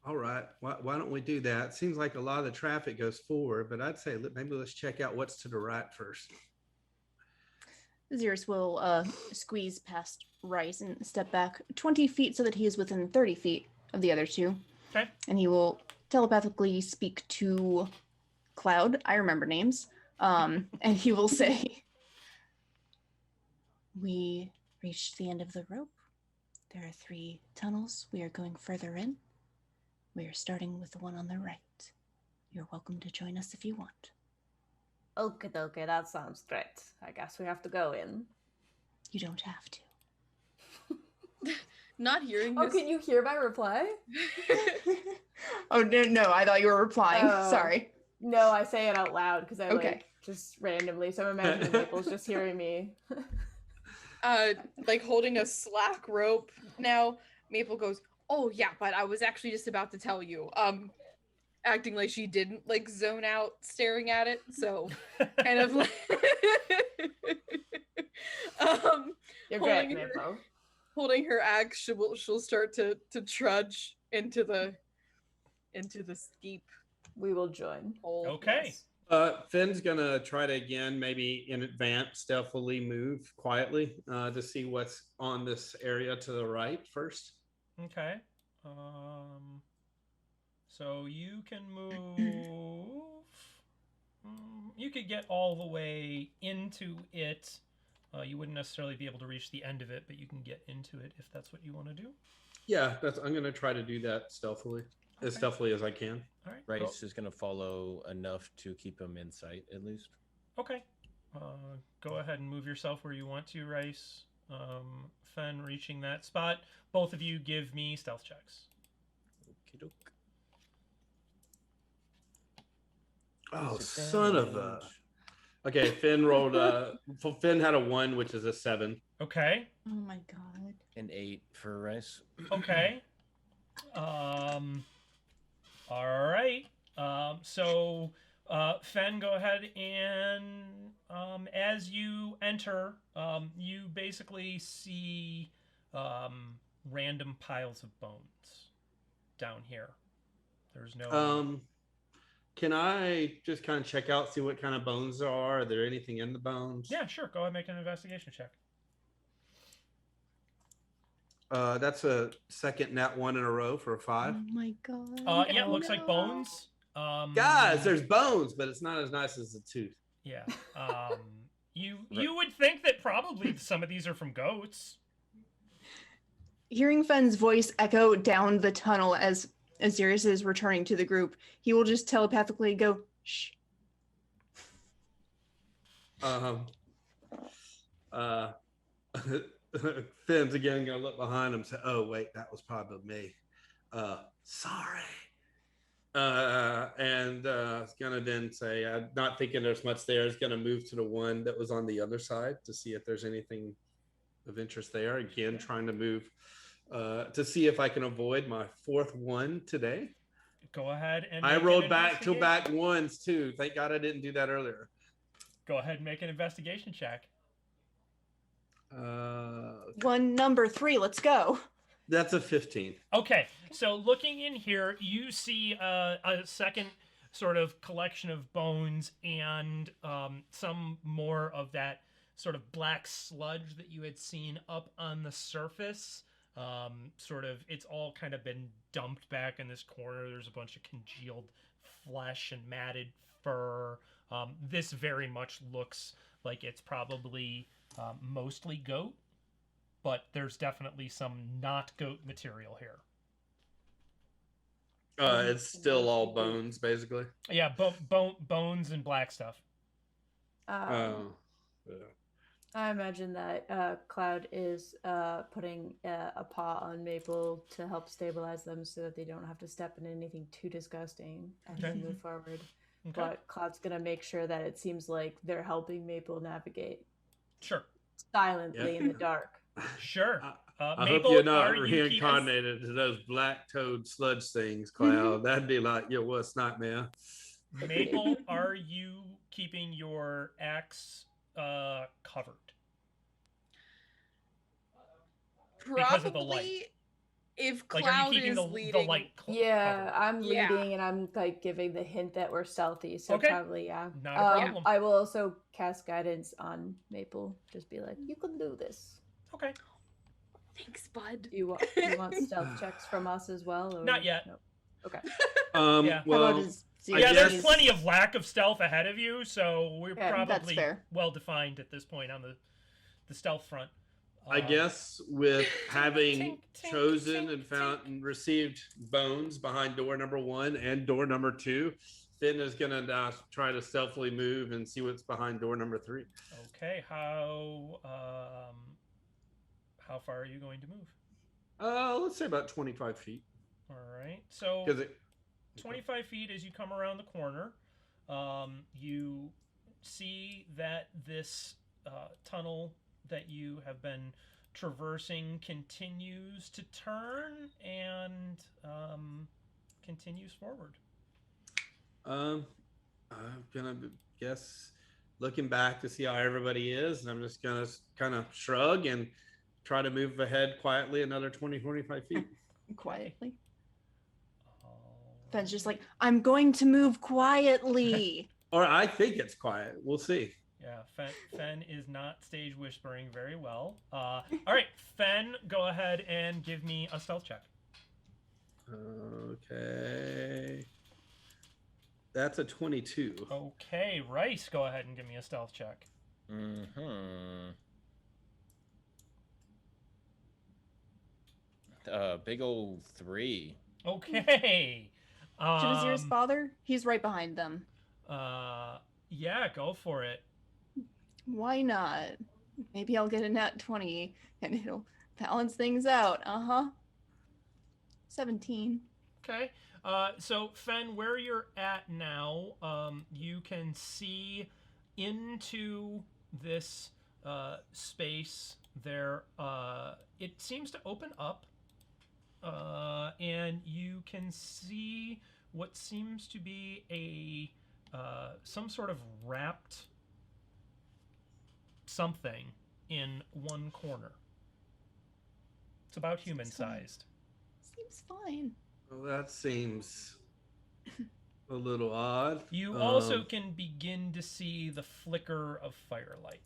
All right. Why don't we do that? Seems like a lot of the traffic goes forward, but I'd say maybe let's check out what's to the right first. Ahzyris will squeeze past Rhys and step back 20 feet so that he is within 30 feet of the other two. Okay. And he will telepathically speak to Cloud. I remember names. And he will say, "We reached the end of the rope. There are 3 tunnels. We are going further in. We are starting with the one on the right. You're welcome to join us if you want." Okay, that sounds great. I guess we have to go in. You don't have to. Not hearing Oh, this. can you hear my reply? Oh, no, I thought you were replying. Sorry. No, I say it out loud because I just randomly. So I'm imagining Maple's just hearing me. Like holding a slack rope. Now Maple goes, "Oh yeah, but I was actually just about to tell you." Acting like she didn't like zone out staring at it, so kind of like You're great, Maple. Holding her axe, she'll start to trudge into the steep. We will join. Hole. Okay. Finn's gonna try to again, maybe in advance, stealthily move quietly to see what's on this area to the right first. Okay. So you can move. You could get all the way into it. You wouldn't necessarily be able to reach the end of it, but you can get into it if that's what you want to do. Yeah, I'm gonna try to do that stealthily, as stealthily as I can. All right. Rhys is going to follow enough to keep him in sight, at least. Okay. Go ahead and move yourself where you want to, Rhys. Fenn reaching that spot. Both of you give me stealth checks. Okie doke. Oh, son of a... Okay, Fenn rolled Fenn had a 1, which is a 7. Okay. Oh my god. An 8 for Rhys. Okay. All right. So Fenn, go ahead and as you enter, you basically see random piles of bones down here. There's no. Can I just kind of check out, see what kind of bones there are? Are there anything in the bones? Yeah, sure. Go ahead and make an investigation check. That's a second nat 1 in a row for a 5. Oh my god. Yeah, it looks like bones. Guys, there's bones, but it's not as nice as the tooth. Yeah. You would think that probably some of these are from goats. Hearing Fenn's voice echo down the tunnel as Ahzyris is returning to the group, he will just telepathically go, "Shh." Finn's again gonna look behind him and say, "Oh wait, that was probably me. Sorry." And it's gonna then say, "I'm not thinking there's much there." It's gonna move to the one that was on the other side to see if there's anything of interest there. Again, trying to move to see if I can avoid my 4th 1 today. Go ahead and I rolled back 2 back 1s too. Thank God I didn't do that earlier. Go ahead and make an investigation check. One number 3, let's go. That's a 15. Okay, so looking in here, you see a second sort of collection of bones and some more of that sort of black sludge that you had seen up on the surface. It's all kind of been dumped back in this corner. There's a bunch of congealed flesh and matted fur. This very much looks like it's probably mostly goat, but there's definitely some not goat material here. It's still all bones, basically. Yeah, bones and black stuff. Yeah. I imagine that Cloud is putting a paw on Maple to help stabilize them so that they don't have to step in anything too disgusting as they move forward. Okay. But Cloud's going to make sure that it seems like they're helping Maple navigate Sure. silently in the dark. Sure. I Maple, hope you're not are you reincarnated to those black toad sludge things, Cloud. That'd be like your worst nightmare. Maple, are you keeping your axe covered? Because of the light. Probably if Like, Cloud are you keeping is the leading. light Yeah, covered? I'm Yeah. leading and I'm like giving the hint that we're stealthy, so Okay. probably yeah. Not a problem. I will also cast guidance on Maple. Just be like, you can do this. Okay. Thanks, bud. You want stealth checks from us as well? Or... Not yet. No. Okay. Yeah. Well, Yeah, guess- there's plenty of lack of stealth ahead of you, so we're Yeah, that's probably fair. well defined at this point on the stealth front. I guess with having tink, tink, chosen tink, and found and received bones behind door number 1 and door number 2, Fenn is gonna try to stealthily move and see what's behind door number 3. Okay, how far are you going to move? Let's say about 25 feet. All right, so Because 25 feet as you come around the corner, you see that this tunnel that you have been traversing continues to turn and continues forward. I'm gonna guess, looking back to see how everybody is, and I'm just gonna kind of shrug and try to move ahead quietly another 20-25 feet. Quietly. Fenn's just like, I'm going to move quietly. Or I think it's quiet. We'll see. Yeah, Fenn is not stage whispering very well. All right, Fenn, go ahead and give me a stealth check. Okay. That's a 22. Okay, Rhys, go ahead and give me a stealth check. Big old 3. Okay. Should Ahzyris bother? He's right behind them. Yeah, go for it. Why not? Maybe I'll get a nat 20 and it'll balance things out. 17. Okay. So Fenn, where you're at now, you can see into this space. There, it seems to open up, and you can see what seems to be a some sort of wrapped something in one corner. It's about human sized. Seems fine. Well, that seems a little odd. You also can begin to see the flicker of firelight.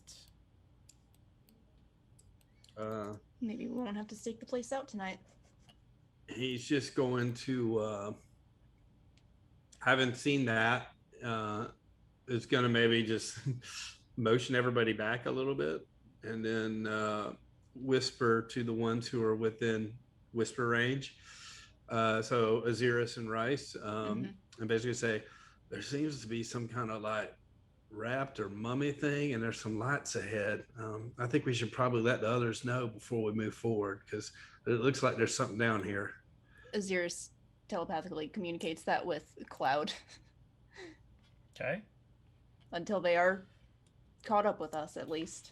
Maybe we won't have to stake the place out tonight. He's just going to, haven't seen that, is going to maybe just motion everybody back a little bit and then whisper to the ones who are within whisper range. So Ahzyris and Rhys, and basically say, there seems to be some kind of like wrapped or mummy thing, and there's some lights ahead. I think we should probably let the others know before we move forward, because it looks like there's something down here. Ahzyris telepathically communicates that with Cloud. Okay. Until they are caught up with us, at least.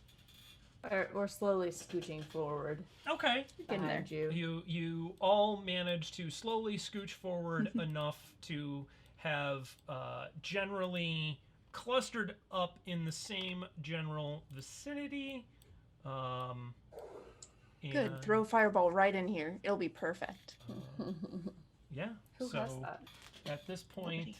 We're slowly scooching forward. Okay. Getting there. Behind you. You all manage to slowly scooch forward enough to have generally clustered up in the same general vicinity. Good. Throw a fireball right in here. It'll be perfect. Yeah. Who so has that? at this point,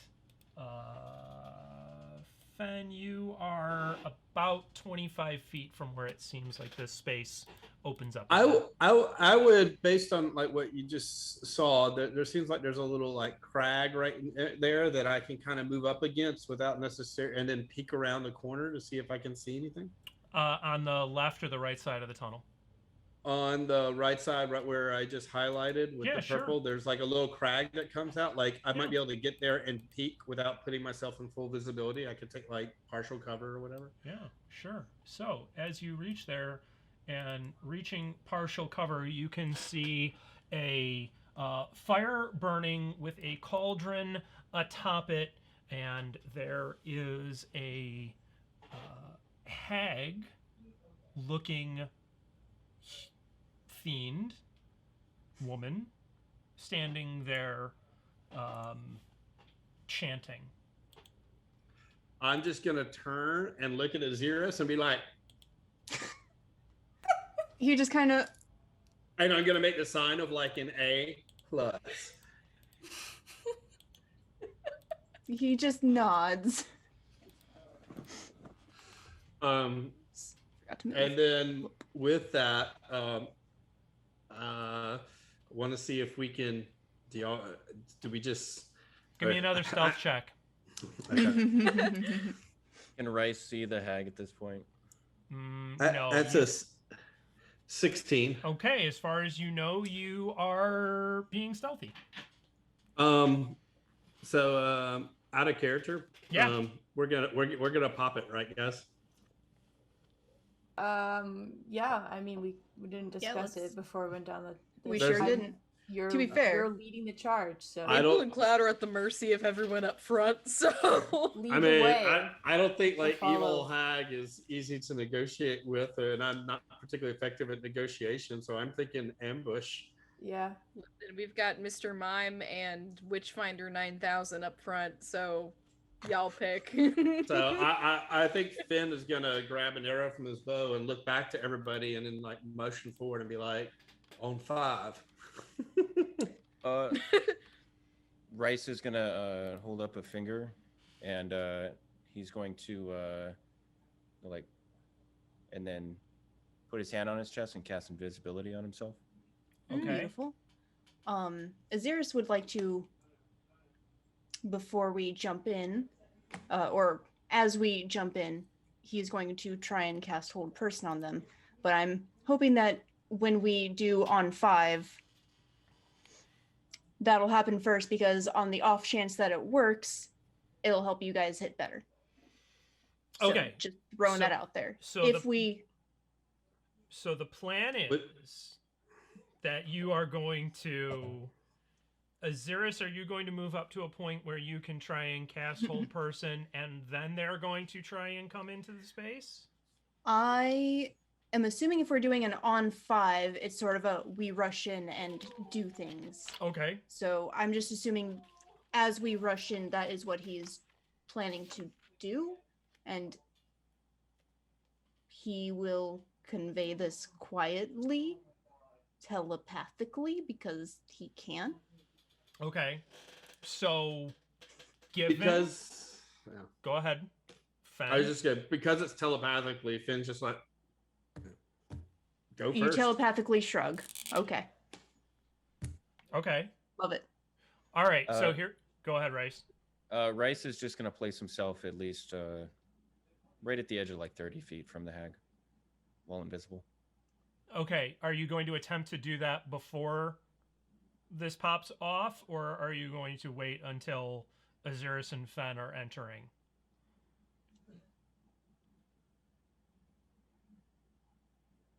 Fenn, you are about 25 feet from where it seems like this space opens up. I would, based on like what you just saw, there seems like there's a little like crag right there that I can kind of move up against without necessary, and then peek around the corner to see if I can see anything. On the left or the right side of the tunnel? On the right side, right where I just highlighted with the purple, there's like a little crag that comes out. Like I might be able to get there and peek without putting myself in full visibility. I could take like partial cover or whatever. Yeah, sure. So as you reach there and reaching partial cover, you can see a fire burning with a cauldron atop it, and there is a hag looking fiend woman standing there chanting. I'm just gonna turn and look at Ahzyris and be like, He just kind of, and I'm gonna make the sign of like an A+. he just nods. And Forgot to move. then with that, want to see if we can. Do we just Give me another stealth check. Okay. Can Rhys see the hag at this point? No. That's a 16. Okay, as far as you know, you are being stealthy. So out of character. Yeah. We're gonna pop it, right, guys? Yeah, I mean, we didn't discuss let's- it before we went down the. We There's- sure didn't. You're, To be fair. you're leading the charge, so I Maple don't- and Cloud are at the mercy of everyone up front, so lead I the mean, way. I don't think like follow. evil hag is easy to negotiate with, and I'm not particularly effective at negotiation, so I'm thinking ambush. Yeah. we've got Mr. Mime and Witchfinder 9000 up front, so y'all pick. So I think Fenn is gonna grab an arrow from his bow and look back to everybody, and then like motion forward and be like, "On 5." Rhys is gonna hold up a finger, and he's going to like, and then put his hand on his chest and cast invisibility on himself. Okay. Beautiful. Ahzyris would like to, before we jump in, or as we jump in, he's going to try and cast Hold Person on them. But I'm hoping that when we do on 5, that'll happen first, because on the off chance that it works, it'll help you guys hit better. So Okay. just throwing So- that out there. so if the- we So the plan is But- that you are going to... Ahzyris, are you going to move up to a point where you can try and cast Hold Person, and then they're going to try and come into the space? I am assuming if we're doing an on 5, it's sort of a we rush in and do things. Okay. So I'm just assuming as we rush in, that is what he is planning to do. And he will convey this quietly, telepathically, because he can. Okay. So, given... Because Go ahead. Fenn. I was just gonna, because it's telepathically, Finn's just like, go You first. telepathically shrug. Okay. Okay. Love it. All right. So Uh, here... Go ahead, Rhys. Rhys is just gonna place himself at least right at the edge of like 30 feet from the hag, while invisible. Okay. Are you going to attempt to do that before this pops off, or are you going to wait until Ahzyris and Fenn are entering?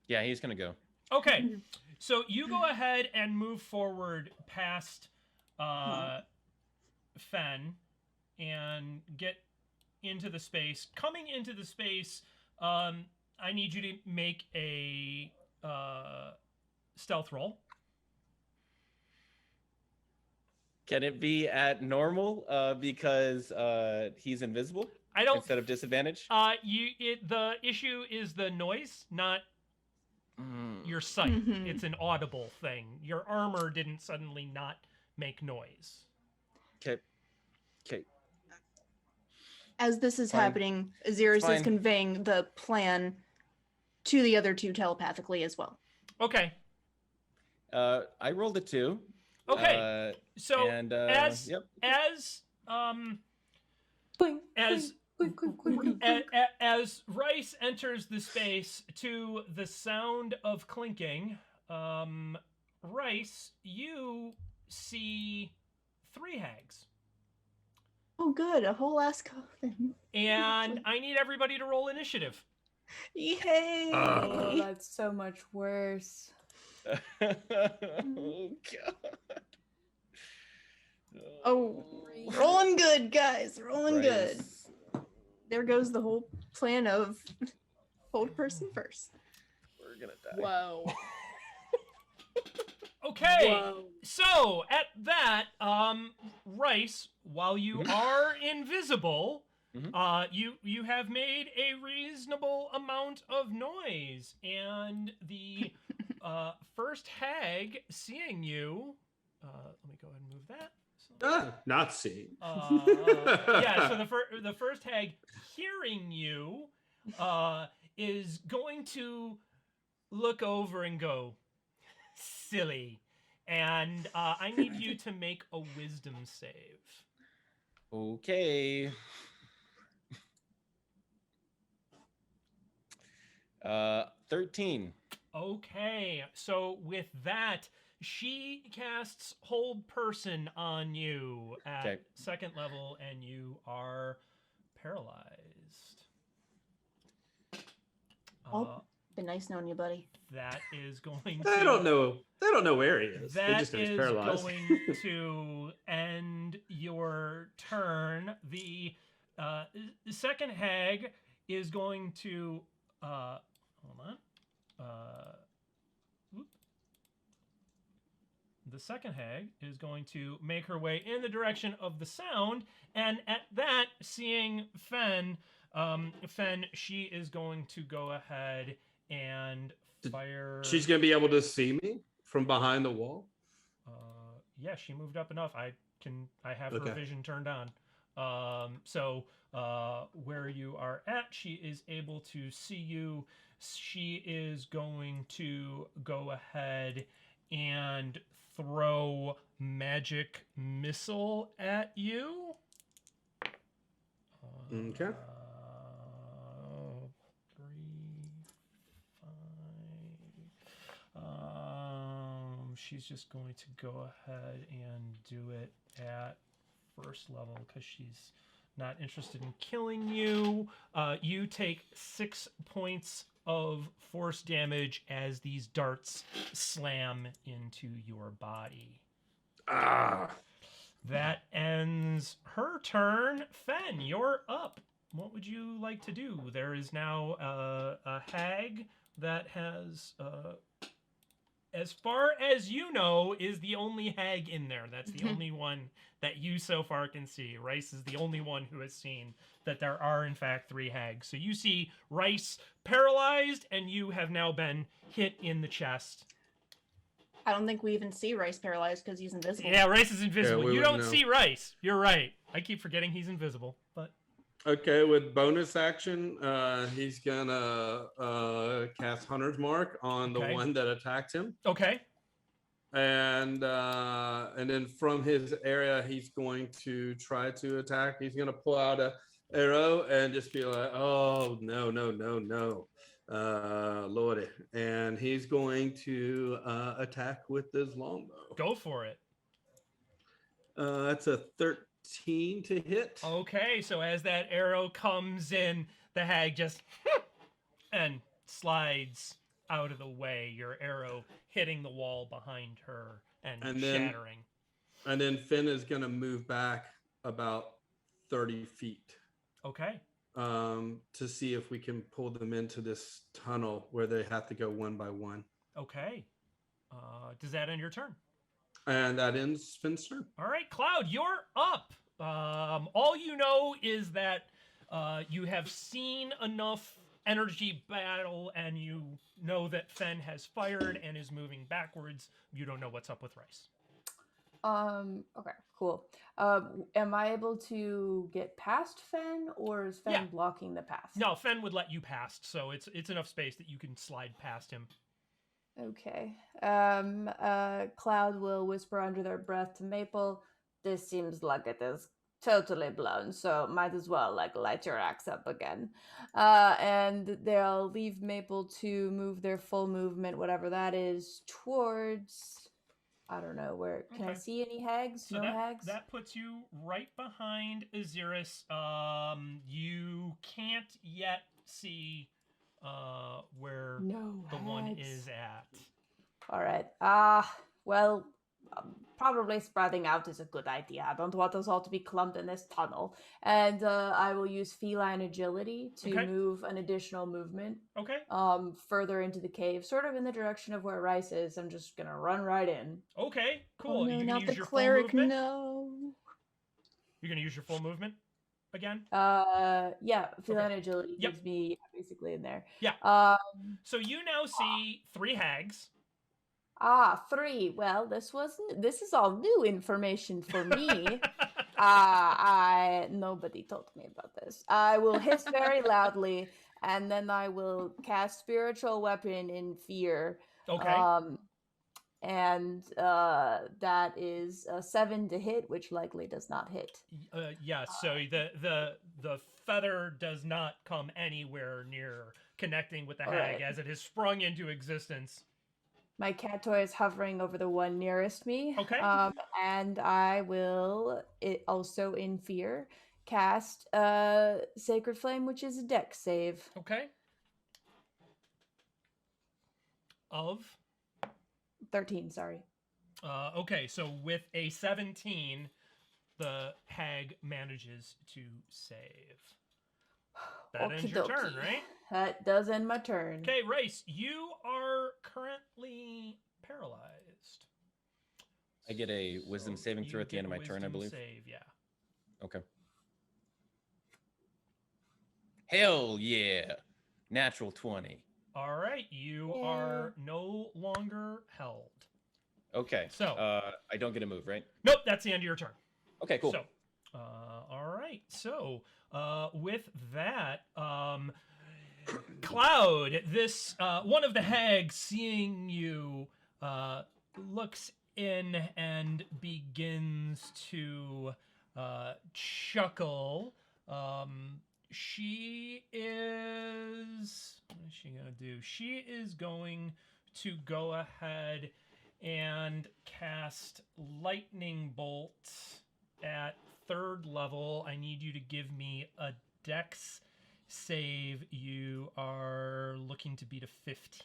Yeah, he's gonna go. Okay. So you go ahead and move forward past Fenn and get into the space. Coming into the space, I need you to make a stealth roll. Can it be at normal because he's invisible I don't. instead of disadvantage? The issue is the noise, not your sight. Mhm. It's an audible thing. Your armor didn't suddenly not make noise. Okay. Okay. As this is Fine. happening, Ahzyris is Fine. conveying the plan to the other two telepathically as well. Okay. I rolled a 2. Okay. So and as yep. Boing, as boing, boing, boing, boing, boing. as Rhys enters the space to the sound of clinking, Rhys, you see 3 hags. Oh, good. A whole ass coven. And I need everybody to roll initiative. Yay! Oh, that's so much worse. Oh god. Oh, rolling good, guys. Rolling good. Rhys. There goes the whole plan of hold person first. We're gonna die. Whoa. Okay. Whoa. So at that, Rhys, while you are invisible, you have made a reasonable amount of noise, and the first hag seeing you. Let me go ahead and move that. Not seen. Yeah. So the first hag hearing you is going to look over and go, silly. And I need you to make a wisdom save. Okay. 13. Okay, so with that, she casts Hold Person on you at 2nd level, and you are paralyzed. Been nice knowing you, buddy. That is going to... They don't know where he is. They That just know he's is paralyzed. going to end your turn. The second hag is going to... hold on. The second hag is going to make her way in the direction of the sound, and at that, seeing Fenn, she is going to go ahead and fire. She's going to be able to see me from behind the wall? Yeah, she moved up enough. I have her vision turned on. So where you are at, she is able to see you. She is going to go ahead and throw magic missile at you. Okay. 3, 5. She's just going to go ahead and do it at 1st level because she's not interested in killing you. You take 6 points of force damage as these darts slam into your body. That ends her turn. Fenn, you're up. What would you like to do? There is now a hag that has, as far as you know, is the only hag in there. That's the only one that you so far can see. Rhys is the only one who has seen that there are, in fact, 3 hags. So you see Rhys paralyzed, and you have now been hit in the chest. I don't think we even see Rhys paralyzed because he's invisible. Yeah, Rhys is invisible. Yeah, you don't see Rhys. You're right. I keep forgetting he's invisible, but... Okay, with bonus action, he's gonna cast Hunter's Mark on the one that attacked him. Okay. And then from his area, he's going to try to attack. He's gonna pull out a arrow and just be like, "Oh no, Lordy!" And he's going to attack with his longbow. Go for it. That's a 13 to hit. Okay, so as that arrow comes in, the hag just and slides out of the way, your arrow hitting the wall behind her and shattering. And then Fenn is going to move back about 30 feet. Okay. To see if we can pull them into this tunnel where they have to go one by one. Okay. Does that end your turn? And that ends Finn's turn. All right, Cloud, you're up. All you know is that you have seen enough energy battle, and you know that Fenn has fired and is moving backwards. You don't know what's up with Rhys. Okay, cool. Am I able to get past Fenn, or is Fenn blocking the path? No, Fenn would let you past, so it's enough space that you can slide past him. Okay. Cloud will whisper under their breath to Maple, "This seems like it is totally blown, so might as well light your axe up again." And they'll leave Maple to move their full movement, whatever that is, towards, I don't know where. Can I see any hags? So hags? That puts you right behind Ahzyris. You can't yet see where the one is at. All right. Well, probably spreading out is a good idea. I don't want us all to be clumped in this tunnel. And I will use feline agility to move an additional movement. Okay. Further into the cave, sort of in the direction of where Rhys is. I'm just gonna run right in. Okay, cool. Oh, no, you not use the your cleric, full movement? no. You're gonna use your full movement again? Yeah, feline agility gives me basically in there. Yeah. So you now see 3 hags. 3. Well, this is all new information for me. Nobody told me about this. I will hiss very loudly, and then I will cast spiritual weapon in fear. Okay. And that is a 7 to hit, which likely does not hit. Yeah, so the feather does not come anywhere near connecting with the hag as it has sprung into existence. My cat toy is hovering over the one nearest me. Okay. And I will, also in fear, cast Sacred Flame, which is a dex save. Okay. Of? 13, sorry. Okay, so with a 17, the hag manages to save. That ends your turn, right? That does end my turn. Okay, Rhys, you are currently paralyzed. I get a wisdom saving throw at the end of my turn, I believe. Save, yeah. Okay. Hell yeah. Natural 20. All right, you are no longer held. Okay. So I don't get a move, right? Nope, that's the end of your turn. Okay, cool. So, all right. So, with that, Cloud, this one of the hags, seeing you, looks in and begins to chuckle. She is. What is she gonna do? She is going to go ahead and cast Lightning Bolt at 3rd level. I need you to give me a dex save. You are looking to beat a 15.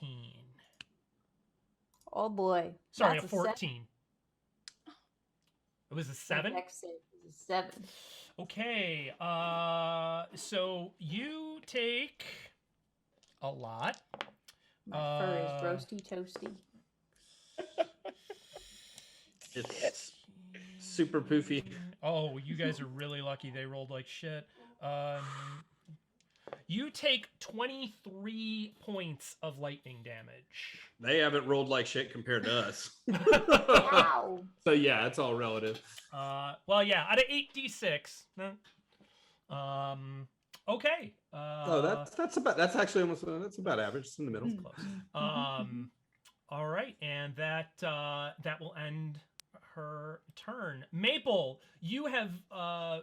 Oh boy. Sorry, a 14. It was a 7? Dex save is a 7. Okay, so you take a lot. My fur is roasty toasty. It's super poofy. Oh, you guys are really lucky. They rolled like shit. You take 23 points of lightning damage. They haven't rolled like shit compared to us. Wow. So yeah, it's all relative. Well, yeah, out of 8d6. Okay. that's actually almost that's about average. It's in the middle. Close. All right, and that will end her turn. Maple, you have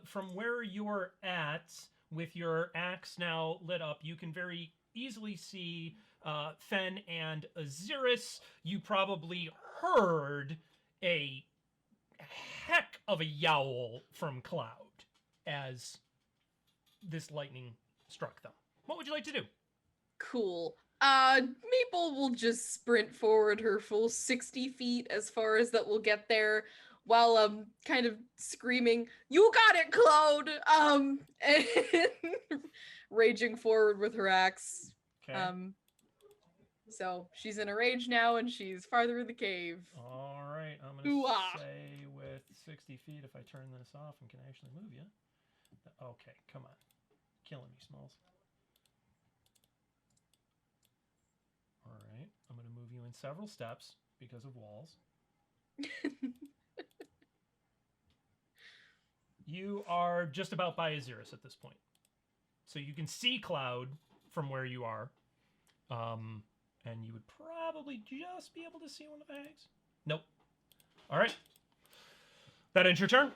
from where you're at with your axe now lit up, you can very easily see Fenn and Ahzyris. You probably heard a heck of a yowl from Cloud as this lightning struck them. What would you like to do? Cool. Maple will just sprint forward her full 60 feet as far as that will get there, while kind of screaming, "You got it, Cloud!" And raging forward with her axe. Okay. So she's in a rage now, and she's farther in the cave. All right, I'm gonna say with 60 feet, if I turn this off and can actually move you. Okay, come on, killing me, Smalls. All right, I'm gonna move you in several steps because of walls. You are just about by Ahzyris at this point. So you can see Cloud from where you are. and you would probably just be able to see one of the hags. Nope. All right. That ends your turn.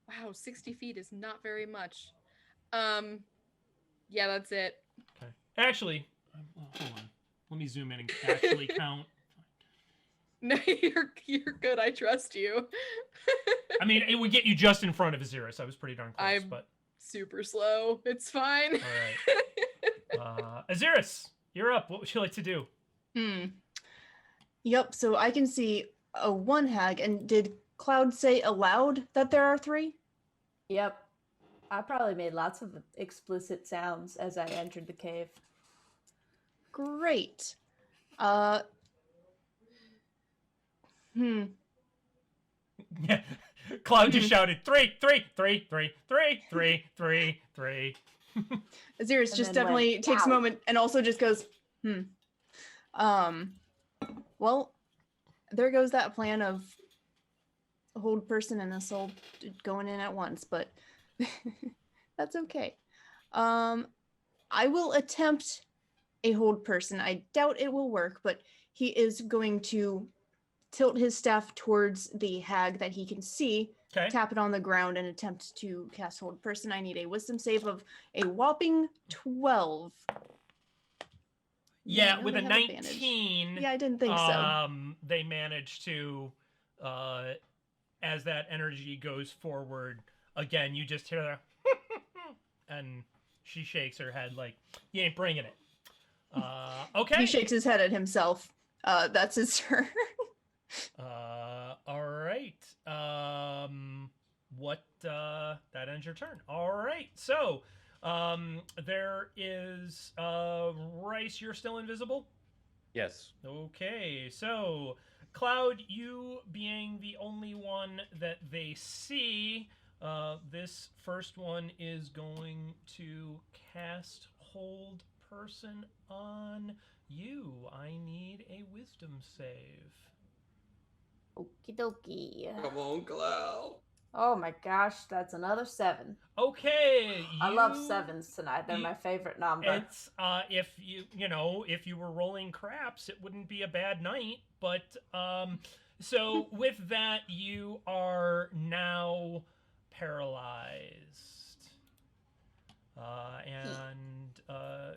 Wow, 60 feet is not very much. Yeah, that's it. Okay. Actually, hold on. Let me zoom in and actually count. No, you're good. I trust you. I mean, it would get you just in front of Ahzyris. I was pretty darn close, I'm but super slow. It's fine. all right. Ahzyris, you're up. What would you like to do? Yep, so I can see a one hag, and did Cloud say aloud that there are 3? Yep. I probably made lots of explicit sounds as I entered the cave. Great. Yeah. Cloud just shouted 3, 3, 3, 3, 3, 3, 3, 3. Ahzyris just definitely went, takes a "Ow." moment and also just goes, Well, there goes that plan of a hold person and a soul going in at once, but that's okay. I will attempt a hold person. I doubt it will work, but he is going to tilt his staff towards the hag that he can see, Okay. tap it on the ground, and attempt to cast hold person. I need a wisdom save of a whopping 12. Yeah, No, with they a have advantage. 19. Yeah, I didn't think so. They manage to, as that energy goes forward, again, you just hear that, and she shakes her head like, you ain't bringing it. Okay. He shakes his head at himself. That's his turn. All right. That ends your turn. All right. So, there is, Rhys, you're still invisible? Yes. Okay. So, Cloud, you being the only one that they see, this first one is going to cast hold person on you. I need a wisdom save. Okie dokie. Come on, Cloud. Oh my gosh, that's another 7. Okay, I love 7s tonight. They're you- my favorite number. It's if if you were rolling craps, it wouldn't be a bad night. But so with that, you are now paralyzed, and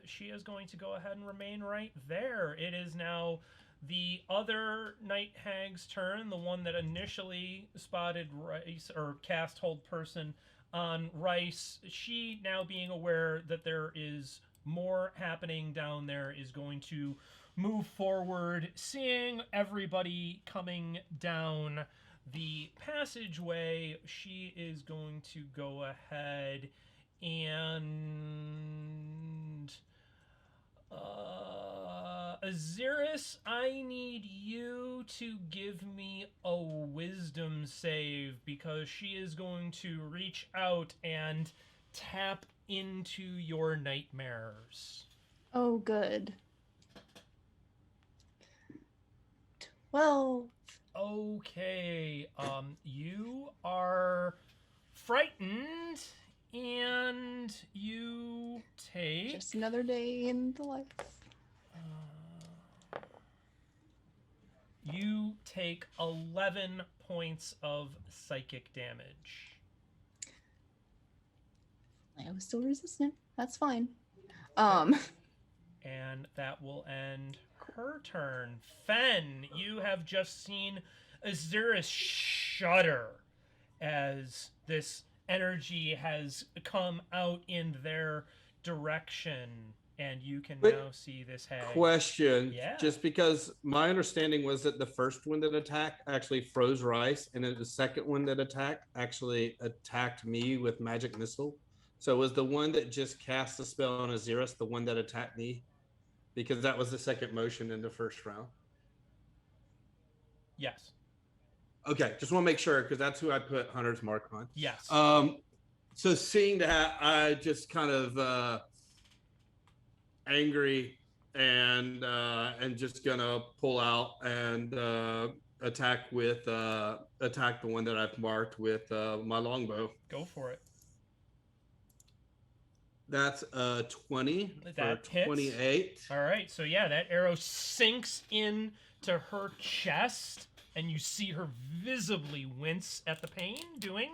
she is going to go ahead and remain right there. It is now the other night hag's turn, the one that initially spotted Rhys or cast hold person on Rhys. She, now being aware that there is more happening down there, is going to move forward, seeing everybody coming down the passageway. She is going to go ahead and Ahzyris, I need you to give me a wisdom save, because she is going to reach out and tap into your nightmares. Oh, good. 12. Okay, you are frightened, and you take... Just another day in the life. You take 11 points of psychic damage. I was still resistant. That's fine. And that will end her turn. Fenn, you have just seen Ahzyris shudder as this energy has come out in their direction, and you can Wait, now see this hag. Question. Yeah. Just because my understanding was that the first one that attacked actually froze Rhys, and then the second one that attacked actually attacked me with magic missile. So was the one that just cast the spell on Ahzyris the one that attacked me? Because that was the second motion in the first round. Yes. Okay, just want to make sure, because that's who I put Hunter's Mark on. Yes. So seeing that, I just kind of angry and just gonna pull out and attack the one that I've marked with my longbow. Go for it. That's 20 That for hits. 28. All right, so yeah, that arrow sinks in to her chest, and you see her visibly wince at the pain. Doing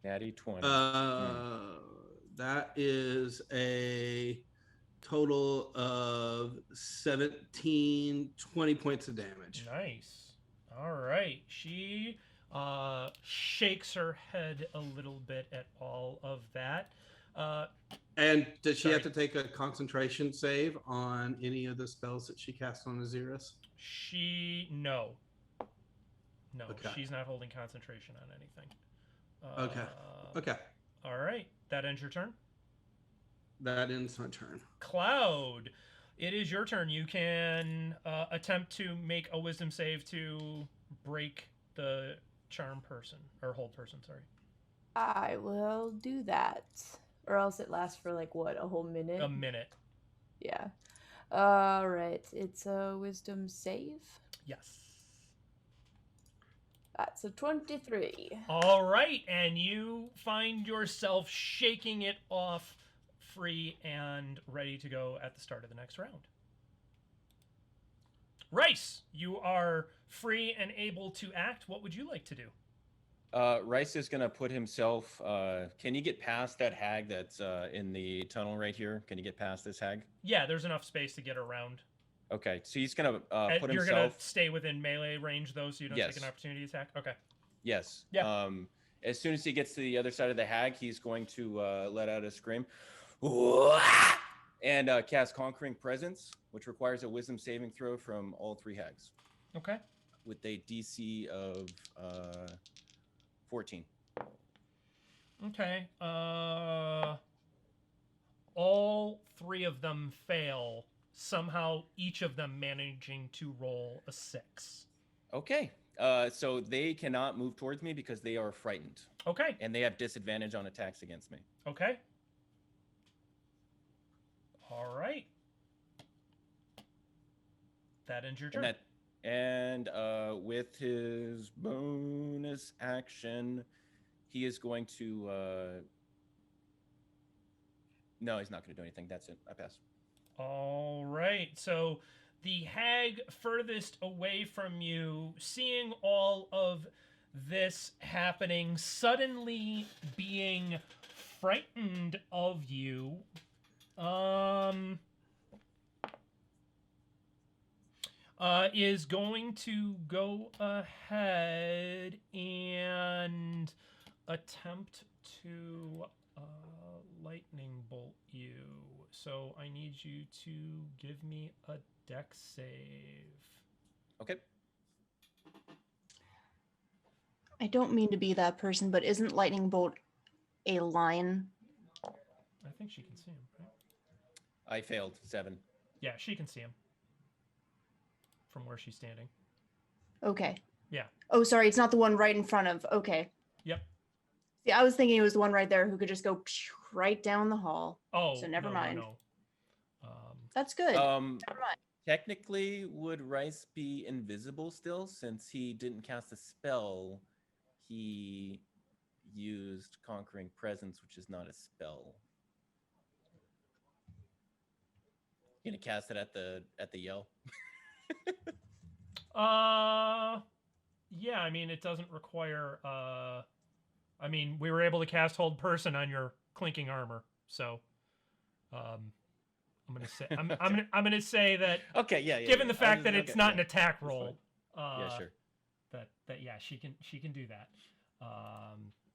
Natty 20. That is a total of 20 points of damage. nice. All right, she shakes her head a little bit at all of that. And does she have to Sorry. take a concentration save on any of the spells that she casts on Ahzyris? No, Okay. she's not holding concentration on anything. Okay. All right, that ends your turn. That ends my turn. Cloud, it is your turn. You can attempt to make a wisdom save to break the charm person, or hold person, sorry. I will do that. Or else it lasts for like what, a whole minute? A minute. Yeah. Alright, it's a wisdom save. Yes. That's a 23. All right, and you find yourself shaking it off free and ready to go at the start of the next round. Rhys, you are free and able to act. What would you like to do? Rhys is gonna put himself. Can you get past that hag that's in the tunnel right here? Can you get past this hag? Yeah, there's enough space to get around. Okay, so he's gonna put You're himself. gonna stay within melee range though, so you don't Yes. take an opportunity attack. Okay. Yes. Yeah. As soon as he gets to the other side of the hag, he's going to let out a scream and cast Conquering Presence, which requires a Wisdom saving throw from all 3 hags Okay. with a DC of 14. Okay. All 3 of them fail. Somehow, each of them managing to roll a 6. Okay. So they cannot move towards me because they are frightened. Okay. And they have disadvantage on attacks against me. Okay. All right. That ends your turn. And with his bonus action, he is going to. No, he's not going to do anything. That's it. I pass. All right. So the hag furthest away from you, seeing all of this happening, suddenly being frightened of you, is going to go ahead and attempt to lightning bolt you. So I need you to give me a dex save. Okay. I don't mean to be that person, but isn't lightning bolt a line? I think she can see him, right? I failed 7. Yeah, she can see him from where she's standing. Okay. Yeah. Oh, sorry, it's not the one right in front of. Okay. Yep. See, I was thinking it was the one right there who could just go right down the hall. Oh, so never mind. No. That's good. Never mind. Technically, would Rhys be invisible still since he didn't cast a spell? He used Conquering Presence, which is not a spell. You gonna cast it at the yell? Yeah, I mean, it doesn't require, I mean, we were able to cast Hold Person on your clinking armor, so, I'm gonna say, I'm gonna say that, Okay, yeah. given the fact that it's not an attack roll, yeah, sure. that yeah, she can do that.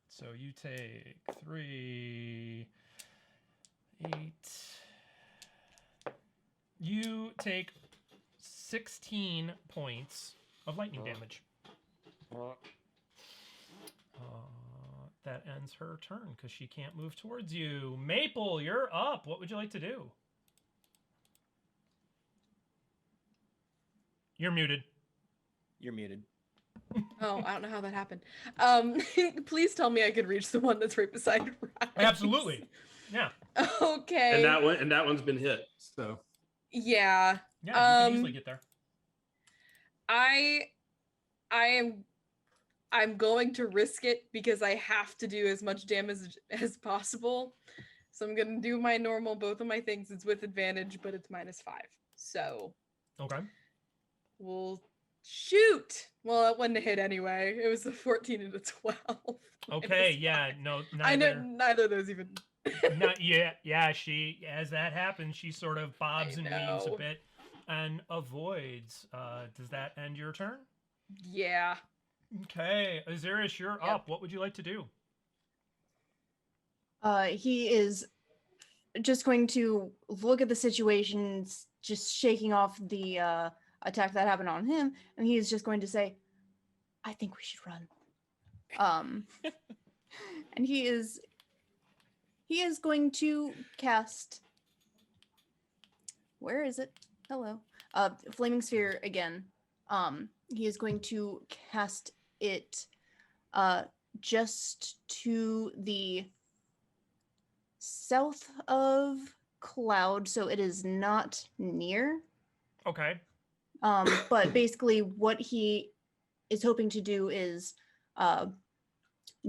So you take 3, 8, you take 16 points of lightning damage. That ends her turn because she can't move towards you. Maple, you're up. What would you like to do? You're muted. You're muted. Oh, I don't know how that happened. Please tell me I could reach the one that's right beside Rhys. Absolutely. Yeah. Okay. And that one's been hit. So yeah. Yeah, you can easily get there. I am I'm going to risk it because I have to do as much damage as possible. So I'm going to do my normal, both of my things. It's with advantage, but it's -5. So. Okay. We'll shoot. Well, it wasn't a hit anyway. It was a 14 and a 12. Okay, yeah, no, neither. I know neither of those even. Not yeah. She, as that happens, she sort of bobs and weaves a bit and avoids. Does that end your turn? Yeah. Okay, Ahzyris, you're up. What would you like to do? He is just going to look at the situation, just shaking off the attack that happened on him, and he is just going to say, "I think we should run." And he is going to cast. Where is it? Hello. Flaming Sphere again. He is going to cast it just to the south of Cloud, so it is not near. Okay. But basically what he is hoping to do is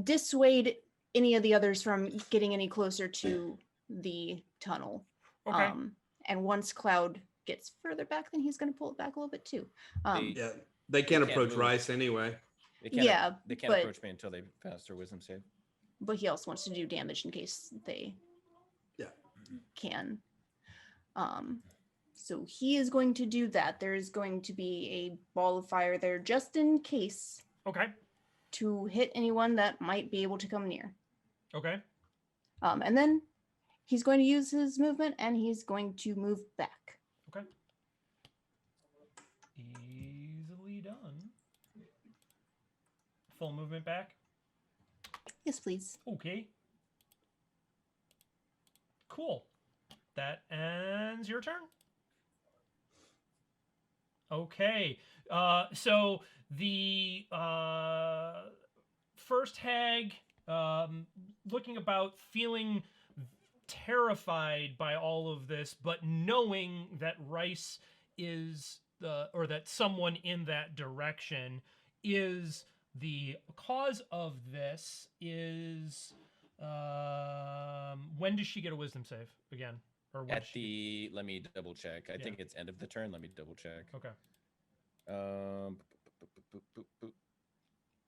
dissuade any of the others from getting any closer to the tunnel. Okay. And once Cloud gets further back, then he's going to pull it back a little bit too. They can't approach Rhys anyway. They can't approach me until they pass their wisdom save. But he also wants to do damage in case they can. So he is going to do that. There is going to be a ball of fire there just in case. Okay. To hit anyone that might be able to come near. Okay. And then he's going to use his movement and he's going to move back. Okay. Easily done. Full movement back? Yes, please. Okay. Cool. That ends your turn. Okay. So the first hag, looking about, feeling terrified by all of this, but knowing that Rhys is or that someone in that direction is the cause of this, is when does she get a wisdom save again? Or let me double check. I think it's end of the turn. Let me double check. Okay.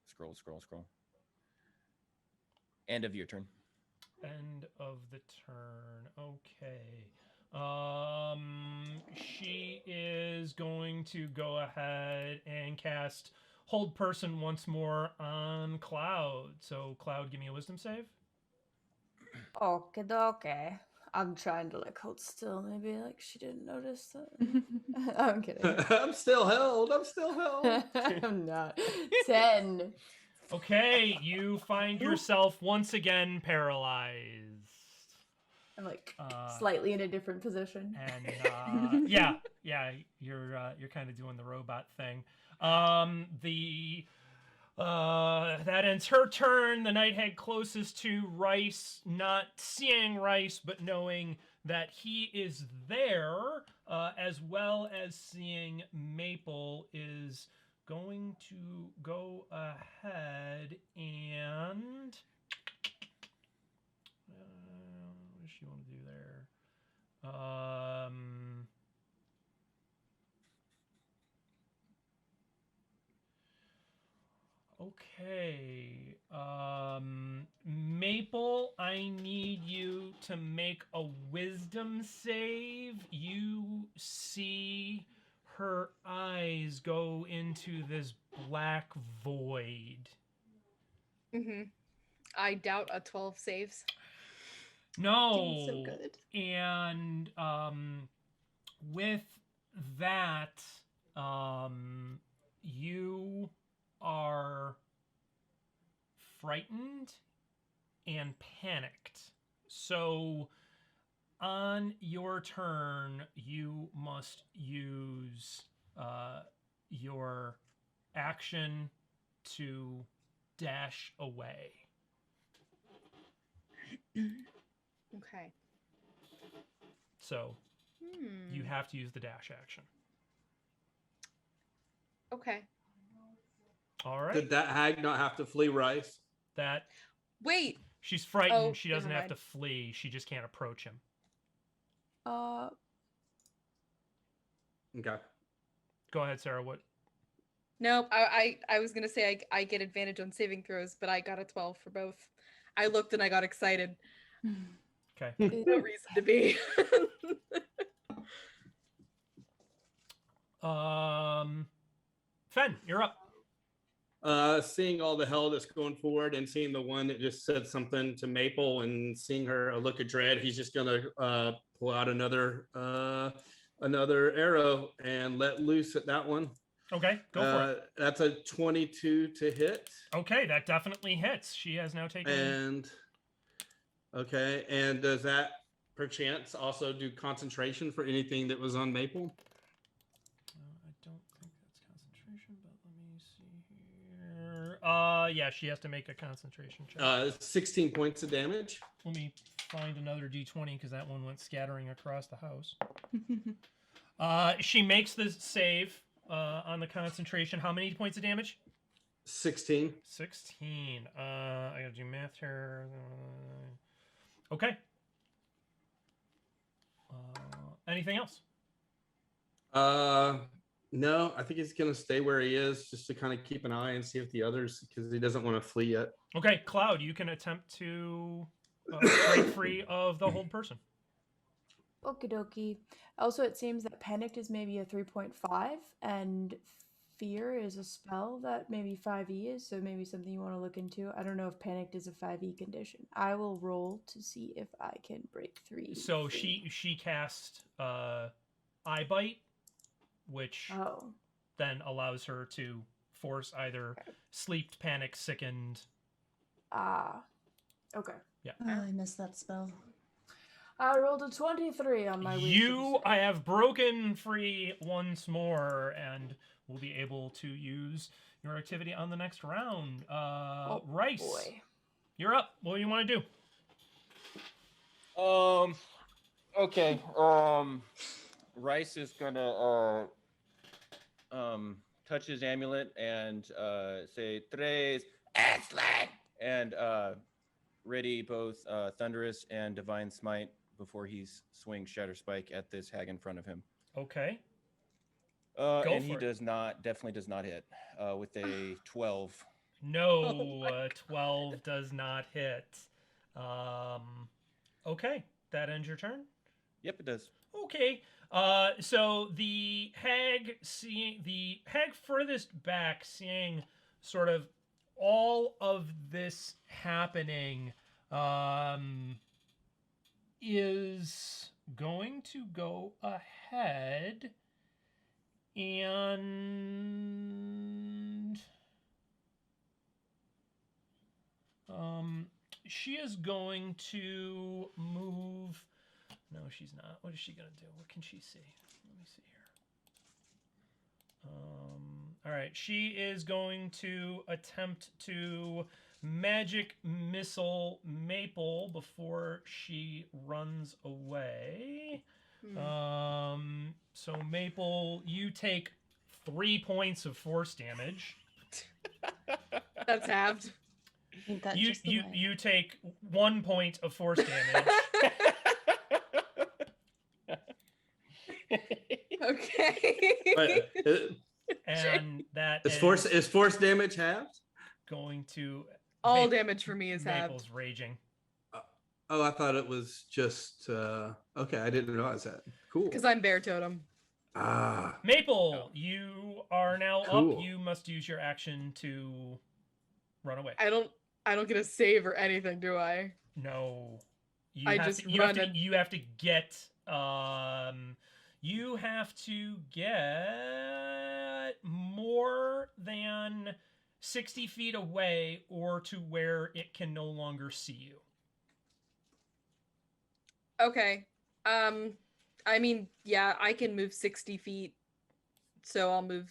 Scroll. End of your turn. End of the turn. Okay. She is going to go ahead and cast Hold Person once more on Cloud. So Cloud, give me a wisdom save. Okay. I'm trying to hold still. Maybe she didn't notice that. I'm kidding. I'm still held. I'm not. 10. Okay, you find yourself once again paralyzed. I'm slightly in a different position. And yeah, you're kind of doing the robot thing. That ends her turn. The night hag closest to Rhys, not seeing Rhys, but knowing that he is there, as well as seeing Maple, is going to go ahead and what does she want to do there? Okay. Maple, I need you to make a wisdom save. You see her eyes go into this black void. Mm-hmm. I doubt a 12 saves. No. Doing so good. And with that, you are frightened and panicked. So on your turn, you must use your action to dash away. Okay. So you have to use the dash action. Okay. All right. Did that hag not have to flee Rhys? That Wait. she's frightened. Oh, She doesn't never have to flee. She just can't approach him. Okay. Go ahead, Sarah. What? Nope. I was gonna say I get advantage on saving throws, but I got a 12 for both. I looked and I got excited. Okay. No reason to be. Fenn, you're up. Seeing all the hell that's going forward and seeing the one that just said something to Maple and seeing her look of dread, he's just gonna pull out another arrow and let loose at that one. Okay, go for it. That's a 22 to hit. Okay, that definitely hits. She has now taken. And does that perchance also do concentration for anything that was on Maple? I don't think that's concentration, but let me see here. Yeah, she has to make a concentration check. 16 points of damage. Let me find another d20 because that one went scattering across the house. She makes the save on the concentration. How many points of damage? 16. 16. I gotta do math here. Okay. Anything else? No, I think he's gonna stay where he is just to kind of keep an eye and see if the others, because he doesn't want to flee yet. Okay, Cloud, you can attempt to break free of the hold person. Okie dokie. Also, it seems that Panicked is maybe a 3.5, and Fear is a spell that maybe 5e is, so maybe something you want to look into. I don't know if Panicked is a 5e condition. I will roll to see if I can break 3. So she cast Eye Bite, which then allows her to force either sleep, panic, sickened. Okay. Yeah. Oh, I missed that spell. I rolled a 23 on my wisdom. I have broken free once more and will be able to use your activity on the next round. Rhys, boy. You're up. What do you want to do? Okay. Rhys is gonna touch his amulet and say tres Aslan and ready both Thunderous and Divine Smite before he swings Shatter Spike at this hag in front of him. Okay. And he definitely does not hit with a 12. No, 12 does not hit. Okay, that ends your turn? Yep, it does. Okay. So the hag furthest back, seeing sort of all of this happening, is going to go ahead and she is going to move. No, she's not. What is she gonna do? What can she see? Let me see here. All right, she is going to attempt to magic missile Maple before she runs away. So Maple, you take 3 points of force damage. That's halved. Ain't that You just the way? you take 1 point of force damage. Okay. But, And that is force damage halved? going to All damage for me is halved. Maple's raging. Oh, I thought it was just okay. I didn't realize that. Cool. Because I'm Bear Totem. Maple, you are now Cool. up. You must use your action to run away. I don't get a save or anything, do I? No. You I have just to, you run have to, and- you have to get you have to get more than 60 feet away or to where it can no longer see you. Okay. I mean, yeah, I can move 60 feet. So I'll move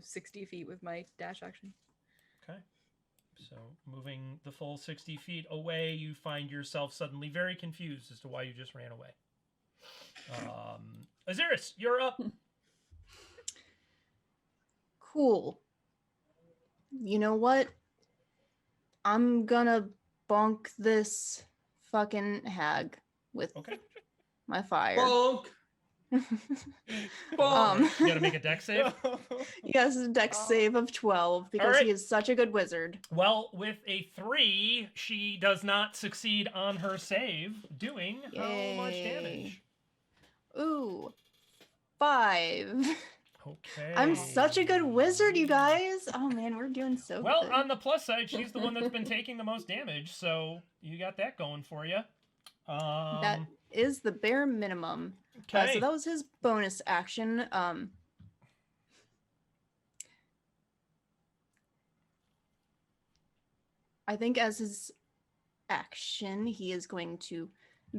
60 feet with my dash action. Okay. So moving the full 60 feet away, you find yourself suddenly very confused as to why you just ran away. Ahzyris, you're up. Cool. You know what? I'm gonna bonk this fucking hag with my fire. Bonk. You gotta make a dex save. Yes, a dex save of 12 because he is such a good wizard. Well, with a 3, she does not succeed on her save, doing how much damage? Ooh, 5. Okay. I'm such a good wizard, you guys. Oh man, we're doing so well. good. On the plus side, she's the one that's been taking the most damage, so you got that going for you. That is the bare minimum. Okay. So that was his bonus action. I think as his action, he is going to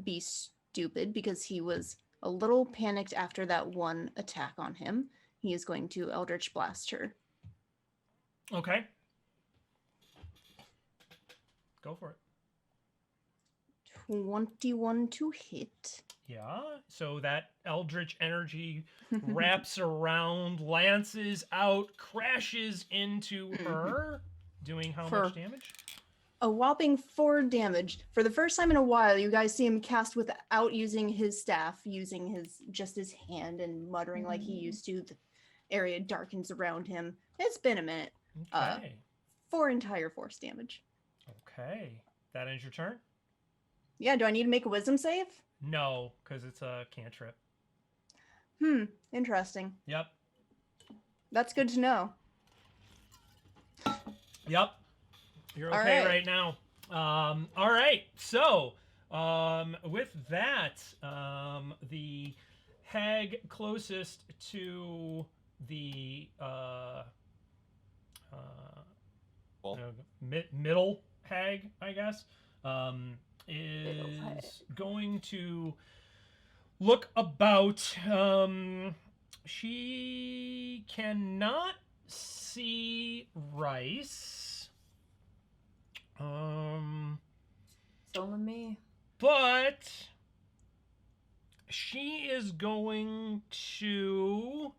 be stupid because he was a little panicked after that one attack on him. He is going to Eldritch Blast her. Okay. Go for it. 21 to hit. Yeah, so that eldritch energy wraps around, lances out, crashes into her, doing how much damage? A whopping 4 damage. For the first time in a while, you guys see him cast without using his staff, using his hand and muttering like he used to. The area darkens around him. It's been a minute. Okay. 4 entire force damage. Okay. That ends your turn? Yeah, do I need to make a wisdom save? No, because it's a cantrip. Interesting. Yep. That's good to know. Yep. You're okay right now. All right. So, with that, the hag closest to the middle hag, I guess, is going to look about. She cannot see Rhys. It's only me. But she is going to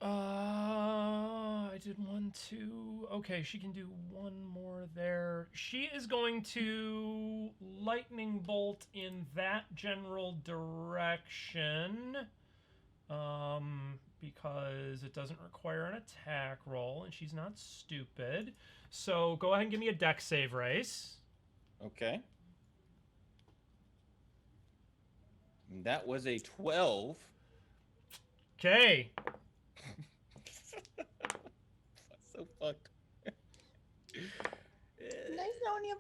I did 1, 2. Okay, she can do one more there. She is going to lightning bolt in that general direction. Because it doesn't require an attack roll, and she's not stupid. So go ahead and give me a dex save, Rhys. Okay. That was a 12. Okay. So fucked. Nice knowing you,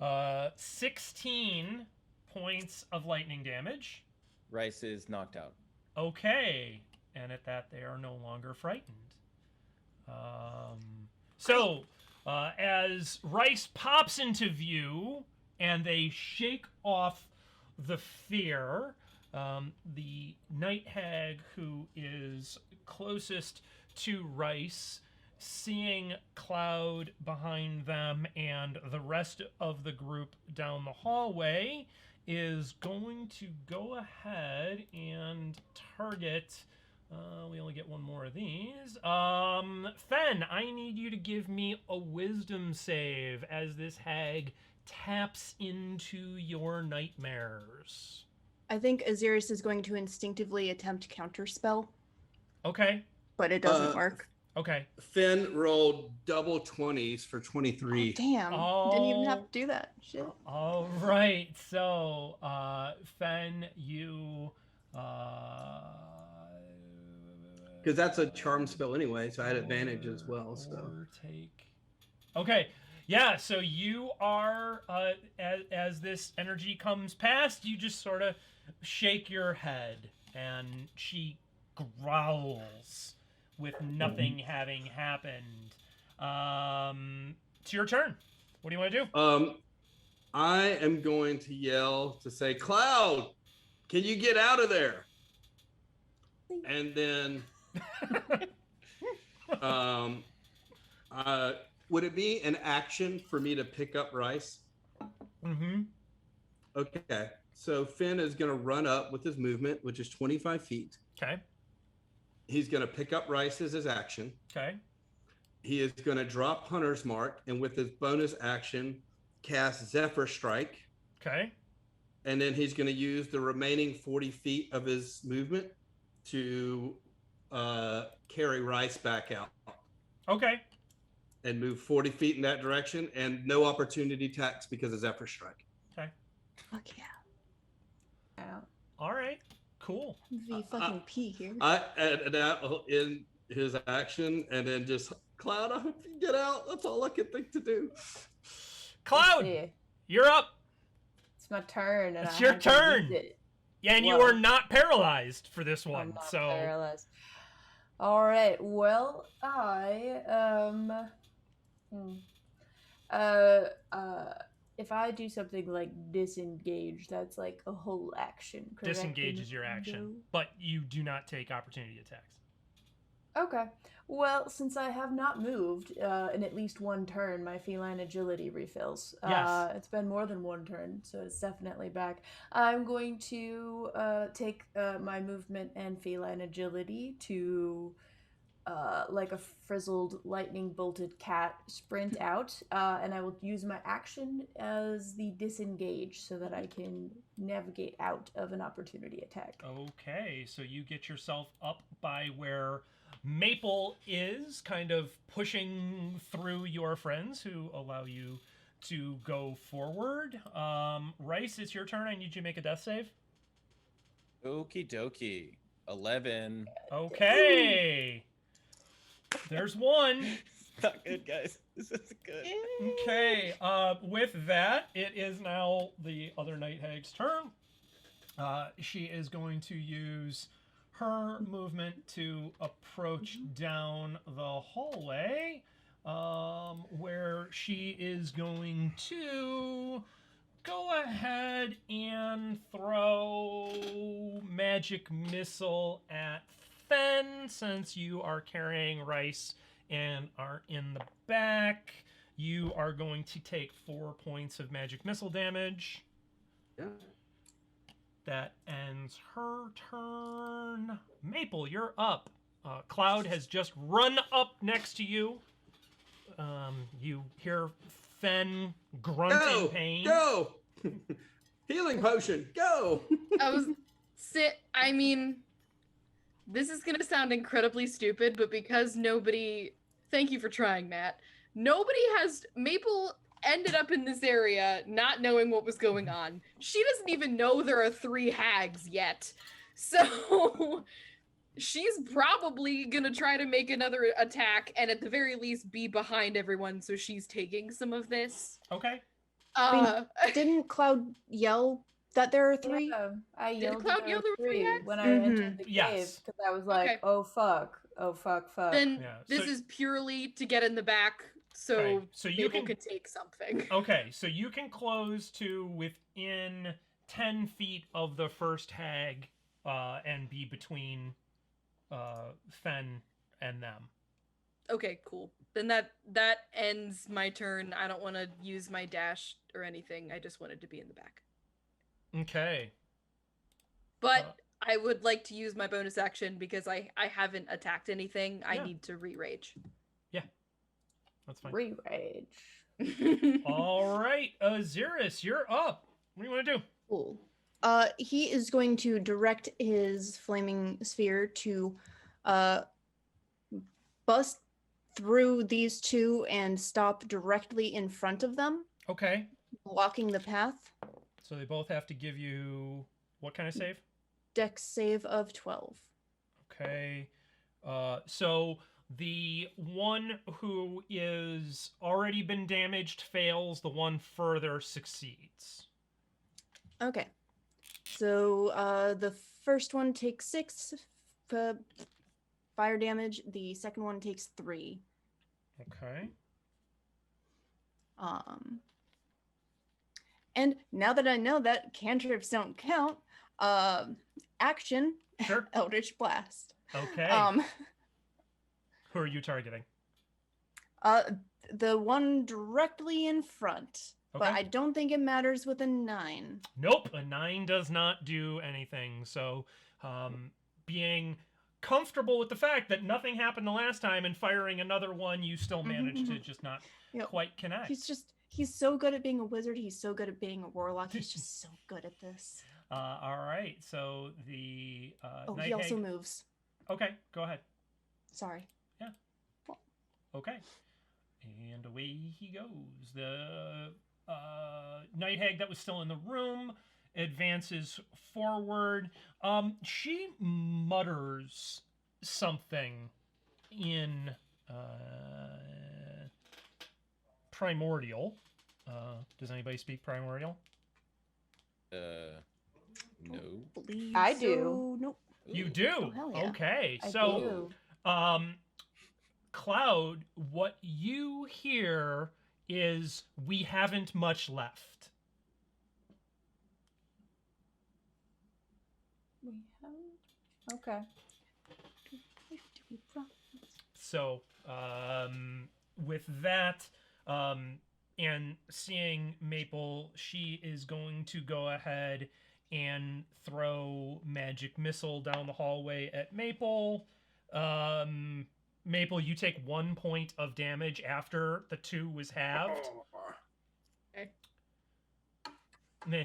buddy. 16 points of lightning damage. Rhys is knocked out. Okay. And at that, they are no longer frightened. As Rhys pops into view and they shake off the fear, the night hag who is closest to Rhys, seeing Cloud behind them and the rest of the group down the hallway, is going to go ahead and target. We only get one more of these. Fenn, I need you to give me a wisdom save as this hag taps into your nightmares. I think Ahzyris is going to instinctively attempt counterspell. Okay. But it doesn't work. Okay. Fenn rolled double 20s for 23. Oh, damn. Didn't even have to do that. Shit. All right. So, Fenn, you... Because that's a charm spell anyway, so I had advantage as well. So okay, yeah. So you are as this energy comes past, you just sort of shake your head, and she growls with nothing having happened. It's your turn. What do you want to do? I am going to yell to say, "Cloud, can you get out of there?" And then. Would it be an action for me to pick up Rhys? Mm-hmm. Okay. So Fenn is going to run up with his movement, which is 25 feet. Okay. He's going to pick up Rhys as his action. Okay. He is going to drop Hunter's Mark, and with his bonus action, cast Zephyr Strike. Okay. And then he's going to use the remaining 40 feet of his movement to carry Rhys back out. Okay. And move 40 feet in that direction, and no opportunity attacks because of Zephyr Strike. Okay. Fuck yeah. All right. Cool. V fucking P here. I add that in his action, and then just Cloud. I hope you get out. That's all I can think to do. Cloud, Yeah. you're up. It's my turn. And It's I your have to turn. use it. Yeah, and you Whoa. are not paralyzed for this I'm one. not So paralyzed. All right. Well, if I do something like disengage, that's like a whole action. Correct? disengage is your action, but you do not take opportunity attacks. Okay. Well, since I have not moved in at least one turn, my feline agility refills. Yes. It's been more than one turn, so it's definitely back. I'm going to take my movement and feline agility to, like a frizzled, lightning-bolted cat, sprint out, and I will use my action as the disengage so that I can navigate out of an opportunity attack. Okay, so you get yourself up by where Maple is, kind of pushing through your friends who allow you to go forward. Rhys, it's your turn. I need you to make a death save. Okie dokie. 11. Okay. There's one. Not good, guys. This isn't good. Okay, with that, it is now the other Night Hag's turn. She is going to use her movement to approach down the hallway, where she is going to go ahead and throw Magic Missile at Fenn, since you are carrying Rhys and are in the back. You are going to take 4 points of Magic Missile damage. Yeah. That ends her turn. Maple, you're up. Cloud has just run up next to you. You hear Fenn grunt in pain. Go! Healing potion, go! I mean, this is gonna sound incredibly stupid, but because thank you for trying, Matt. Maple ended up in this area not knowing what was going on. She doesn't even know there are 3 hags yet. So she's probably gonna try to make another attack and at the very least be behind everyone, so she's taking some of this. Okay. Didn't Cloud yell that there are 3? Yeah, I yelled Cloud that yell there there were were 3 3 hags? when I entered the cave, Yes. because I was like, Okay. oh fuck. Then Yeah, this so- is purely to get in the back, so Okay, so you Maple can- could take something. Okay, so you can close to within 10 feet of the first hag and be between Fenn and them. Okay, cool. Then that ends my turn. I don't want to use my dash or anything. I just wanted to be in the back. Okay. But I would like to use my bonus action because I haven't attacked anything. I Yeah. need to re-rage. That's fine. Re-rage. All right, Ahzyris, you're up. What do you want to do? Cool. He is going to direct his flaming sphere to bust through these 2 and stop directly in front of them, Okay. blocking the path. So they both have to give you what kind of save? Dex save of 12. Okay. So the one who is already been damaged fails, the one further succeeds. Okay. So the first one takes 6 fire damage. The second one takes 3. Okay. And now that I know that cantrips don't count, action, Sure. Eldritch Blast. Okay. Who are you targeting? the one directly in front. Okay. But I don't think it matters with a 9. Nope, a 9 does not do anything. So, being comfortable with the fact that nothing happened the last time and firing another one, you still managed to just not quite connect. He's so good at being a wizard. He's so good at being a warlock. He's just so good at this. All right, so the Night he also Hag... moves. Okay, go ahead. Sorry. Yeah. Okay. And away he goes. The Night Hag that was still in the room advances forward. She mutters something in Primordial. Does anybody speak Primordial? No. I do. Nope. You do? Oh, hell yeah. Okay. I So, do. Cloud, what you hear is we haven't much left. We have. Okay. So, with that, and seeing Maple, she is going to go ahead and throw magic missile down the hallway at Maple. Maple, you take 1 point of damage after the 2 was halved. Okay. Meh.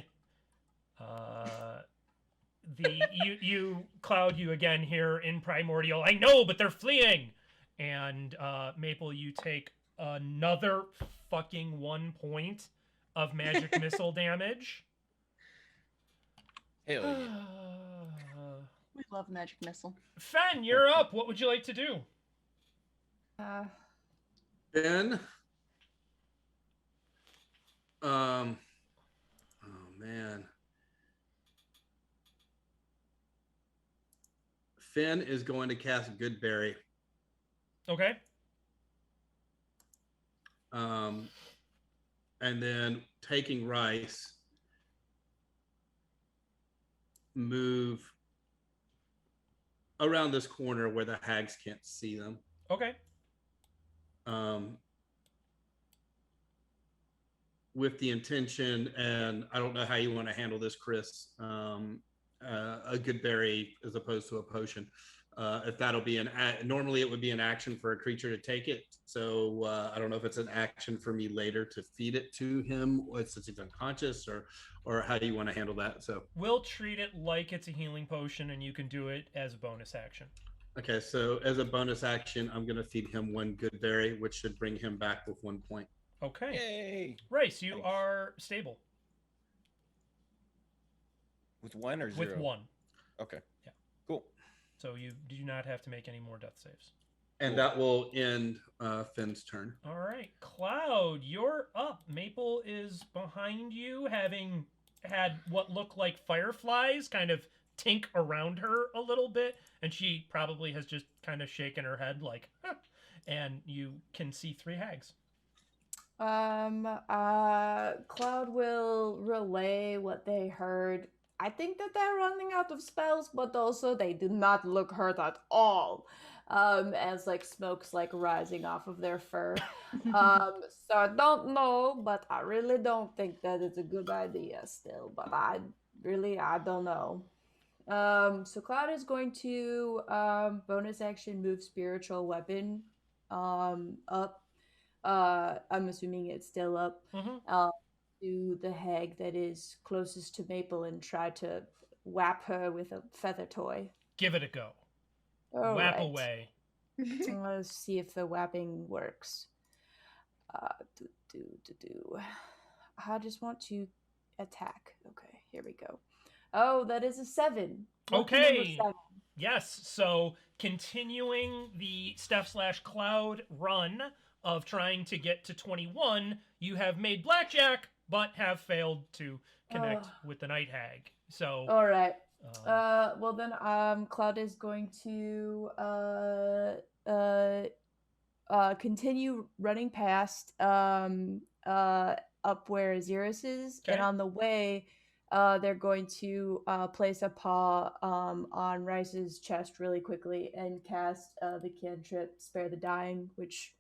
Cloud, you again hear in Primordial, I know, but they're fleeing. And Maple, you take another fucking 1 point of magic missile damage. Hell yeah. We love magic missile. Fenn, you're up. What would you like to do? Ben. Oh man. Fenn is going to cast Goodberry. Okay. And then taking Rhys, move around this corner where the hags can't see them. Okay. With the intention, and I don't know how you want to handle this, Chris, a good berry as opposed to a potion. If that'll be normally it would be an action for a creature to take it. So I don't know if it's an action for me later to feed it to him since he's unconscious, or how do you want to handle that? So we'll treat it like it's a healing potion, and you can do it as a bonus action. Okay, so as a bonus action, I'm going to feed him one good berry, which should bring him back with 1 point. Okay. Yay. Rhys, you are stable. With 1 or 0? With 1. Okay. Yeah. Cool. So you do not have to make any more death saves. And that will end Fenn's turn. All right. Cloud, you're up. Maple is behind you, having had what look like fireflies kind of tink around her a little bit, and she probably has just kind of shaken her head like, huh. And you can see 3 hags. Cloud will relay what they heard. I think that they're running out of spells, but also they do not look hurt at all. As like smoke's like rising off of their fur. So I don't know, but I really don't think that it's a good idea still. But I don't know. So Cloud is going to bonus action move spiritual weapon up. I'm assuming it's still up. To the hag that is closest to Maple and try to whap her with a feather toy. Give it a go. All Whap right. away. Let's see if the whapping works. I just want to attack. Okay, here we go. Oh, that is a 7. Lucky Okay. number 7. Yes. So continuing the Steph/Cloud run of trying to get to 21, you have made blackjack, but have failed to connect with the Night Hag. So. All right. Well then, Cloud is going to continue running past up where Ahzyris is, Okay. and on the way, they're going to place a paw on Rhys's chest really quickly and cast the cantrip Spare the Dying, which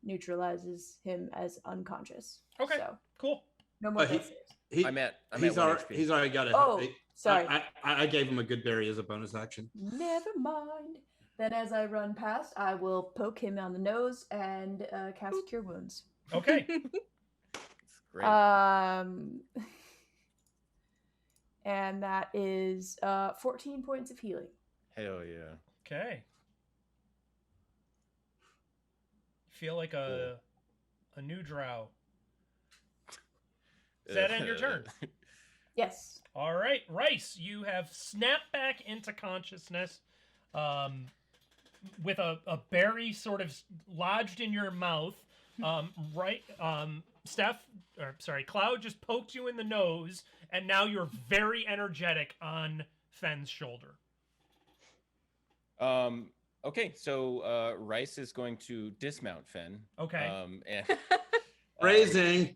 neutralizes him as unconscious. Okay. So Cool. no more he- death saves. I'm at he's 1 already HP. he's already got it. Oh, sorry. I gave him a good berry as a bonus action. Never mind. Then as I run past, I will poke him on the nose and cast Cure Wounds. Okay. Great. And that is 14 points of healing. Hell yeah. Okay. Feel like a new drow. Does that end your turn? Yes. All right, Rhys, you have snapped back into consciousness with a berry sort of lodged in your mouth. Cloud just poked you in the nose, and now you're very energetic on Fenn's shoulder. Okay, so Rhys is going to dismount Fenn. Okay. And Phrasing.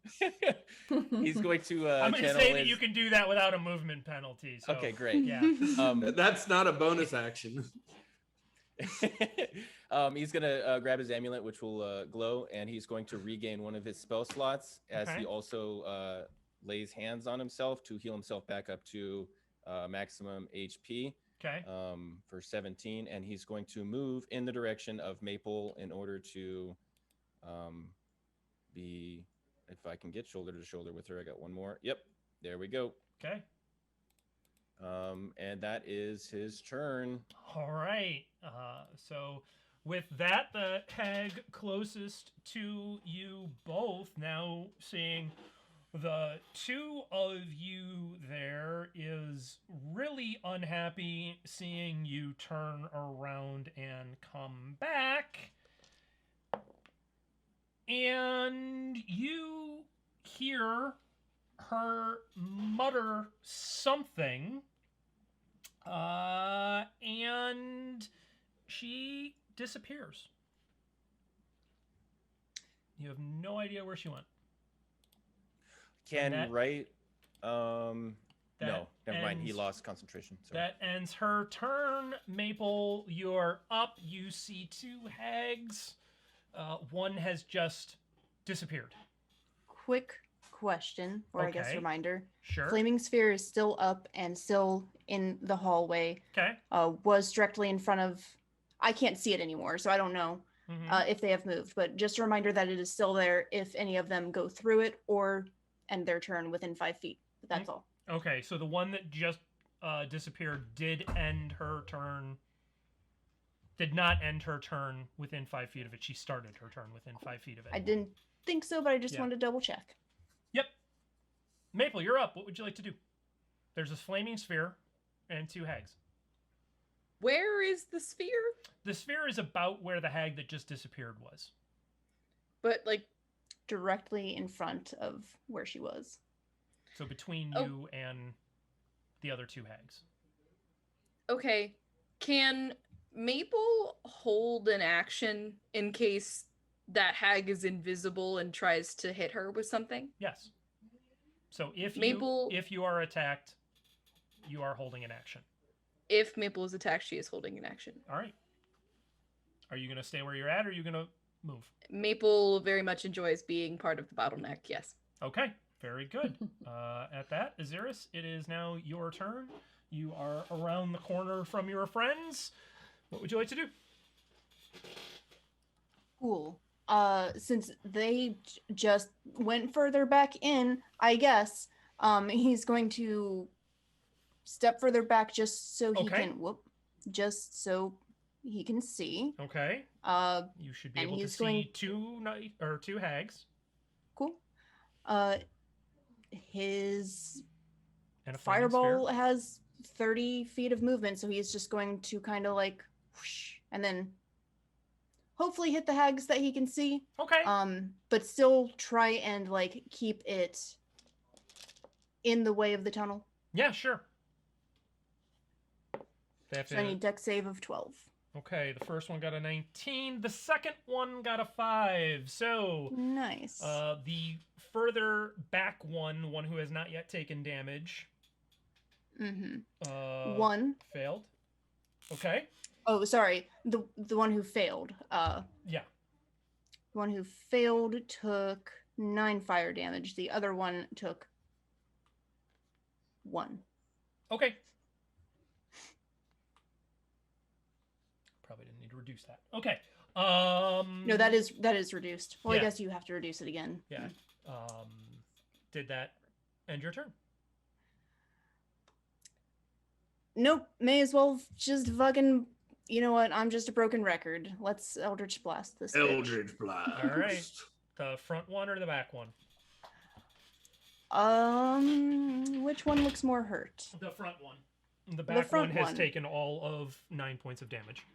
he's going to I'm going to channel say that his... you can do that without a movement penalty. So. Okay, great. Yeah. That's not a bonus action. He's gonna grab his amulet, which will glow, and he's going to regain one of his spell slots as he also lays hands on himself to heal himself back up to maximum HP. Okay. For 17, and he's going to move in the direction of Maple in order to be, if I can get shoulder to shoulder with her. I got one more. Yep, there we go. Okay. And that is his turn. All right. So with that, the hag closest to you both now seeing the two of you there is really unhappy seeing you turn around and come back. And you hear her mutter something. And she disappears. You have no idea where she went. Can that- Wright? No, never mind. He ends- lost concentration. Sorry. That ends her turn. Maple, you're up. You see two hags. One has just disappeared. Quick question, or I guess Okay. reminder. Sure. Flaming Sphere is still up and still in the hallway. Okay. Was directly in front of. I can't see it anymore, so I don't know Mhm. if they have moved. But just a reminder that it is still there if any of them go through it or end their turn within 5 feet. But that's all. Okay, so the one that just disappeared did end her turn. Did not end her turn within 5 feet of it. She started her turn within 5 feet of it. I didn't think so, but I just Yeah. wanted to double check. Yep. Maple, you're up. What would you like to do? There's a flaming sphere and two hags. Where is the sphere? The sphere is about where the hag that just disappeared was. But like, Directly in front of where she was. So between Oh. you and the other two hags. okay, can Maple hold an action in case that hag is invisible and tries to hit her with something? Yes. So if Maple- you are attacked, you are holding an action. If Maple is attacked, she is holding an action. All right. Are you going to stay where you're at, or are you going to move? Maple very much enjoys being part of the bottleneck, yes. Okay. Very good. At that, Ahzyris, it is now your turn. You are around the corner from your friends. What would you like to do? Cool. Since they just went further back in, I guess, he's going to step further back just so he Okay. can just so he can see. Okay. You should be And able to he's see going- two hags Cool. His and a flaming fireball sphere. has 30 feet of movement, so he's just going to kind of like whoosh, and then hopefully hit the hags that he can see. Okay. But still try and like keep it in the way of the tunnel. Yeah, sure. They have So I to- need dex save of 12. Okay, the first one got a 19. The second one got a 5. So Nice. the further back one who has not yet taken damage, One. failed. Okay. Oh, sorry. The one who failed. Yeah. The one who failed took 9 fire damage. The other one took 1. Okay. Probably didn't need to reduce that. Okay. No, that is reduced. Well, yeah. I guess you have to reduce it again. Yeah. Did that end your turn? Nope. May as well just fucking. You know what? I'm just a broken record. Let's Eldritch Blast this. Eldritch Blast. All right. The front one or the back one? Which one looks more hurt? The front one. The back front one has one. taken all of 9 points of damage.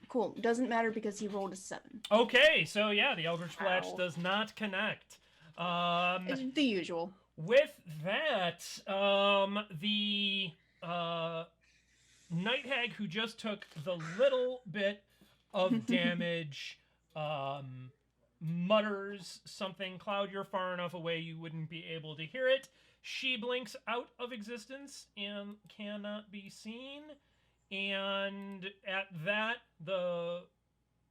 Cool. Doesn't matter because he rolled a 7. Okay, so yeah, the Eldritch Blast Ow. does not connect. It's the usual. With that, the Night Hag who just took the little bit of damage mutters something. Cloud, you're far enough away you wouldn't be able to hear it. She blinks out of existence and cannot be seen. And at that, the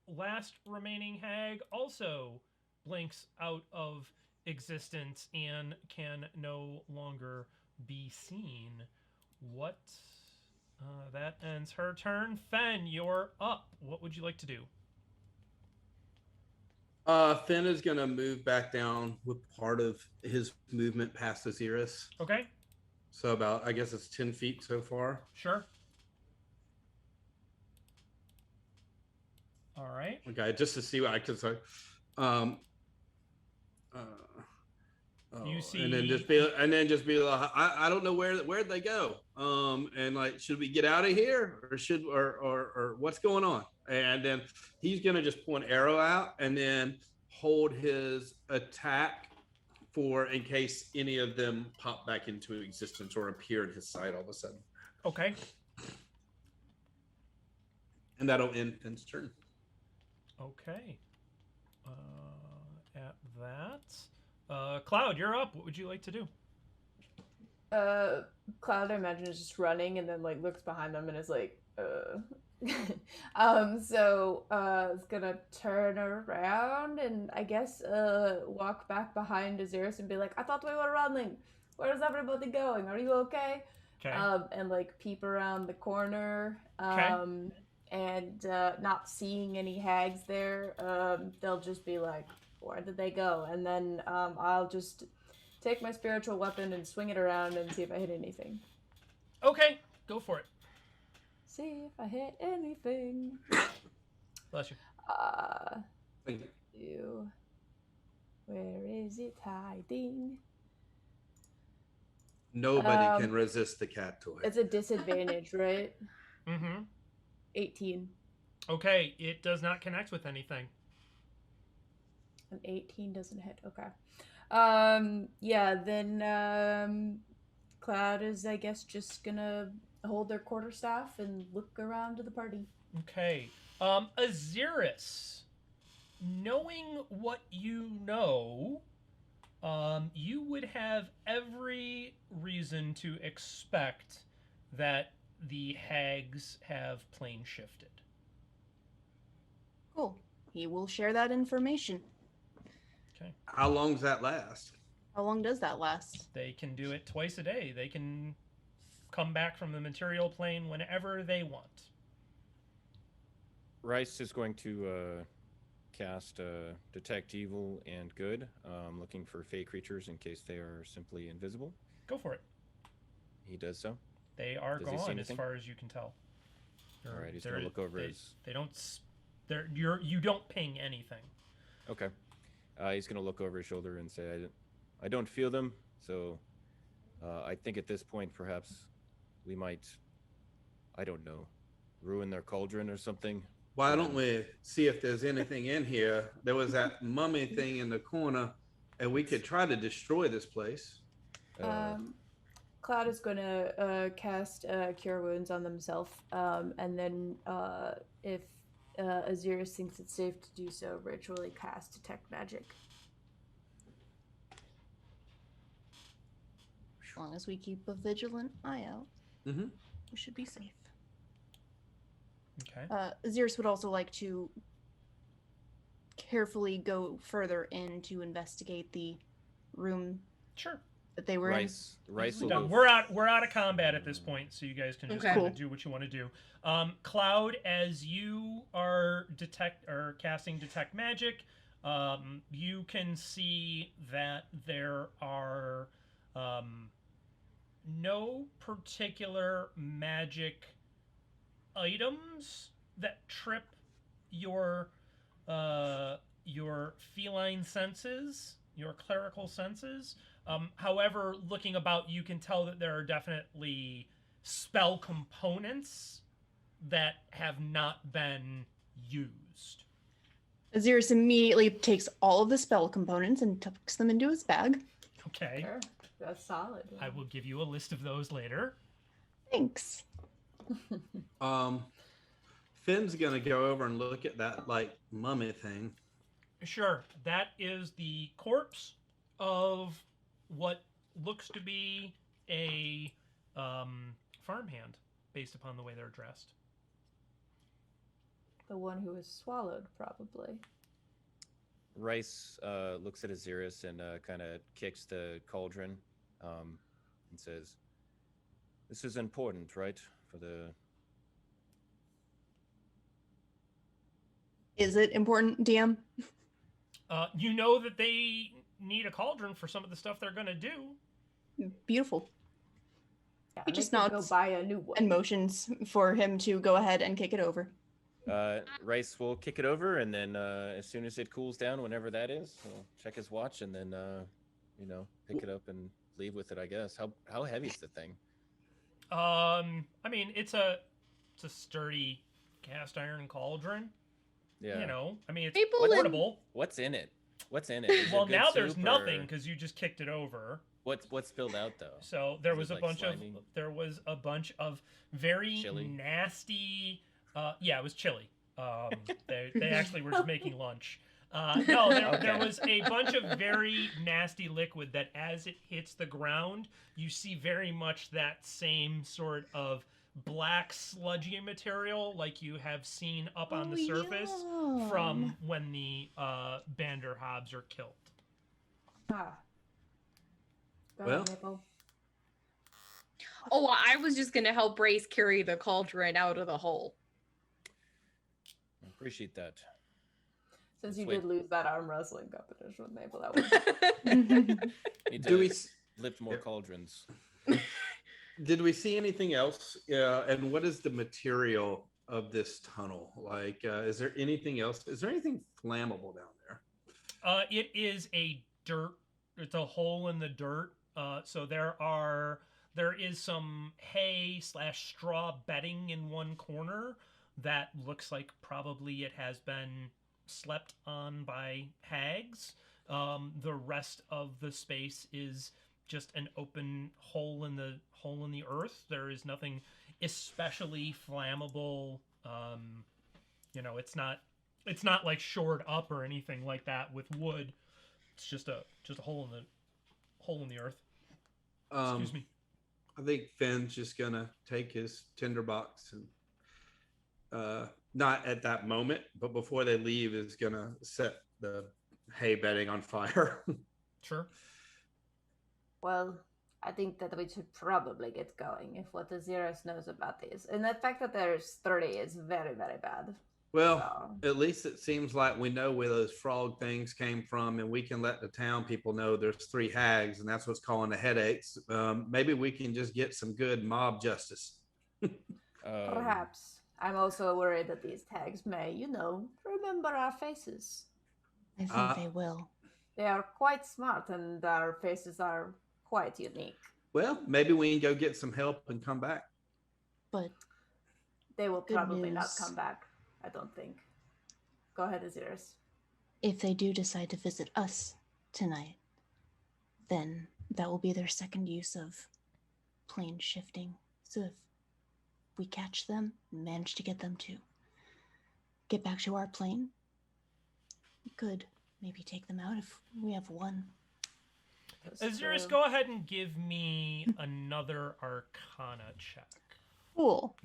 last remaining hag also blinks out of existence and can no longer be seen. What? That ends her turn. Fenn, you're up. What would you like to do? Fenn is going to move back down with part of his movement past Ahzyris. Okay, So about, I guess it's 10 feet so far. sure. All right. Okay, just to see what I could say. You see, and then just be like, I don't know where'd they go. And like, should we get out of here, or what's going on? And then he's gonna just pull an arrow out and then hold his attack for in case any of them pop back into existence or appear at his side all of a sudden. okay. And that'll end Finn's turn. Okay. At that, Cloud, you're up. What would you like to do? Cloud, I imagine, is just running and then like looks behind them and is like, so it's gonna turn around and I guess walk back behind Ahzyris and be like, I thought we were running. Where's everybody going? Are you okay? Okay. And like peep around the corner. Okay. And not seeing any hags there, they'll just be like, where did they go? And then I'll just take my spiritual weapon and swing it around and see if I hit anything. Okay, go for it. See if I hit anything. Bless you. Thank You. Where is it hiding? Nobody can resist the cat toy. It's a disadvantage, right? Mm-hmm. 18. Okay, it does not connect with anything. An 18 doesn't hit. Okay. Yeah, then Cloud is, I guess, just gonna hold their quarterstaff and look around to the party. Okay. Ahzyris, knowing what you know, you would have every reason to expect that the hags have plane shifted. Cool. He will share that information. Okay. How long does that last? How long does that last? They can do it twice a day. They can come back from the material plane whenever they want. Rhys is going to cast Detect Evil and Good, looking for fey creatures in case they are simply invisible. Go for it. He does so. They are Does he see gone as anything? far as you can tell. All right, he's going to look over his... They don't... You don't ping anything. Okay. He's going to look over his shoulder and say, I don't feel them, so I think at this point perhaps we might, I don't know, ruin their cauldron or something. Why don't we see if there's anything in here? There was that mummy thing in the corner, and we could try to destroy this place. Cloud is going to cast Cure Wounds on themselves, and then if Ahzyris thinks it's safe to do so, ritually cast Detect Magic. As long as we keep a vigilant eye out, we should be safe. Okay. Ahzyris would also like to carefully go further in to investigate the room Sure. that they were Rice will Done. go. We're out of combat at this point, so you guys can just Okay. kind of Cool. do what you want to do. Cloud, as you are casting detect magic, you can see that there are no particular magic items that trip your feline senses, your clerical senses. However, looking about, you can tell that there are definitely spell components that have not been used. Ahzyris immediately takes all of the spell components and tucks them into his bag. Okay. Sure. That's solid. I will give you a list of those later. Thanks. Finn's gonna go over and look at that like mummy thing. Sure. That is the corpse of what looks to be a farmhand, based upon the way they're dressed. The one who was swallowed, probably. Rhys looks at Ahzyris and kind of kicks the cauldron and says, "This is important, right? For the..." Is it important, DM? You know that they need a cauldron for some of the stuff they're going to do. Beautiful. Yeah, He just they could nods go buy a new one. And motions for him to go ahead and kick it over. Rhys will kick it over, and then as soon as it cools down, whenever that is, he'll check his watch and then, pick it up and leave with it, I guess. How heavy is the thing? I mean, it's a sturdy cast iron cauldron. Yeah. You know, I mean, it's People in- portable. What's in it? What's in it? Is it Well, good now there's soup, nothing or because you just kicked it over. What's spilled out though? So there Is was it, a like, bunch slimy? of very Chili? nasty. Yeah, it was chili. They actually were just making lunch. No, there Okay. was a bunch of very nasty liquid that, as it hits the ground, you see very much that same sort of black sludgy material like you have seen up on the surface from when the Banderhobbs are killed. Ah. Go Well. ahead, Maple. Oh, I was just gonna help Rhys carry the cauldron out of the hole. I appreciate that. Since you Wait. did lose that arm wrestling competition with Maple, that was Need Do to we lift more Yeah. cauldrons. did we see anything else? And what is the material of this tunnel? Like, is there anything else? Is there anything flammable down there? It is a dirt. It's a hole in the dirt. So there is some hay / straw bedding in one corner that looks like probably it has been slept on by hags. The rest of the space is just an open hole in the earth. There is nothing especially flammable. It's not like shored up or anything like that with wood. It's just a hole in the earth. Excuse me. I think Finn's just gonna take his tinderbox and not at that moment, but before they leave, is gonna set the hay bedding on fire. Sure. Well, I think that we should probably get going if what Ahzyris knows about this. And the fact that there's 30 is very, very bad. Well, at least it seems like we know where those frog things came from, and we can let the town people know there's 3 hags, and that's what's causing the headaches. Maybe we can just get some good mob justice. Perhaps. I'm also worried that these tags may, remember our faces. I think they will. They are quite smart, and our faces are quite unique. Well, maybe we can go get some help and come back. But They will Good probably not news. come back, I don't think. Go ahead, Ahzyris. if they do decide to visit us tonight, then that will be their second use of plane shifting. So if we catch them and manage to get them to get back to our plane, we could maybe take them out if we have one. Ahzyris, true. go ahead and give me another Arcana check. Cool.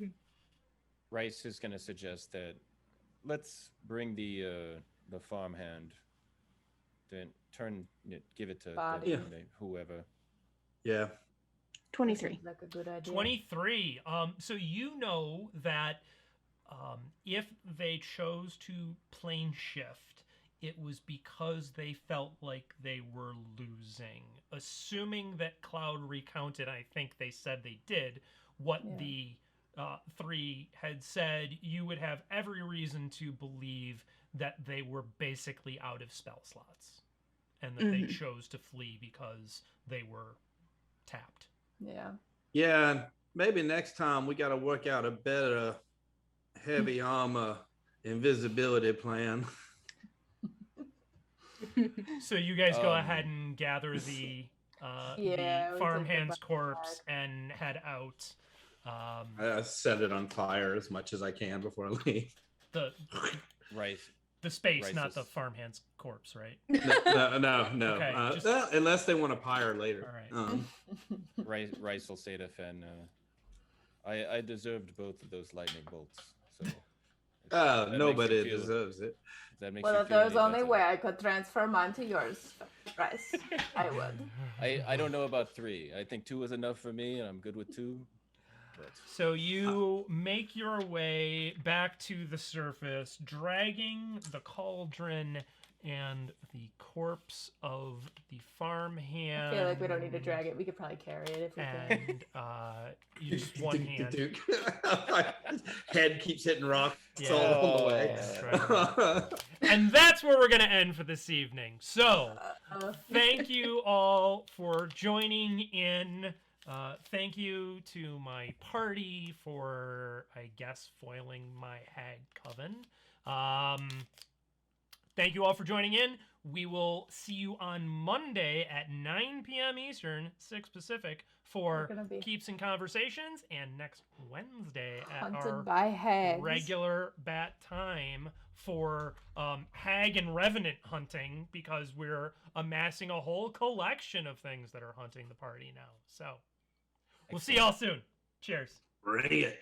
Rhys is going to suggest that let's bring the the farmhand. Then give it to Body. whoever. Yeah. 23. Seems like a good idea. 23. So you know that if they chose to plane shift, it was because they felt like they were losing. Assuming that Cloud recounted, I think they said they did, what the 3 had said, you would have every reason to believe that they were basically out of spell slots. And that they chose to flee because they were tapped. Yeah. Yeah, and maybe next time we got to work out a better heavy armor invisibility plan. So you guys go ahead and gather the farmhand's corpse and head out. I set it on fire as much as I can before I leave. The space, Rhys not the farmhand's corpse, right? No. Okay, unless they want to pyre later. All right. Rhys will say to Fenn, I deserved both of those lightning bolts. So nobody deserves it. That makes Well, you if feel there's any only better. way I could transfer mine to yours, Rhys, I would. I don't know about 3. I think 2 was enough for me, and I'm good with 2. But So you make your way back to the surface, dragging the cauldron and the corpse of the farmhand. I feel like we don't need to drag it. We could probably carry it if we can. And use one hand. Duke. Head keeps hitting rocks all Yeah. along the way. That's right. And that's where we're going to end for this evening. So, thank you all for joining in. Thank you to my party for, I guess, foiling my hag coven. Thank you all for joining in. We will see you on Monday at 9 p.m. Eastern, 6 Pacific, for Keeps and Conversations, and next Wednesday at Hunted by hags. regular bat time for hag and revenant hunting, because we're amassing a whole collection of things that are hunting the party now. So we'll see y'all soon. Cheers. Bring it.